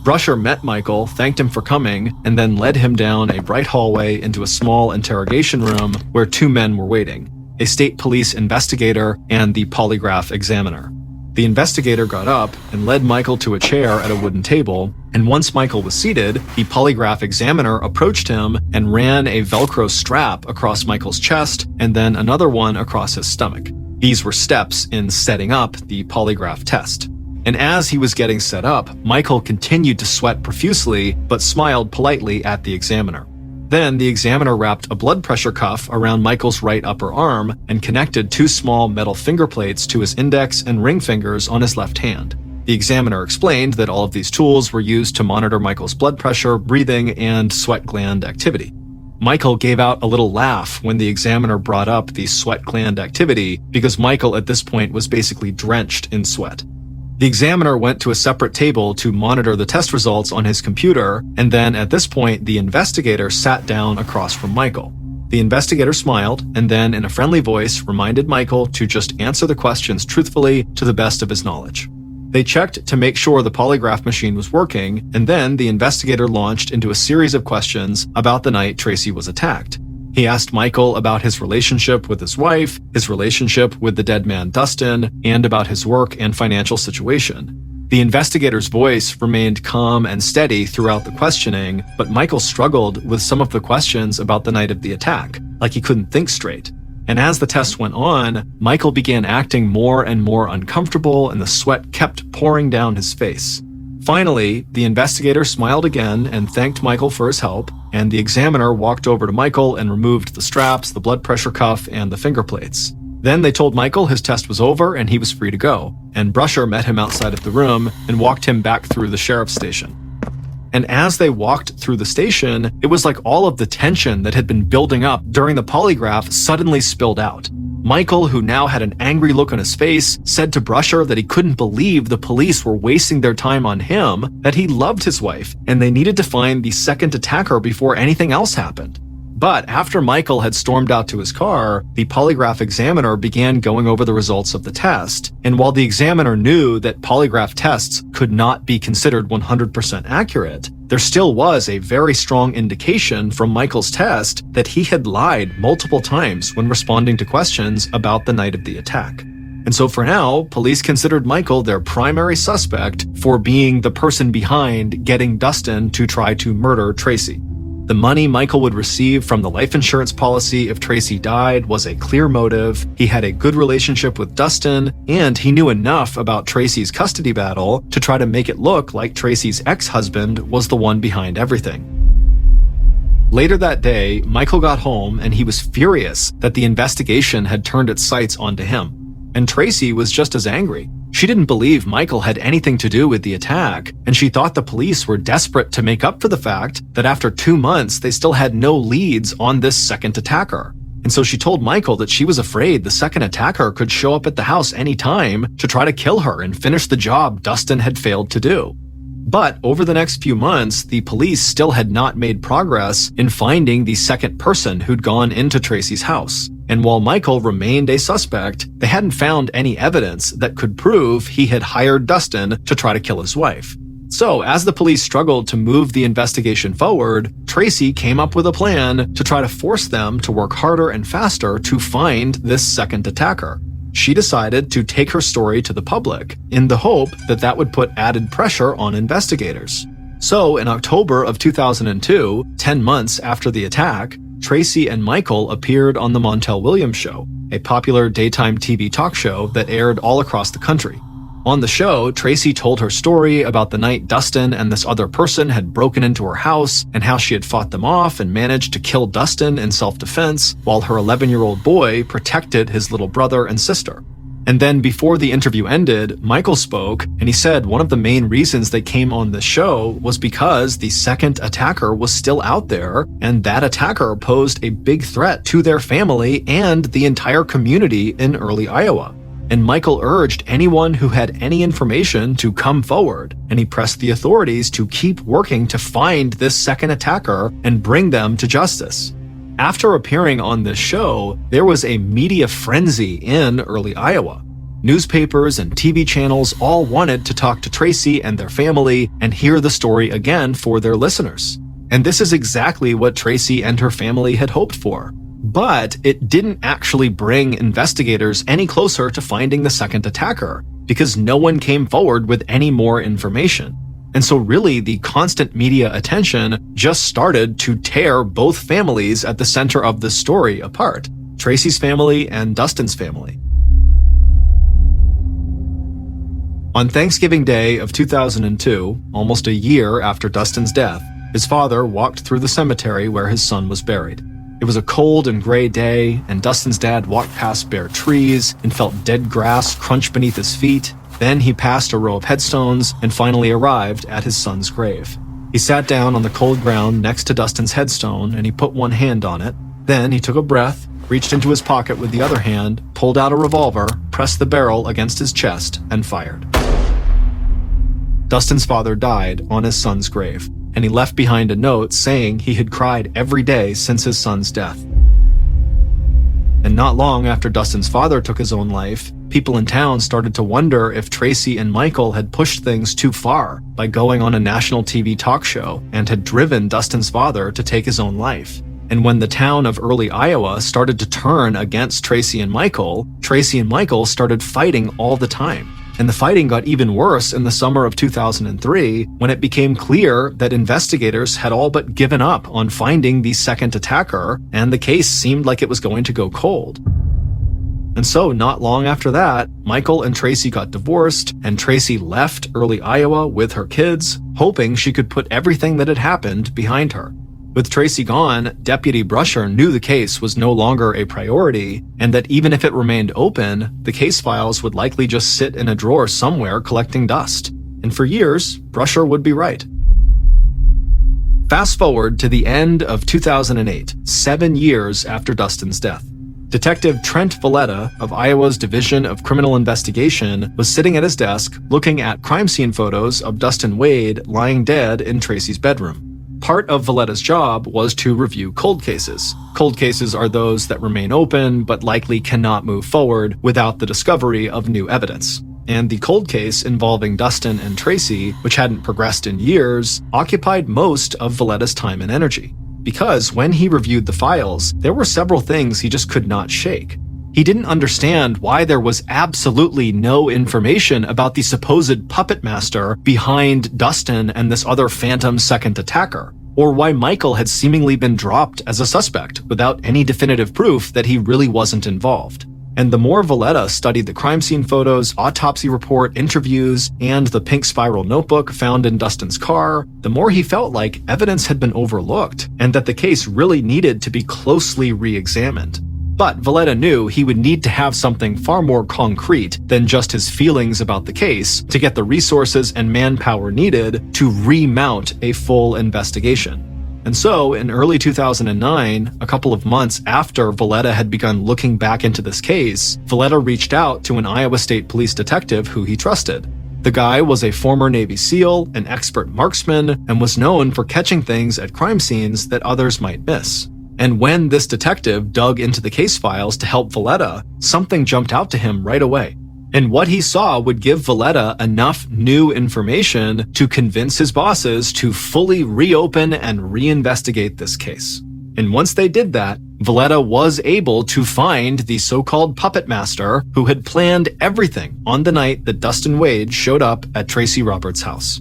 Speaker 1: Brusher met Michael, thanked him for coming, and then led him down a bright hallway into a small interrogation room where 2 men were waiting, a state police investigator and the polygraph examiner. The investigator got up and led Michael to a chair at a wooden table, and once Michael was seated, the polygraph examiner approached him and ran a Velcro strap across Michael's chest and then another one across his stomach. These were steps in setting up the polygraph test. And as he was getting set up, Michael continued to sweat profusely, but smiled politely at the examiner. Then the examiner wrapped a blood pressure cuff around Michael's right upper arm and connected 2 small metal finger plates to his index and ring fingers on his left hand. The examiner explained that all of these tools were used to monitor Michael's blood pressure, breathing, and sweat gland activity. Michael gave out a little laugh when the examiner brought up the sweat gland activity because Michael at this point was basically drenched in sweat. The examiner went to a separate table to monitor the test results on his computer, and then at this point the investigator sat down across from Michael. The investigator smiled and then in a friendly voice reminded Michael to just answer the questions truthfully to the best of his knowledge. They checked to make sure the polygraph machine was working, and then the investigator launched into a series of questions about the night Tracy was attacked. He asked Michael about his relationship with his wife, his relationship with the dead man Dustin, and about his work and financial situation. The investigator's voice remained calm and steady throughout the questioning, but Michael struggled with some of the questions about the night of the attack, like he couldn't think straight. And as the test went on, Michael began acting more and more uncomfortable and the sweat kept pouring down his face. Finally, the investigator smiled again and thanked Michael for his help, and the examiner walked over to Michael and removed the straps, the blood pressure cuff, and the finger plates. Then they told Michael his test was over and he was free to go, and Brusher met him outside of the room and walked him back through the sheriff's station. And as they walked through the station, it was like all of the tension that had been building up during the polygraph suddenly spilled out. Michael, who now had an angry look on his face, said to Brusher that he couldn't believe the police were wasting their time on him, that he loved his wife, and they needed to find the second attacker before anything else happened. But after Michael had stormed out to his car, the polygraph examiner began going over the results of the test, and while the examiner knew that polygraph tests could not be considered 100% accurate, there still was a very strong indication from Michael's test that he had lied multiple times when responding to questions about the night of the attack. And so for now, police considered Michael their primary suspect for being the person behind getting Dustin to try to murder Tracy. The money Michael would receive from the life insurance policy if Tracy died was a clear motive. He had a good relationship with Dustin, and he knew enough about Tracy's custody battle to try to make it look like Tracy's ex-husband was the one behind everything. Later that day, Michael got home and he was furious that the investigation had turned its sights onto him. And Tracy was just as angry. She didn't believe Michael had anything to do with the attack, and she thought the police were desperate to make up for the fact that after 2 months they still had no leads on this second attacker. And so she told Michael that she was afraid the second attacker could show up at the house anytime to try to kill her and finish the job Dustin had failed to do. But over the next few months, the police still had not made progress in finding the second person who'd gone into Tracy's house. And while Michael remained a suspect, they hadn't found any evidence that could prove he had hired Dustin to try to kill his wife. So as the police struggled to move the investigation forward, Tracy came up with a plan to try to force them to work harder and faster to find this second attacker. She decided to take her story to the public in the hope that that would put added pressure on investigators. So in October of 2002, 10 months after the attack, Tracy and Michael appeared on The Montel Williams Show, a popular daytime TV talk show that aired all across the country. On the show, Tracy told her story about the night Dustin and this other person had broken into her house and how she had fought them off and managed to kill Dustin in self-defense while her 11-year-old boy protected his little brother and sister. And then before the interview ended, Michael spoke, and he said one of the main reasons they came on the show was because the second attacker was still out there, and that attacker posed a big threat to their family and the entire community in early Iowa. And Michael urged anyone who had any information to come forward, and he pressed the authorities to keep working to find this second attacker and bring them to justice. After appearing on this show, there was a media frenzy in early Iowa. Newspapers and TV channels all wanted to talk to Tracy and their family and hear the story again for their listeners. And this is exactly what Tracy and her family had hoped for. But it didn't actually bring investigators any closer to finding the second attacker, because no one came forward with any more information. And so really the constant media attention just started to tear both families at the center of the story apart, Tracy's family and Dustin's family. On Thanksgiving Day of 2002, almost a year after Dustin's death, his father walked through the cemetery where his son was buried. It was a cold and gray day, and Dustin's dad walked past bare trees and felt dead grass crunch beneath his feet. Then he passed a row of headstones and finally arrived at his son's grave. He sat down on the cold ground next to Dustin's headstone and he put one hand on it. Then he took a breath, reached into his pocket with the other hand, pulled out a revolver, pressed the barrel against his chest, and fired. Dustin's father died on his son's grave, and he left behind a note saying he had cried every day since his son's death. And not long after Dustin's father took his own life, people in town started to wonder if Tracy and Michael had pushed things too far by going on a national TV talk show and had driven Dustin's father to take his own life. And when the town of early Iowa started to turn against Tracy and Michael started fighting all the time. And the fighting got even worse in the summer of 2003 when it became clear that investigators had all but given up on finding the second attacker, and the case seemed like it was going to go cold. And so not long after that, Michael and Tracy got divorced, and Tracy left early Iowa with her kids, hoping she could put everything that had happened behind her. With Tracy gone, Deputy Brusher knew the case was no longer a priority, and that even if it remained open, the case files would likely just sit in a drawer somewhere collecting dust. And for years, Brusher would be right. Fast forward to the end of 2008, 7 years after Dustin's death. Detective Trent Valletta of Iowa's Division of Criminal Investigation was sitting at his desk looking at crime scene photos of Dustin Wade lying dead in Tracy's bedroom. Part of Valletta's job was to review cold cases. Cold cases are those that remain open but likely cannot move forward without the discovery of new evidence. And the cold case involving Dustin and Tracy, which hadn't progressed in years, occupied most of Valletta's time and energy. Because when he reviewed the files, there were several things he just could not shake. He didn't understand why there was absolutely no information about the supposed puppet master behind Dustin and this other phantom second attacker. or why Michael had seemingly been dropped as a suspect without any definitive proof that he really wasn't involved. And the more Valletta studied the crime scene photos, autopsy report, interviews, and the pink spiral notebook found in Dustin's car, the more he felt like evidence had been overlooked and that the case really needed to be closely re-examined. But Valletta knew he would need to have something far more concrete than just his feelings about the case to get the resources and manpower needed to remount a full investigation. And so, in early 2009, a couple of months after Valletta had begun looking back into this case, Valletta reached out to an Iowa State Police detective who he trusted. The guy was a former Navy SEAL, an expert marksman, and was known for catching things at crime scenes that others might miss. And when this detective dug into the case files to help Valletta, something jumped out to him right away. And what he saw would give Valletta enough new information to convince his bosses to fully reopen and reinvestigate this case. And once they did that, Valletta was able to find the so-called puppet master who had planned everything on the night that Dustin Wade showed up at Tracy Roberts' house.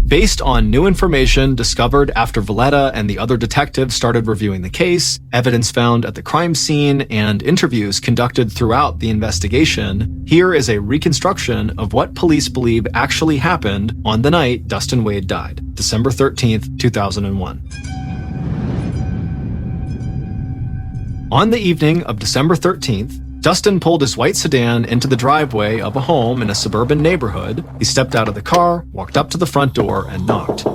Speaker 1: Based on new information discovered after Valletta and the other detectives started reviewing the case, evidence found at the crime scene, and interviews conducted throughout the investigation, here is a reconstruction of what police believe actually happened on the night Dustin Wade died, December 13th, 2001. On the evening of December 13th, Dustin pulled his white sedan into the driveway of a home in a suburban neighborhood. He stepped out of the car, walked up to the front door, and knocked.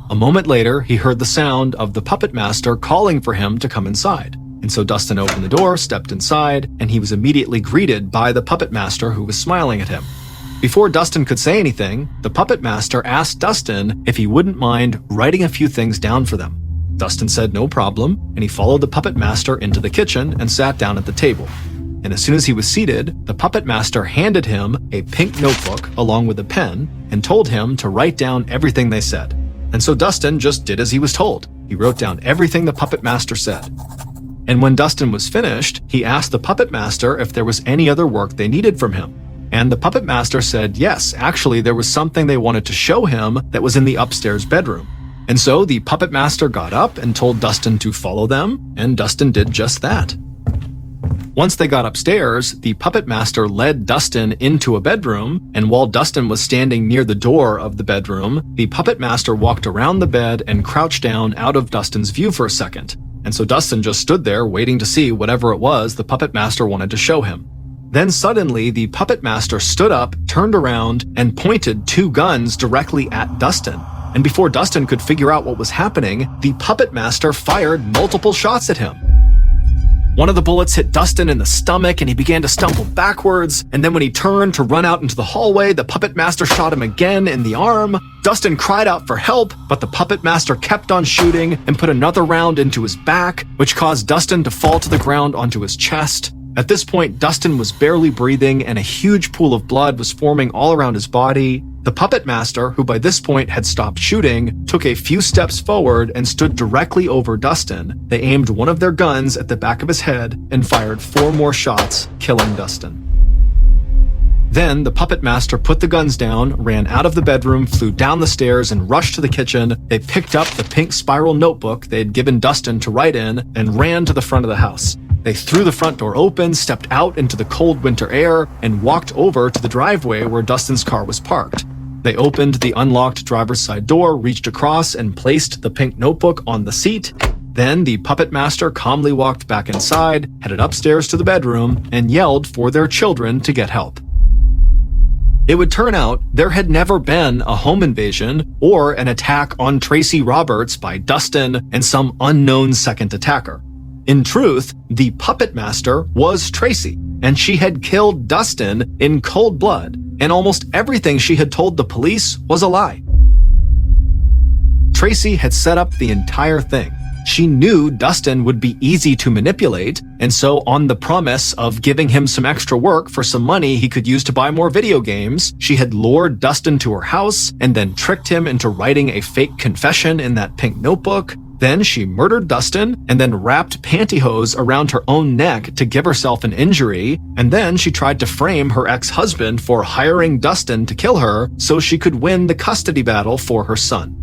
Speaker 1: A moment later, he heard the sound of the puppet master calling for him to come inside. And so Dustin opened the door, stepped inside, and he was immediately greeted by the puppet master who was smiling at him. Before Dustin could say anything, the puppet master asked Dustin if he wouldn't mind writing a few things down for them. Dustin said no problem, and he followed the puppet master into the kitchen and sat down at the table. And as soon as he was seated, the puppet master handed him a pink notebook along with a pen and told him to write down everything they said. And so Dustin just did as he was told. He wrote down everything the puppet master said. And when Dustin was finished, he asked the puppet master if there was any other work they needed from him. And the puppet master said yes, actually there was something they wanted to show him that was in the upstairs bedroom. And so the puppet master got up and told Dustin to follow them, and Dustin did just that. Once they got upstairs, the puppet master led Dustin into a bedroom, and while Dustin was standing near the door of the bedroom, the puppet master walked around the bed and crouched down out of Dustin's view for a second. And so Dustin just stood there waiting to see whatever it was the puppet master wanted to show him. Then suddenly, the puppet master stood up, turned around, and pointed two guns directly at Dustin. And before Dustin could figure out what was happening, the puppet master fired multiple shots at him. One of the bullets hit Dustin in the stomach and he began to stumble backwards, and then when he turned to run out into the hallway, the puppet master shot him again in the arm. Dustin cried out for help, but the puppet master kept on shooting and put another round into his back, which caused Dustin to fall to the ground onto his chest. At this point, Dustin was barely breathing and a huge pool of blood was forming all around his body. The puppet master, who by this point had stopped shooting, took a few steps forward and stood directly over Dustin. They aimed one of their guns at the back of his head and fired 4 more shots, killing Dustin. Then the puppet master put the guns down, ran out of the bedroom, flew down the stairs, and rushed to the kitchen. They picked up the pink spiral notebook they had given Dustin to write in and ran to the front of the house. They threw the front door open, stepped out into the cold winter air, and walked over to the driveway where Dustin's car was parked. They opened the unlocked driver's side door, reached across, and placed the pink notebook on the seat. Then the puppet master calmly walked back inside, headed upstairs to the bedroom, and yelled for their children to get help. It would turn out there had never been a home invasion or an attack on Tracy Roberts by Dustin and some unknown second attacker. In truth, the puppet master was Tracy, and she had killed Dustin in cold blood, and almost everything she had told the police was a lie. Tracy had set up the entire thing. She knew Dustin would be easy to manipulate, and so on the promise of giving him some extra work for some money he could use to buy more video games, she had lured Dustin to her house and then tricked him into writing a fake confession in that pink notebook. Then she murdered Dustin and then wrapped pantyhose around her own neck to give herself an injury, and then she tried to frame her ex-husband for hiring Dustin to kill her so she could win the custody battle for her son.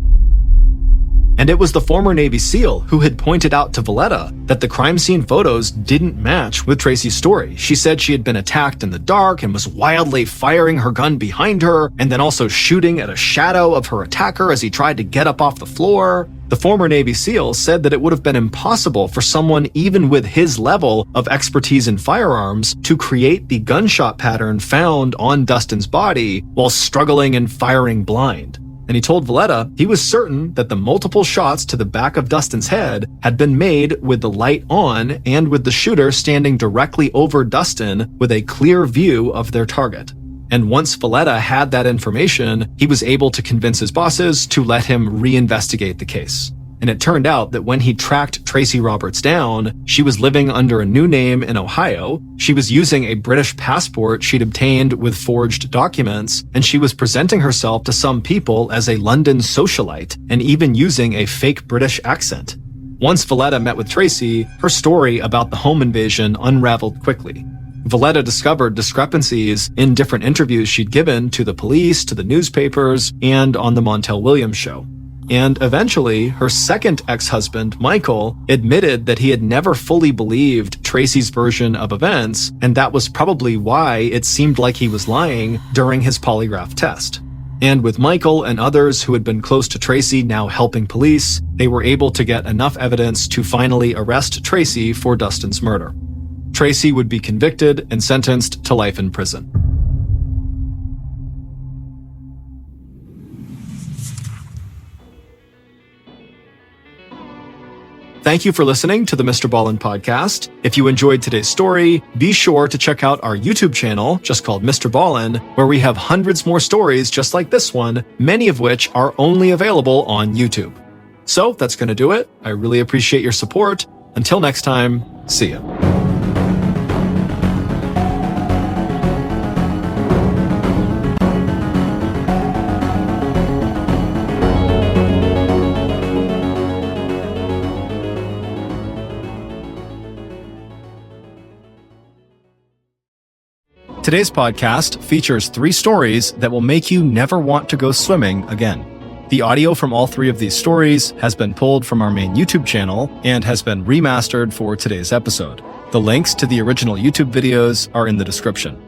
Speaker 1: And it was the former Navy SEAL who had pointed out to Valletta that the crime scene photos didn't match with Tracy's story. She said she had been attacked in the dark and was wildly firing her gun behind her, and then also shooting at a shadow of her attacker as he tried to get up off the floor. The former Navy SEAL said that it would have been impossible for someone even with his level of expertise in firearms to create the gunshot pattern found on Dustin's body while struggling and firing blind. And he told Valletta he was certain that the multiple shots to the back of Dustin's head had been made with the light on and with the shooter standing directly over Dustin with a clear view of their target. And once Valletta had that information, he was able to convince his bosses to let him reinvestigate the case. And it turned out that when he tracked Tracy Roberts down, she was living under a new name in Ohio, she was using a British passport she'd obtained with forged documents, and she was presenting herself to some people as a London socialite, and even using a fake British accent. Once Valletta met with Tracy, her story about the home invasion unraveled quickly. Valletta discovered discrepancies in different interviews she'd given to the police, to the newspapers, and on the Montel Williams show. And eventually, her second ex-husband, Michael, admitted that he had never fully believed Tracy's version of events, and that was probably why it seemed like he was lying during his polygraph test. And with Michael and others who had been close to Tracy now helping police, they were able to get enough evidence to finally arrest Tracy for Dustin's murder. Tracy would be convicted and sentenced to life in prison. Thank you for listening to the Mr. Ballen podcast. If you enjoyed today's story, be sure to check out our YouTube channel, just called Mr. Ballen, where we have hundreds more stories just like this one, many of which are only available on YouTube. So that's going to do it. I really appreciate your support. Until next time, see ya. Today's podcast features 3 stories that will make you never want to go swimming again. The audio from all 3 of these stories has been pulled from our main YouTube channel and has been remastered for today's episode. The links to the original YouTube videos are in the description.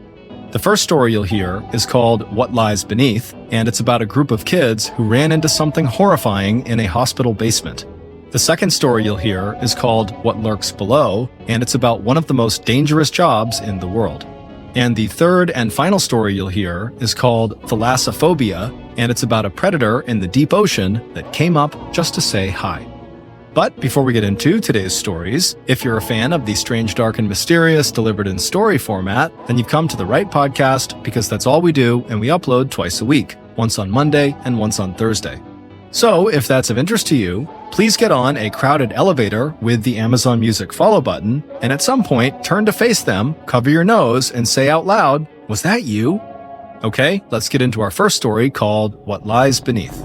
Speaker 1: The first story you'll hear is called What Lies Beneath, and it's about a group of kids who ran into something horrifying in a hospital basement. The second story you'll hear is called What Lurks Below, and it's about one of the most dangerous jobs in the world. And the third and final story you'll hear is called Thalassophobia, and it's about a predator in the deep ocean that came up just to say hi. But before we get into today's stories, if you're a fan of the strange, dark, and mysterious delivered in story format, then you've come to the right podcast, because that's all we do, and we upload twice a week, once on Monday and once on Thursday. So if that's of interest to you, please get on a crowded elevator with the Amazon Music follow button, and at some point, turn to face them, cover your nose, and say out loud, "Was that you?" Okay, let's get into our first story called What Lies Beneath.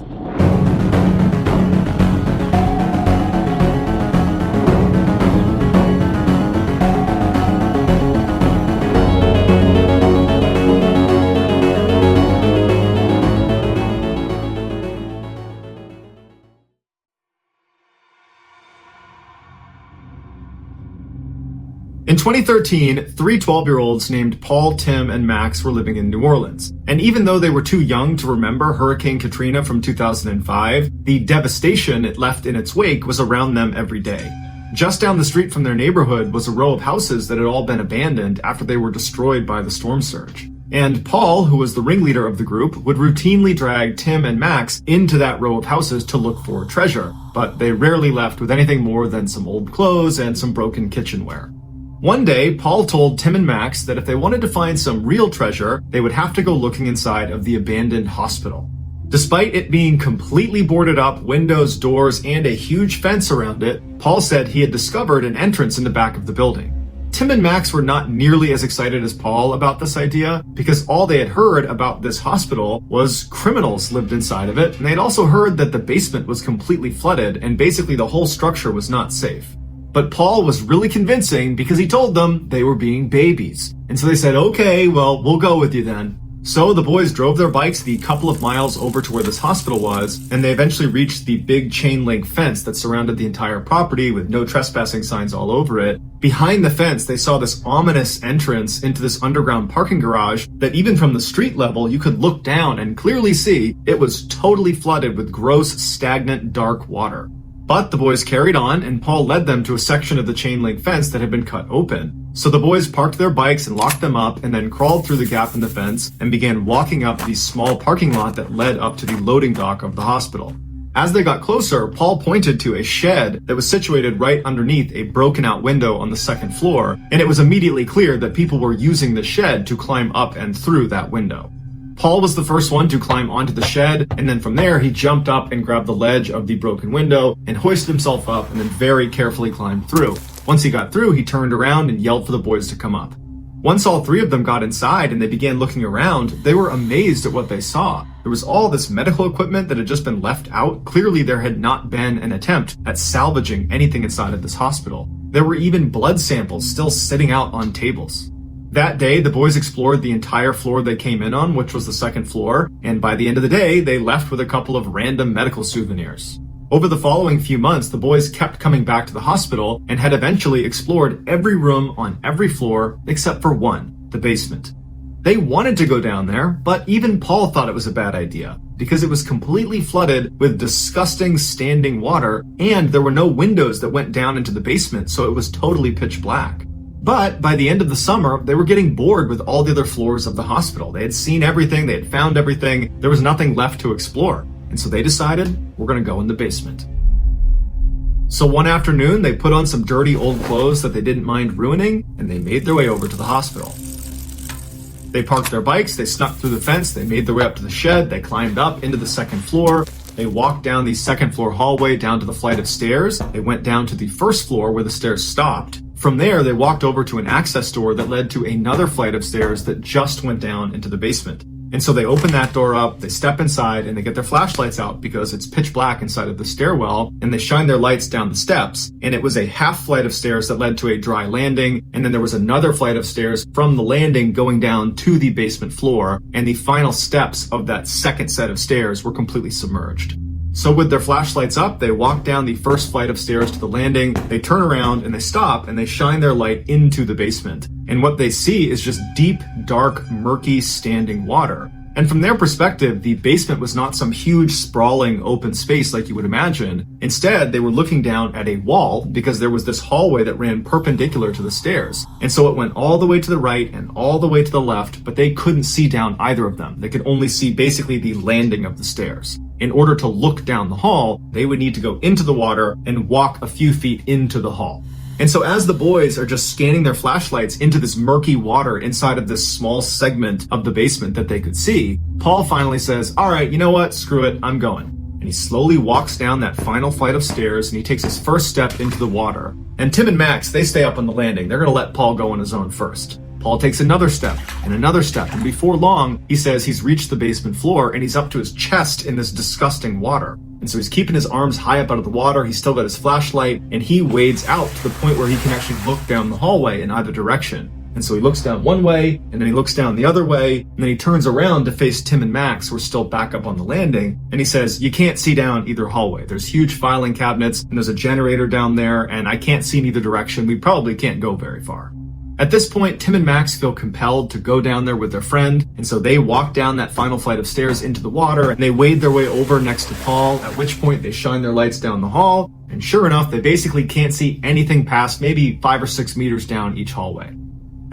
Speaker 1: In 2013, 3 12-year-olds named Paul, Tim, and Max were living in New Orleans. And even though they were too young to remember Hurricane Katrina from 2005, the devastation it left in its wake was around them every day. Just down the street from their neighborhood was a row of houses that had all been abandoned after they were destroyed by the storm surge. And Paul, who was the ringleader of the group, would routinely drag Tim and Max into that row of houses to look for treasure, but they rarely left with anything more than some old clothes and some broken kitchenware. One day, Paul told Tim and Max that if they wanted to find some real treasure, they would have to go looking inside of the abandoned hospital. Despite it being completely boarded up, windows, doors, and a huge fence around it, Paul said he had discovered an entrance in the back of the building. Tim and Max were not nearly as excited as Paul about this idea, because all they had heard about this hospital was criminals lived inside of it, and they had also heard that the basement was completely flooded and basically the whole structure was not safe. But Paul was really convincing because he told them they were being babies. And so they said, okay, well, we'll go with you then. So the boys drove their bikes the couple of miles over to where this hospital was, and they eventually reached the big chain link fence that surrounded the entire property with no trespassing signs all over it. Behind the fence, they saw this ominous entrance into this underground parking garage that even from the street level, you could look down and clearly see it was totally flooded with gross, stagnant, dark water. But the boys carried on, and Paul led them to a section of the chain link fence that had been cut open. So the boys parked their bikes and locked them up, and then crawled through the gap in the fence and began walking up the small parking lot that led up to the loading dock of the hospital. As they got closer, Paul pointed to a shed that was situated right underneath a broken out window on the second floor, and it was immediately clear that people were using the shed to climb up and through that window. Paul was the first one to climb onto the shed, and then from there he jumped up and grabbed the ledge of the broken window and hoisted himself up and then very carefully climbed through. Once he got through, he turned around and yelled for the boys to come up. Once all three of them got inside and they began looking around, they were amazed at what they saw. There was all this medical equipment that had just been left out. Clearly there had not been an attempt at salvaging anything inside of this hospital. There were even blood samples still sitting out on tables. That day, the boys explored the entire floor they came in on, which was the second floor, and by the end of the day, they left with a couple of random medical souvenirs. Over the following few months, the boys kept coming back to the hospital and had eventually explored every room on every floor except for one, the basement. They wanted to go down there, but even Paul thought it was a bad idea because it was completely flooded with disgusting standing water, and there were no windows that went down into the basement, so it was totally pitch black. But by the end of the summer, they were getting bored with all the other floors of the hospital. They had seen everything, they had found everything, there was nothing left to explore. And so they decided, we're gonna go in the basement. So one afternoon, they put on some dirty old clothes that they didn't mind ruining, and they made their way over to the hospital. They parked their bikes, they snuck through the fence, they made their way up to the shed, they climbed up into the second floor. They walked down the second floor hallway down to the flight of stairs. They went down to the first floor where the stairs stopped. From there, they walked over to an access door that led to another flight of stairs that just went down into the basement. And so they open that door up, they step inside, and they get their flashlights out because it's pitch black inside of the stairwell, and they shine their lights down the steps. And it was a half flight of stairs that led to a dry landing, and then there was another flight of stairs from the landing going down to the basement floor, and the final steps of that second set of stairs were completely submerged. So with their flashlights up, they walk down the first flight of stairs to the landing, they turn around and they stop and they shine their light into the basement. And what they see is just deep, dark, murky, standing water. And from their perspective, the basement was not some huge, sprawling, open space like you would imagine. Instead, they were looking down at a wall because there was this hallway that ran perpendicular to the stairs. And so it went all the way to the right and all the way to the left, but they couldn't see down either of them. They could only see basically the landing of the stairs. In order to look down the hall, they would need to go into the water and walk a few feet into the hall. And so as the boys are just scanning their flashlights into this murky water inside of this small segment of the basement that they could see, Paul finally says, all right, you know what? Screw it, I'm going. And he slowly walks down that final flight of stairs and he takes his first step into the water. And Tim and Max, they stay up on the landing. They're going to let Paul go on his own first. Paul takes another step, and before long, he says he's reached the basement floor and he's up to his chest in this disgusting water. And so he's keeping his arms high up out of the water, he's still got his flashlight, and he wades out to the point where he can actually look down the hallway in either direction. And so he looks down one way, and then he looks down the other way, and then he turns around to face Tim and Max, who are still back up on the landing, and he says, you can't see down either hallway. There's huge filing cabinets, and there's a generator down there, and I can't see in either direction. We probably can't go very far. At this point, Tim and Max feel compelled to go down there with their friend, and so they walk down that final flight of stairs into the water, and they wade their way over next to Paul, at which point they shine their lights down the hall, and sure enough, they basically can't see anything past maybe 5 or 6 meters down each hallway.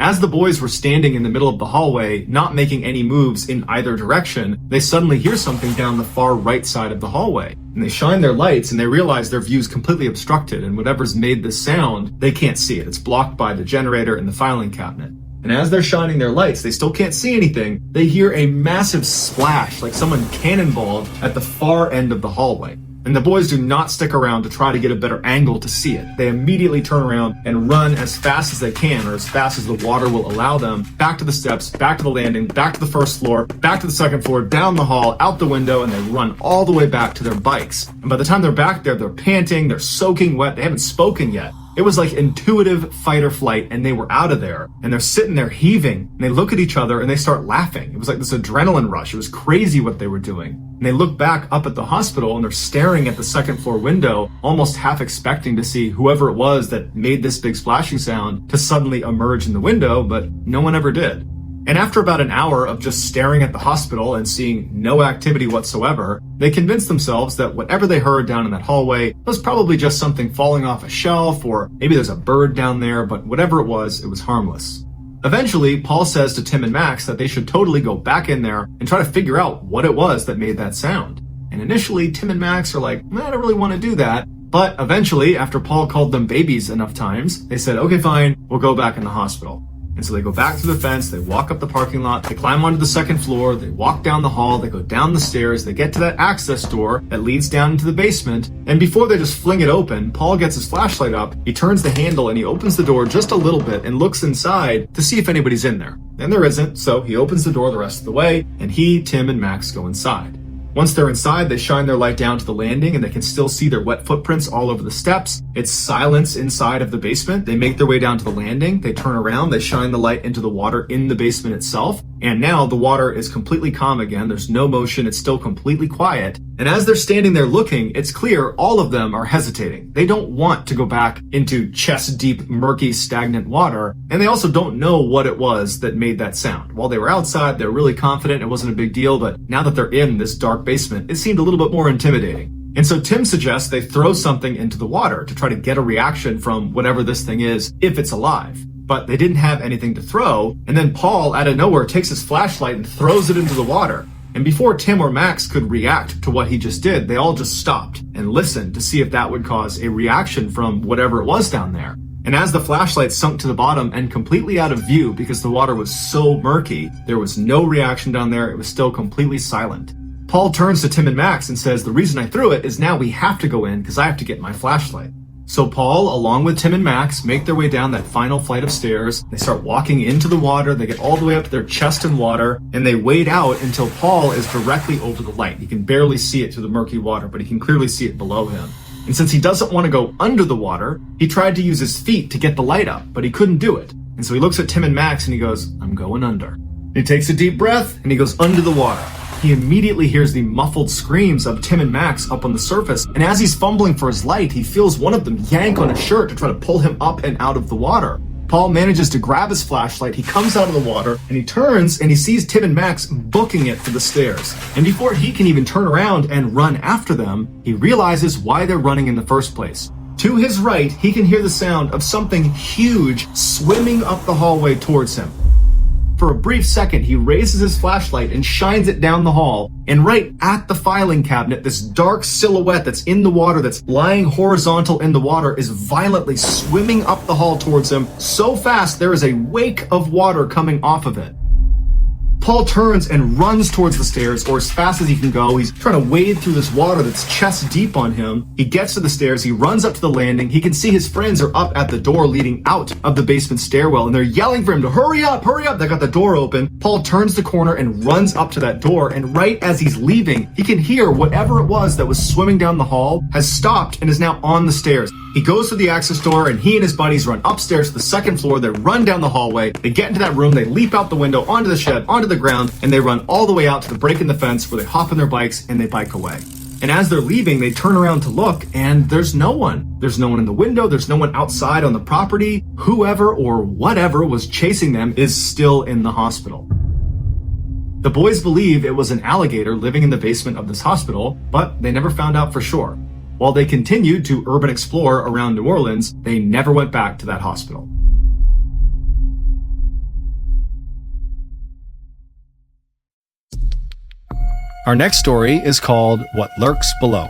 Speaker 1: As the boys were standing in the middle of the hallway, not making any moves in either direction, they suddenly hear something down the far right side of the hallway. And they shine their lights and they realize their view's completely obstructed, and whatever's made this sound, they can't see it. It's blocked by the generator and the filing cabinet. And as they're shining their lights, they still can't see anything. They hear a massive splash, like someone cannonballed at the far end of the hallway. And the boys do not stick around to try to get a better angle to see it. They immediately turn around and run as fast as they can, or as fast as the water will allow them, back to the steps, back to the landing, back to the first floor, back to the second floor, down the hall, out the window, and they run all the way back to their bikes. And by the time they're back there, they're panting, they're soaking wet, they haven't spoken yet. It was like intuitive fight or flight, and they were out of there, and they're sitting there heaving, and they look at each other and they start laughing. It was like this adrenaline rush. It was crazy what they were doing. And they look back up at the hospital and they're staring at the second floor window, almost half expecting to see whoever it was that made this big splashing sound to suddenly emerge in the window, but no one ever did. And after about an hour of just staring at the hospital and seeing no activity whatsoever, they convinced themselves that whatever they heard down in that hallway was probably just something falling off a shelf, or maybe there's a bird down there, but whatever it was harmless. Eventually, Paul says to Tim and Max that they should totally go back in there and try to figure out what it was that made that sound. And initially, Tim and Max are like, I don't really want to do that. But eventually, after Paul called them babies enough times, they said, okay, fine, we'll go back in the hospital. And so they go back through the fence, they walk up the parking lot, they climb onto the second floor, they walk down the hall, they go down the stairs, they get to that access door that leads down into the basement, and before they just fling it open, Paul gets his flashlight up, he turns the handle and he opens the door just a little bit and looks inside to see if anybody's in there. And there isn't, so he opens the door the rest of the way, and he, Tim, and Max go inside. Once they're inside, they shine their light down to the landing and they can still see their wet footprints all over the steps. It's silence inside of the basement. They make their way down to the landing. They turn around, they shine the light into the water in the basement itself. And now the water is completely calm again. There's no motion. It's still completely quiet. And as they're standing there looking, it's clear all of them are hesitating. They don't want to go back into chest-deep, murky, stagnant water. And they also don't know what it was that made that sound. While they were outside, they're really confident it wasn't a big deal. But now that they're in this dark basement, it seemed a little bit more intimidating. And so Tim suggests they throw something into the water to try to get a reaction from whatever this thing is, if it's alive. But they didn't have anything to throw, and then Paul, out of nowhere, takes his flashlight and throws it into the water. And before Tim or Max could react to what he just did, they all just stopped and listened to see if that would cause a reaction from whatever it was down there. And as the flashlight sunk to the bottom and completely out of view because the water was so murky, there was no reaction down there. It was still completely silent. Paul turns to Tim and Max and says, the reason I threw it is now we have to go in because I have to get my flashlight. So Paul, along with Tim and Max, make their way down that final flight of stairs. They start walking into the water. They get all the way up to their chest in water, and they wade out until Paul is directly over the light. He can barely see it through the murky water, but he can clearly see it below him. And since he doesn't want to go under the water, he tried to use his feet to get the light up, but he couldn't do it. And so he looks at Tim and Max and he goes, I'm going under. He takes a deep breath and he goes under the water. He immediately hears the muffled screams of Tim and Max up on the surface, and as he's fumbling for his light, he feels one of them yank on his shirt to try to pull him up and out of the water. Paul manages to grab his flashlight, he comes out of the water, and he turns and he sees Tim and Max booking it for the stairs. And before he can even turn around and run after them, he realizes why they're running in the first place. To his right, he can hear the sound of something huge swimming up the hallway towards him. For a brief second, he raises his flashlight and shines it down the hall. And right at the filing cabinet, this dark silhouette that's in the water, that's lying horizontal in the water, is violently swimming up the hall towards him so fast there is a wake of water coming off of it. Paul turns and runs towards the stairs, or as fast as he can go. He's trying to wade through this water that's chest deep on him. He gets to the stairs, he runs up to the landing. He can see his friends are up at the door leading out of the basement stairwell, and they're yelling for him to hurry up, hurry up. They got the door open. Paul turns the corner and runs up to that door, and right as he's leaving, he can hear whatever it was that was swimming down the hall has stopped and is now on the stairs. He goes to the access door, and he and his buddies run upstairs to the second floor. They run down the hallway. They get into that room. They leap out the window, onto the shed, onto the ground, and they run all the way out to the break in the fence where they hop on their bikes and they bike away. And as they're leaving, they turn around to look, and there's no one. There's no one in the window. There's no one outside on the property. Whoever or whatever was chasing them is still in the hospital. The boys believe it was an alligator living in the basement of this hospital, but they never found out for sure. While they continued to urban explore around New Orleans, they never went back to that hospital. Our next story is called What Lurks Below.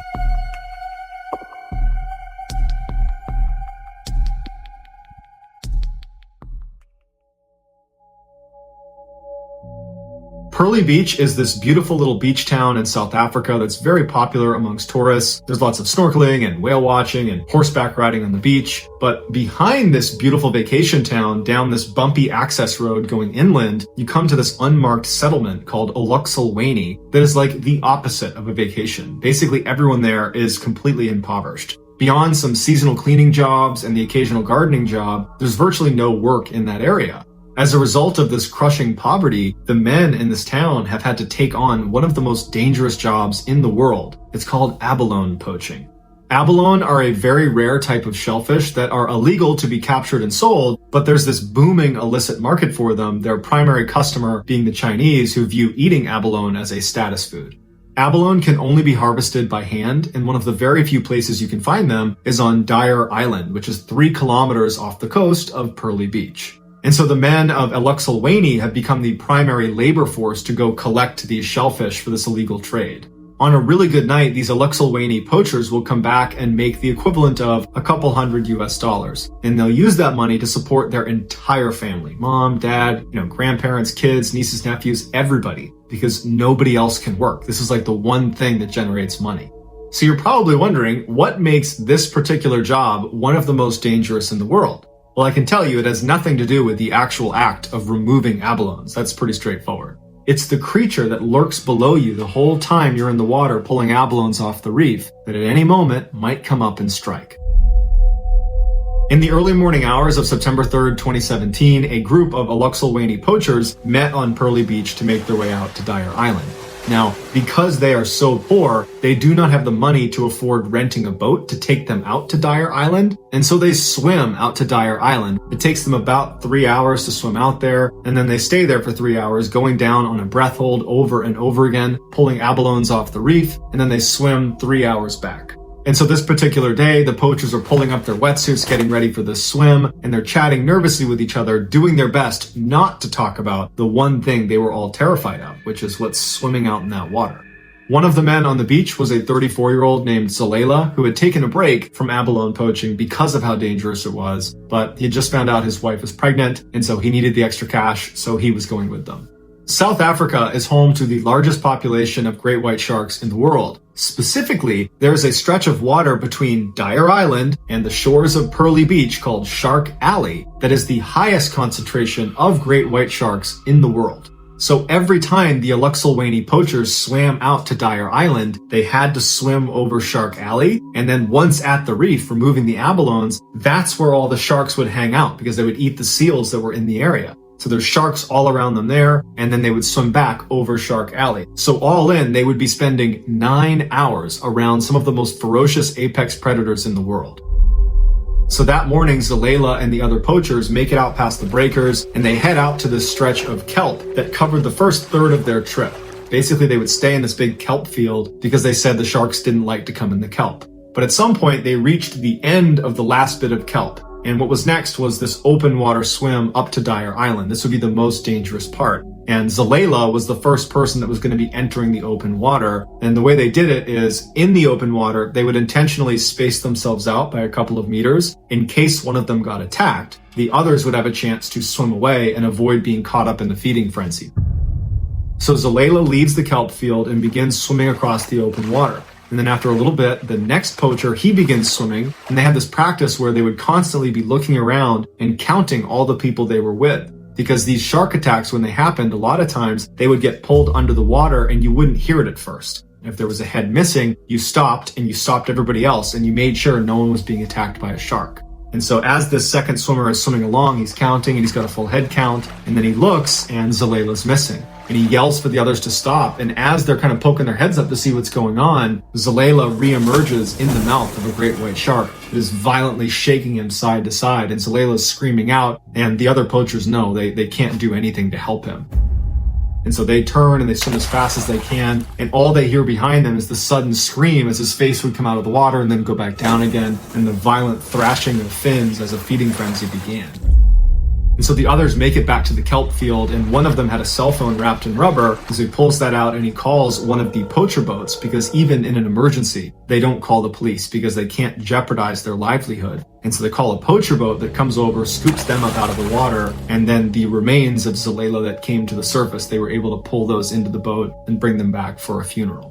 Speaker 1: Pearly Beach is this beautiful little beach town in South Africa that's very popular amongst tourists. There's lots of snorkeling and whale watching and horseback riding on the beach. But behind this beautiful vacation town, down this bumpy access road going inland, you come to this unmarked settlement called Oluxulwane that is like the opposite of a vacation. Basically, everyone there is completely impoverished. Beyond some seasonal cleaning jobs and the occasional gardening job, there's virtually no work in that area. As a result of this crushing poverty, the men in this town have had to take on one of the most dangerous jobs in the world. It's called abalone poaching. Abalone are a very rare type of shellfish that are illegal to be captured and sold, but there's this booming illicit market for them, their primary customer being the Chinese, who view eating abalone as a status food. Abalone can only be harvested by hand, and one of the very few places you can find them is on Dyer Island, which is 3 kilometers off the coast of Pearly Beach. And so the men of Alexilwany have become the primary labor force to go collect these shellfish for this illegal trade. On a really good night, these Alexilwany poachers will come back and make the equivalent of a couple hundred US dollars. And they'll use that money to support their entire family. Mom, dad, grandparents, kids, nieces, nephews, everybody. Because nobody else can work. This is like the one thing that generates money. So you're probably wondering, what makes this particular job one of the most dangerous in the world? Well, I can tell you it has nothing to do with the actual act of removing abalones. That's pretty straightforward. It's the creature that lurks below you the whole time you're in the water pulling abalones off the reef that at any moment might come up and strike. In the early morning hours of September 3rd, 2017, a group of Alexilwany poachers met on Pearly Beach to make their way out to Dyer Island. Now, because they are so poor, they do not have the money to afford renting a boat to take them out to Dyer Island, and so they swim out to Dyer Island. It takes them about 3 hours to swim out there, and then they stay there for 3 hours, going down on a breath hold over and over again, pulling abalones off the reef, and then they swim 3 hours back. And so this particular day, the poachers are pulling up their wetsuits, getting ready for this swim, and they're chatting nervously with each other, doing their best not to talk about the one thing they were all terrified of, which is what's swimming out in that water. One of the men on the beach was a 34-year-old named Zalela, who had taken a break from abalone poaching because of how dangerous it was, but he had just found out his wife was pregnant, and so he needed the extra cash, so he was going with them. South Africa is home to the largest population of great white sharks in the world. Specifically, there is a stretch of water between Dyer Island and the shores of Pearly Beach called Shark Alley that is the highest concentration of great white sharks in the world. So every time the Alexilwany poachers swam out to Dyer Island, they had to swim over Shark Alley, and then once at the reef, removing the abalones, that's where all the sharks would hang out because they would eat the seals that were in the area. So there's sharks all around them there, and then they would swim back over Shark Alley. So all in, they would be spending 9 hours around some of the most ferocious apex predators in the world. So that morning, Zalela and the other poachers make it out past the breakers, and they head out to this stretch of kelp that covered the first third of their trip. Basically, they would stay in this big kelp field because they said the sharks didn't like to come in the kelp. But at some point, they reached the end of the last bit of kelp. And what was next was this open water swim up to Dyer Island. This would be the most dangerous part. And Zalela was the first person that was going to be entering the open water. And the way they did it is, in the open water, they would intentionally space themselves out by a couple of meters in case one of them got attacked. The others would have a chance to swim away and avoid being caught up in the feeding frenzy. So Zalela leaves the kelp field and begins swimming across the open water. And then after a little bit, the next poacher, he begins swimming, and they had this practice where they would constantly be looking around and counting all the people they were with. Because these shark attacks, when they happened, a lot of times they would get pulled under the water and you wouldn't hear it at first. If there was a head missing, you stopped and you stopped everybody else and you made sure no one was being attacked by a shark. And so as this second swimmer is swimming along, he's counting and he's got a full head count, and then he looks and Zalela's missing. And he yells for the others to stop, and as they're kind of poking their heads up to see what's going on, Zalela reemerges in the mouth of a great white shark that is violently shaking him side to side, and Zalela's screaming out, and the other poachers know they can't do anything to help him. And so they turn and they swim as fast as they can, and all they hear behind them is the sudden scream as his face would come out of the water and then go back down again, and the violent thrashing of fins as a feeding frenzy began. And so the others make it back to the kelp field, and one of them had a cell phone wrapped in rubber, so he pulls that out and he calls one of the poacher boats, because even in an emergency, they don't call the police because they can't jeopardize their livelihood. And so they call a poacher boat that comes over, scoops them up out of the water, and then the remains of Zalela that came to the surface, they were able to pull those into the boat and bring them back for a funeral.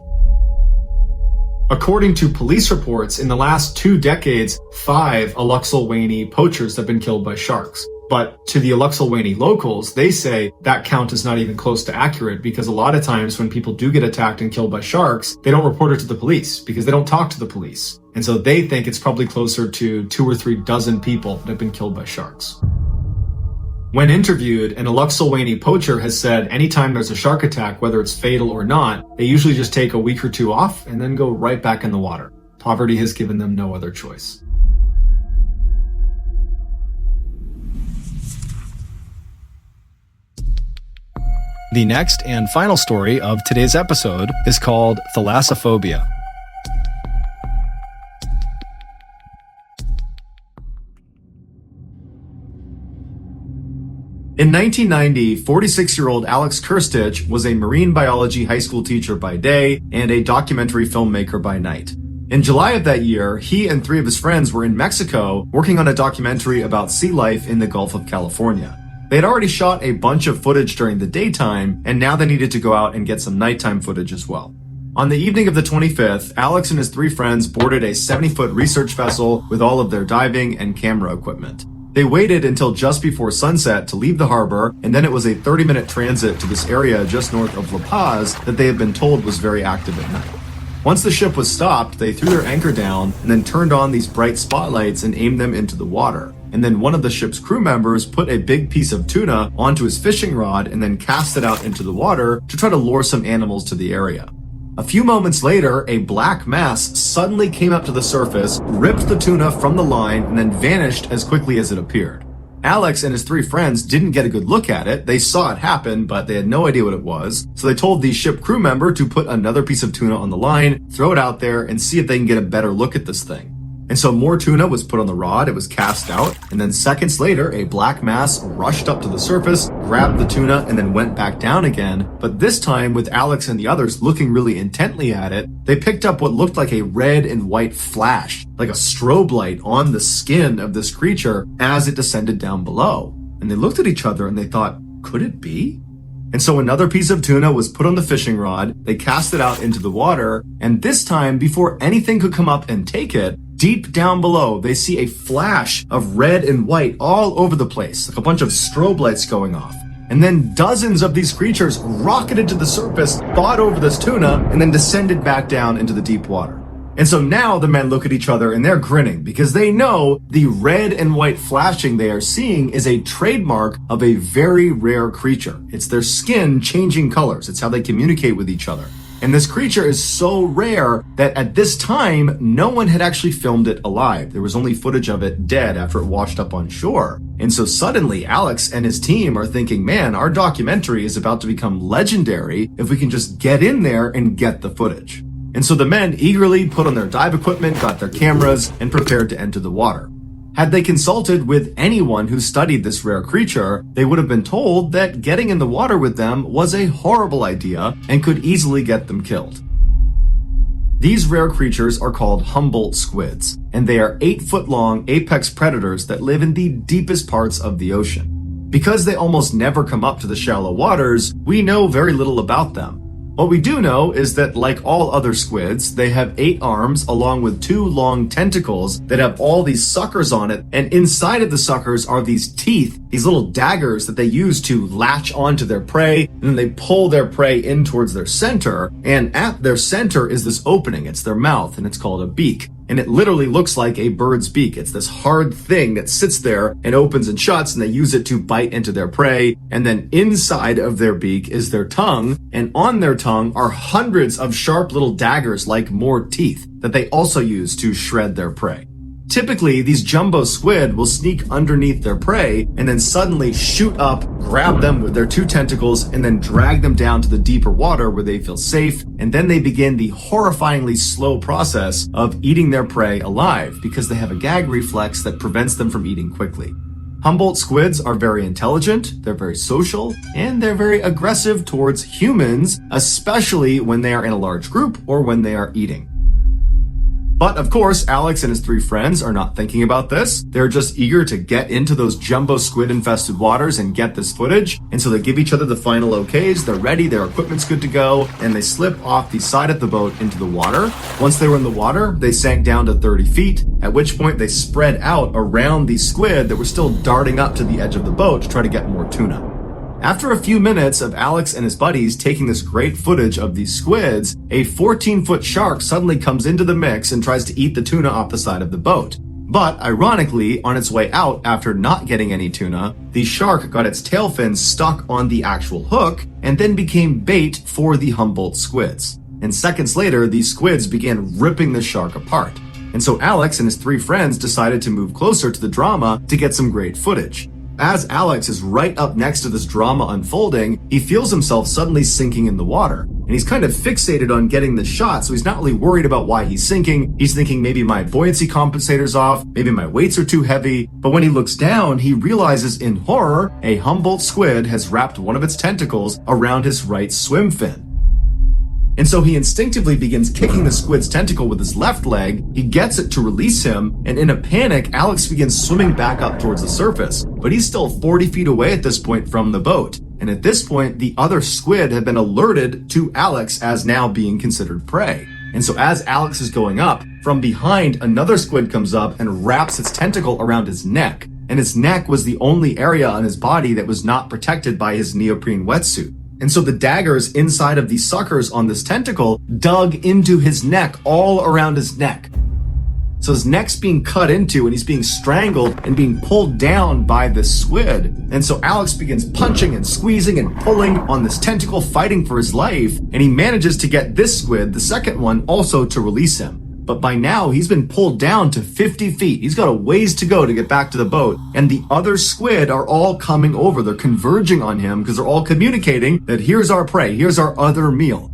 Speaker 1: According to police reports, in the last 2 decades, 5 Alexilwany poachers have been killed by sharks. But to the Alexilwany locals, they say that count is not even close to accurate, because a lot of times when people do get attacked and killed by sharks, they don't report it to the police because they don't talk to the police. And so they think it's probably closer to 2 or 3 dozen people that have been killed by sharks. When interviewed, an Alexilwany poacher has said anytime there's a shark attack, whether it's fatal or not, they usually just take a week or 2 off and then go right back in the water. Poverty has given them no other choice. The next and final story of today's episode is called Thalassophobia. In 1990, 46-year-old Alex Kirstich was a marine biology high school teacher by day and a documentary filmmaker by night. In July of that year, he and 3 of his friends were in Mexico working on a documentary about sea life in the Gulf of California. They had already shot a bunch of footage during the daytime, and now they needed to go out and get some nighttime footage as well. On the evening of the 25th, Alex and his 3 friends boarded a 70-foot research vessel with all of their diving and camera equipment. They waited until just before sunset to leave the harbor, and then it was a 30-minute transit to this area just north of La Paz that they had been told was very active at night. Once the ship was stopped, they threw their anchor down and then turned on these bright spotlights and aimed them into the water. And then one of the ship's crew members put a big piece of tuna onto his fishing rod and then cast it out into the water to try to lure some animals to the area. A few moments later, a black mass suddenly came up to the surface, ripped the tuna from the line, and then vanished as quickly as it appeared. Alex and his 3 friends didn't get a good look at it. They saw it happen, but they had no idea what it was. So they told the ship crew member to put another piece of tuna on the line, throw it out there, and see if they can get a better look at this thing. And so more tuna was put on the rod, it was cast out, and then seconds later, a black mass rushed up to the surface, grabbed the tuna, and then went back down again. But this time, with Alex and the others looking really intently at it, they picked up what looked like a red and white flash, like a strobe light on the skin of this creature as it descended down below. And they looked at each other and they thought, could it be? And so another piece of tuna was put on the fishing rod, they cast it out into the water, and this time, before anything could come up and take it, deep down below, they see a flash of red and white all over the place, like a bunch of strobe lights going off. And then dozens of these creatures rocketed to the surface, thawed over this tuna, and then descended back down into the deep water. And so now the men look at each other and they're grinning because they know the red and white flashing they are seeing is a trademark of a very rare creature. It's their skin changing colors. It's how they communicate with each other. And this creature is so rare that at this time, no one had actually filmed it alive. There was only footage of it dead after it washed up on shore. And so suddenly Alex and his team are thinking, man, our documentary is about to become legendary if we can just get in there and get the footage. And so the men eagerly put on their dive equipment, got their cameras, and prepared to enter the water. Had they consulted with anyone who studied this rare creature, they would have been told that getting in the water with them was a horrible idea and could easily get them killed. These rare creatures are called Humboldt squids, and they are 8-foot-long apex predators that live in the deepest parts of the ocean. Because they almost never come up to the shallow waters, we know very little about them. What we do know is that, like all other squids, they have 8 arms along with 2 long tentacles that have all these suckers on it, and inside of the suckers are these teeth, these little daggers that they use to latch onto their prey, and then they pull their prey in towards their center, and at their center is this opening. It's their mouth, and it's called a beak. And it literally looks like a bird's beak. It's this hard thing that sits there and opens and shuts, and they use it to bite into their prey. And then inside of their beak is their tongue, and on their tongue are hundreds of sharp little daggers like more teeth that they also use to shred their prey. Typically, these jumbo squid will sneak underneath their prey and then suddenly shoot up, grab them with their 2 tentacles, and then drag them down to the deeper water where they feel safe. And then they begin the horrifyingly slow process of eating their prey alive because they have a gag reflex that prevents them from eating quickly. Humboldt squids are very intelligent, they're very social, and they're very aggressive towards humans, especially when they are in a large group or when they are eating. But of course, Alex and his 3 friends are not thinking about this. They're just eager to get into those jumbo squid-infested waters and get this footage. And so they give each other the final okays. They're ready, their equipment's good to go, and they slip off the side of the boat into the water. Once they were in the water, they sank down to 30 feet, at which point they spread out around the squid that were still darting up to the edge of the boat to try to get more tuna. After a few minutes of Alex and his buddies taking this great footage of these squids, a 14-foot shark suddenly comes into the mix and tries to eat the tuna off the side of the boat. But, ironically, on its way out after not getting any tuna, the shark got its tail fins stuck on the actual hook and then became bait for the Humboldt squids. And seconds later, these squids began ripping the shark apart. And so Alex and his 3 friends decided to move closer to the drama to get some great footage. As Alex is right up next to this drama unfolding, he feels himself suddenly sinking in the water. And he's kind of fixated on getting the shot, so he's not really worried about why he's sinking. He's thinking maybe my buoyancy compensator's off, maybe my weights are too heavy. But when he looks down, he realizes in horror, a Humboldt squid has wrapped one of its tentacles around his right swim fin. And so he instinctively begins kicking the squid's tentacle with his left leg. He gets it to release him, and in a panic, Alex begins swimming back up towards the surface. But he's still 40 feet away at this point from the boat. And at this point, the other squid had been alerted to Alex as now being considered prey. And so as Alex is going up, from behind, another squid comes up and wraps its tentacle around his neck. And his neck was the only area on his body that was not protected by his neoprene wetsuit. And so the daggers inside of these suckers on this tentacle dug into his neck, all around his neck. So his neck's being cut into and he's being strangled and being pulled down by this squid. And so Alex begins punching and squeezing and pulling on this tentacle, fighting for his life. And he manages to get this squid, the second one, also to release him. But by now, he's been pulled down to 50 feet. He's got a ways to go to get back to the boat. And the other squid are all coming over. They're converging on him because they're all communicating that here's our prey, here's our other meal.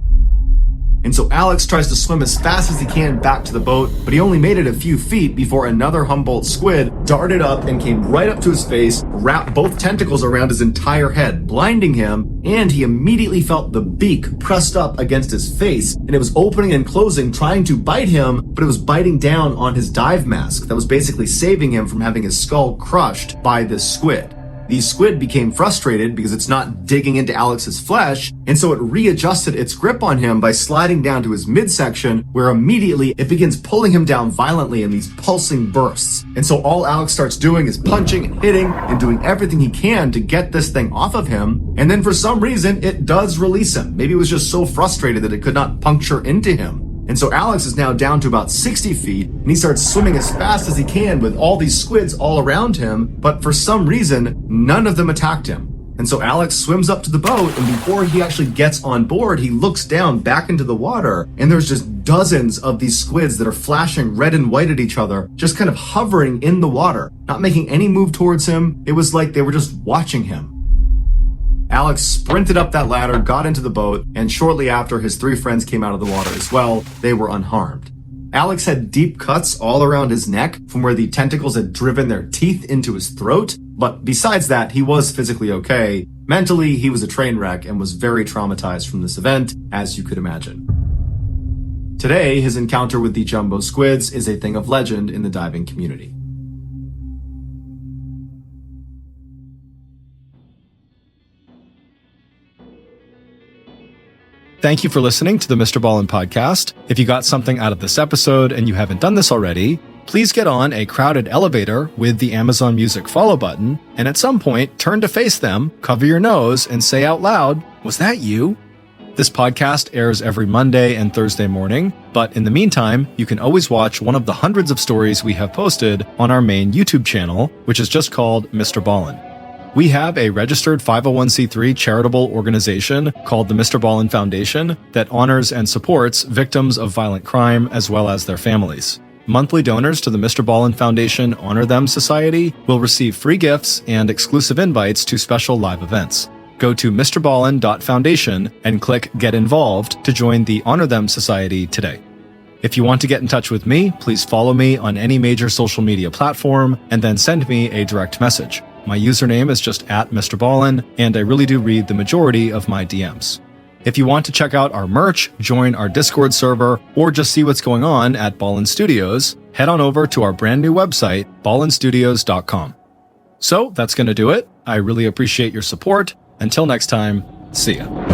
Speaker 1: And so Alex tries to swim as fast as he can back to the boat, but he only made it a few feet before another Humboldt squid darted up and came right up to his face, wrapped both tentacles around his entire head, blinding him, and he immediately felt the beak pressed up against his face, and it was opening and closing, trying to bite him, but it was biting down on his dive mask that was basically saving him from having his skull crushed by this squid. The squid became frustrated because it's not digging into Alex's flesh, and so it readjusted its grip on him by sliding down to his midsection, where immediately it begins pulling him down violently in these pulsing bursts. And so all Alex starts doing is punching and hitting and doing everything he can to get this thing off of him, and then for some reason it does release him. Maybe it was just so frustrated that it could not puncture into him. And so Alex is now down to about 60 feet, and he starts swimming as fast as he can with all these squids all around him, but for some reason, none of them attacked him. And so Alex swims up to the boat, and before he actually gets on board, he looks down back into the water, and there's just dozens of these squids that are flashing red and white at each other, just kind of hovering in the water, not making any move towards him. It was like they were just watching him. Alex sprinted up that ladder, got into the boat, and shortly after, his 3 friends came out of the water as well. They were unharmed. Alex had deep cuts all around his neck from where the tentacles had driven their teeth into his throat, but besides that, he was physically okay. Mentally, he was a train wreck and was very traumatized from this event, as you could imagine. Today, his encounter with the jumbo squids is a thing of legend in the diving community. Thank you for listening to the Mr. Ballen podcast. If you got something out of this episode and you haven't done this already, please get on a crowded elevator with the Amazon Music follow button, and at some point, turn to face them, cover your nose, and say out loud, "Was that you?" This podcast airs every Monday and Thursday morning, but in the meantime, you can always watch one of the hundreds of stories we have posted on our main YouTube channel, which is just called Mr. Ballen. We have a registered 501c3 charitable organization called the Mr. Ballen Foundation that honors and supports victims of violent crime as well as their families. Monthly donors to the Mr. Ballen Foundation Honor Them Society will receive free gifts and exclusive invites to special live events. Go to mrballen.foundation and click Get Involved to join the Honor Them Society today. If you want to get in touch with me, please follow me on any major social media platform and then send me a direct message. My username is just @MrBallen, and I really do read the majority of my DMs. If you want to check out our merch, join our Discord server, or just see what's going on at Ballen Studios, head on over to our brand new website, ballenstudios.com. So that's going to do it. I really appreciate your support. Until next time, see ya.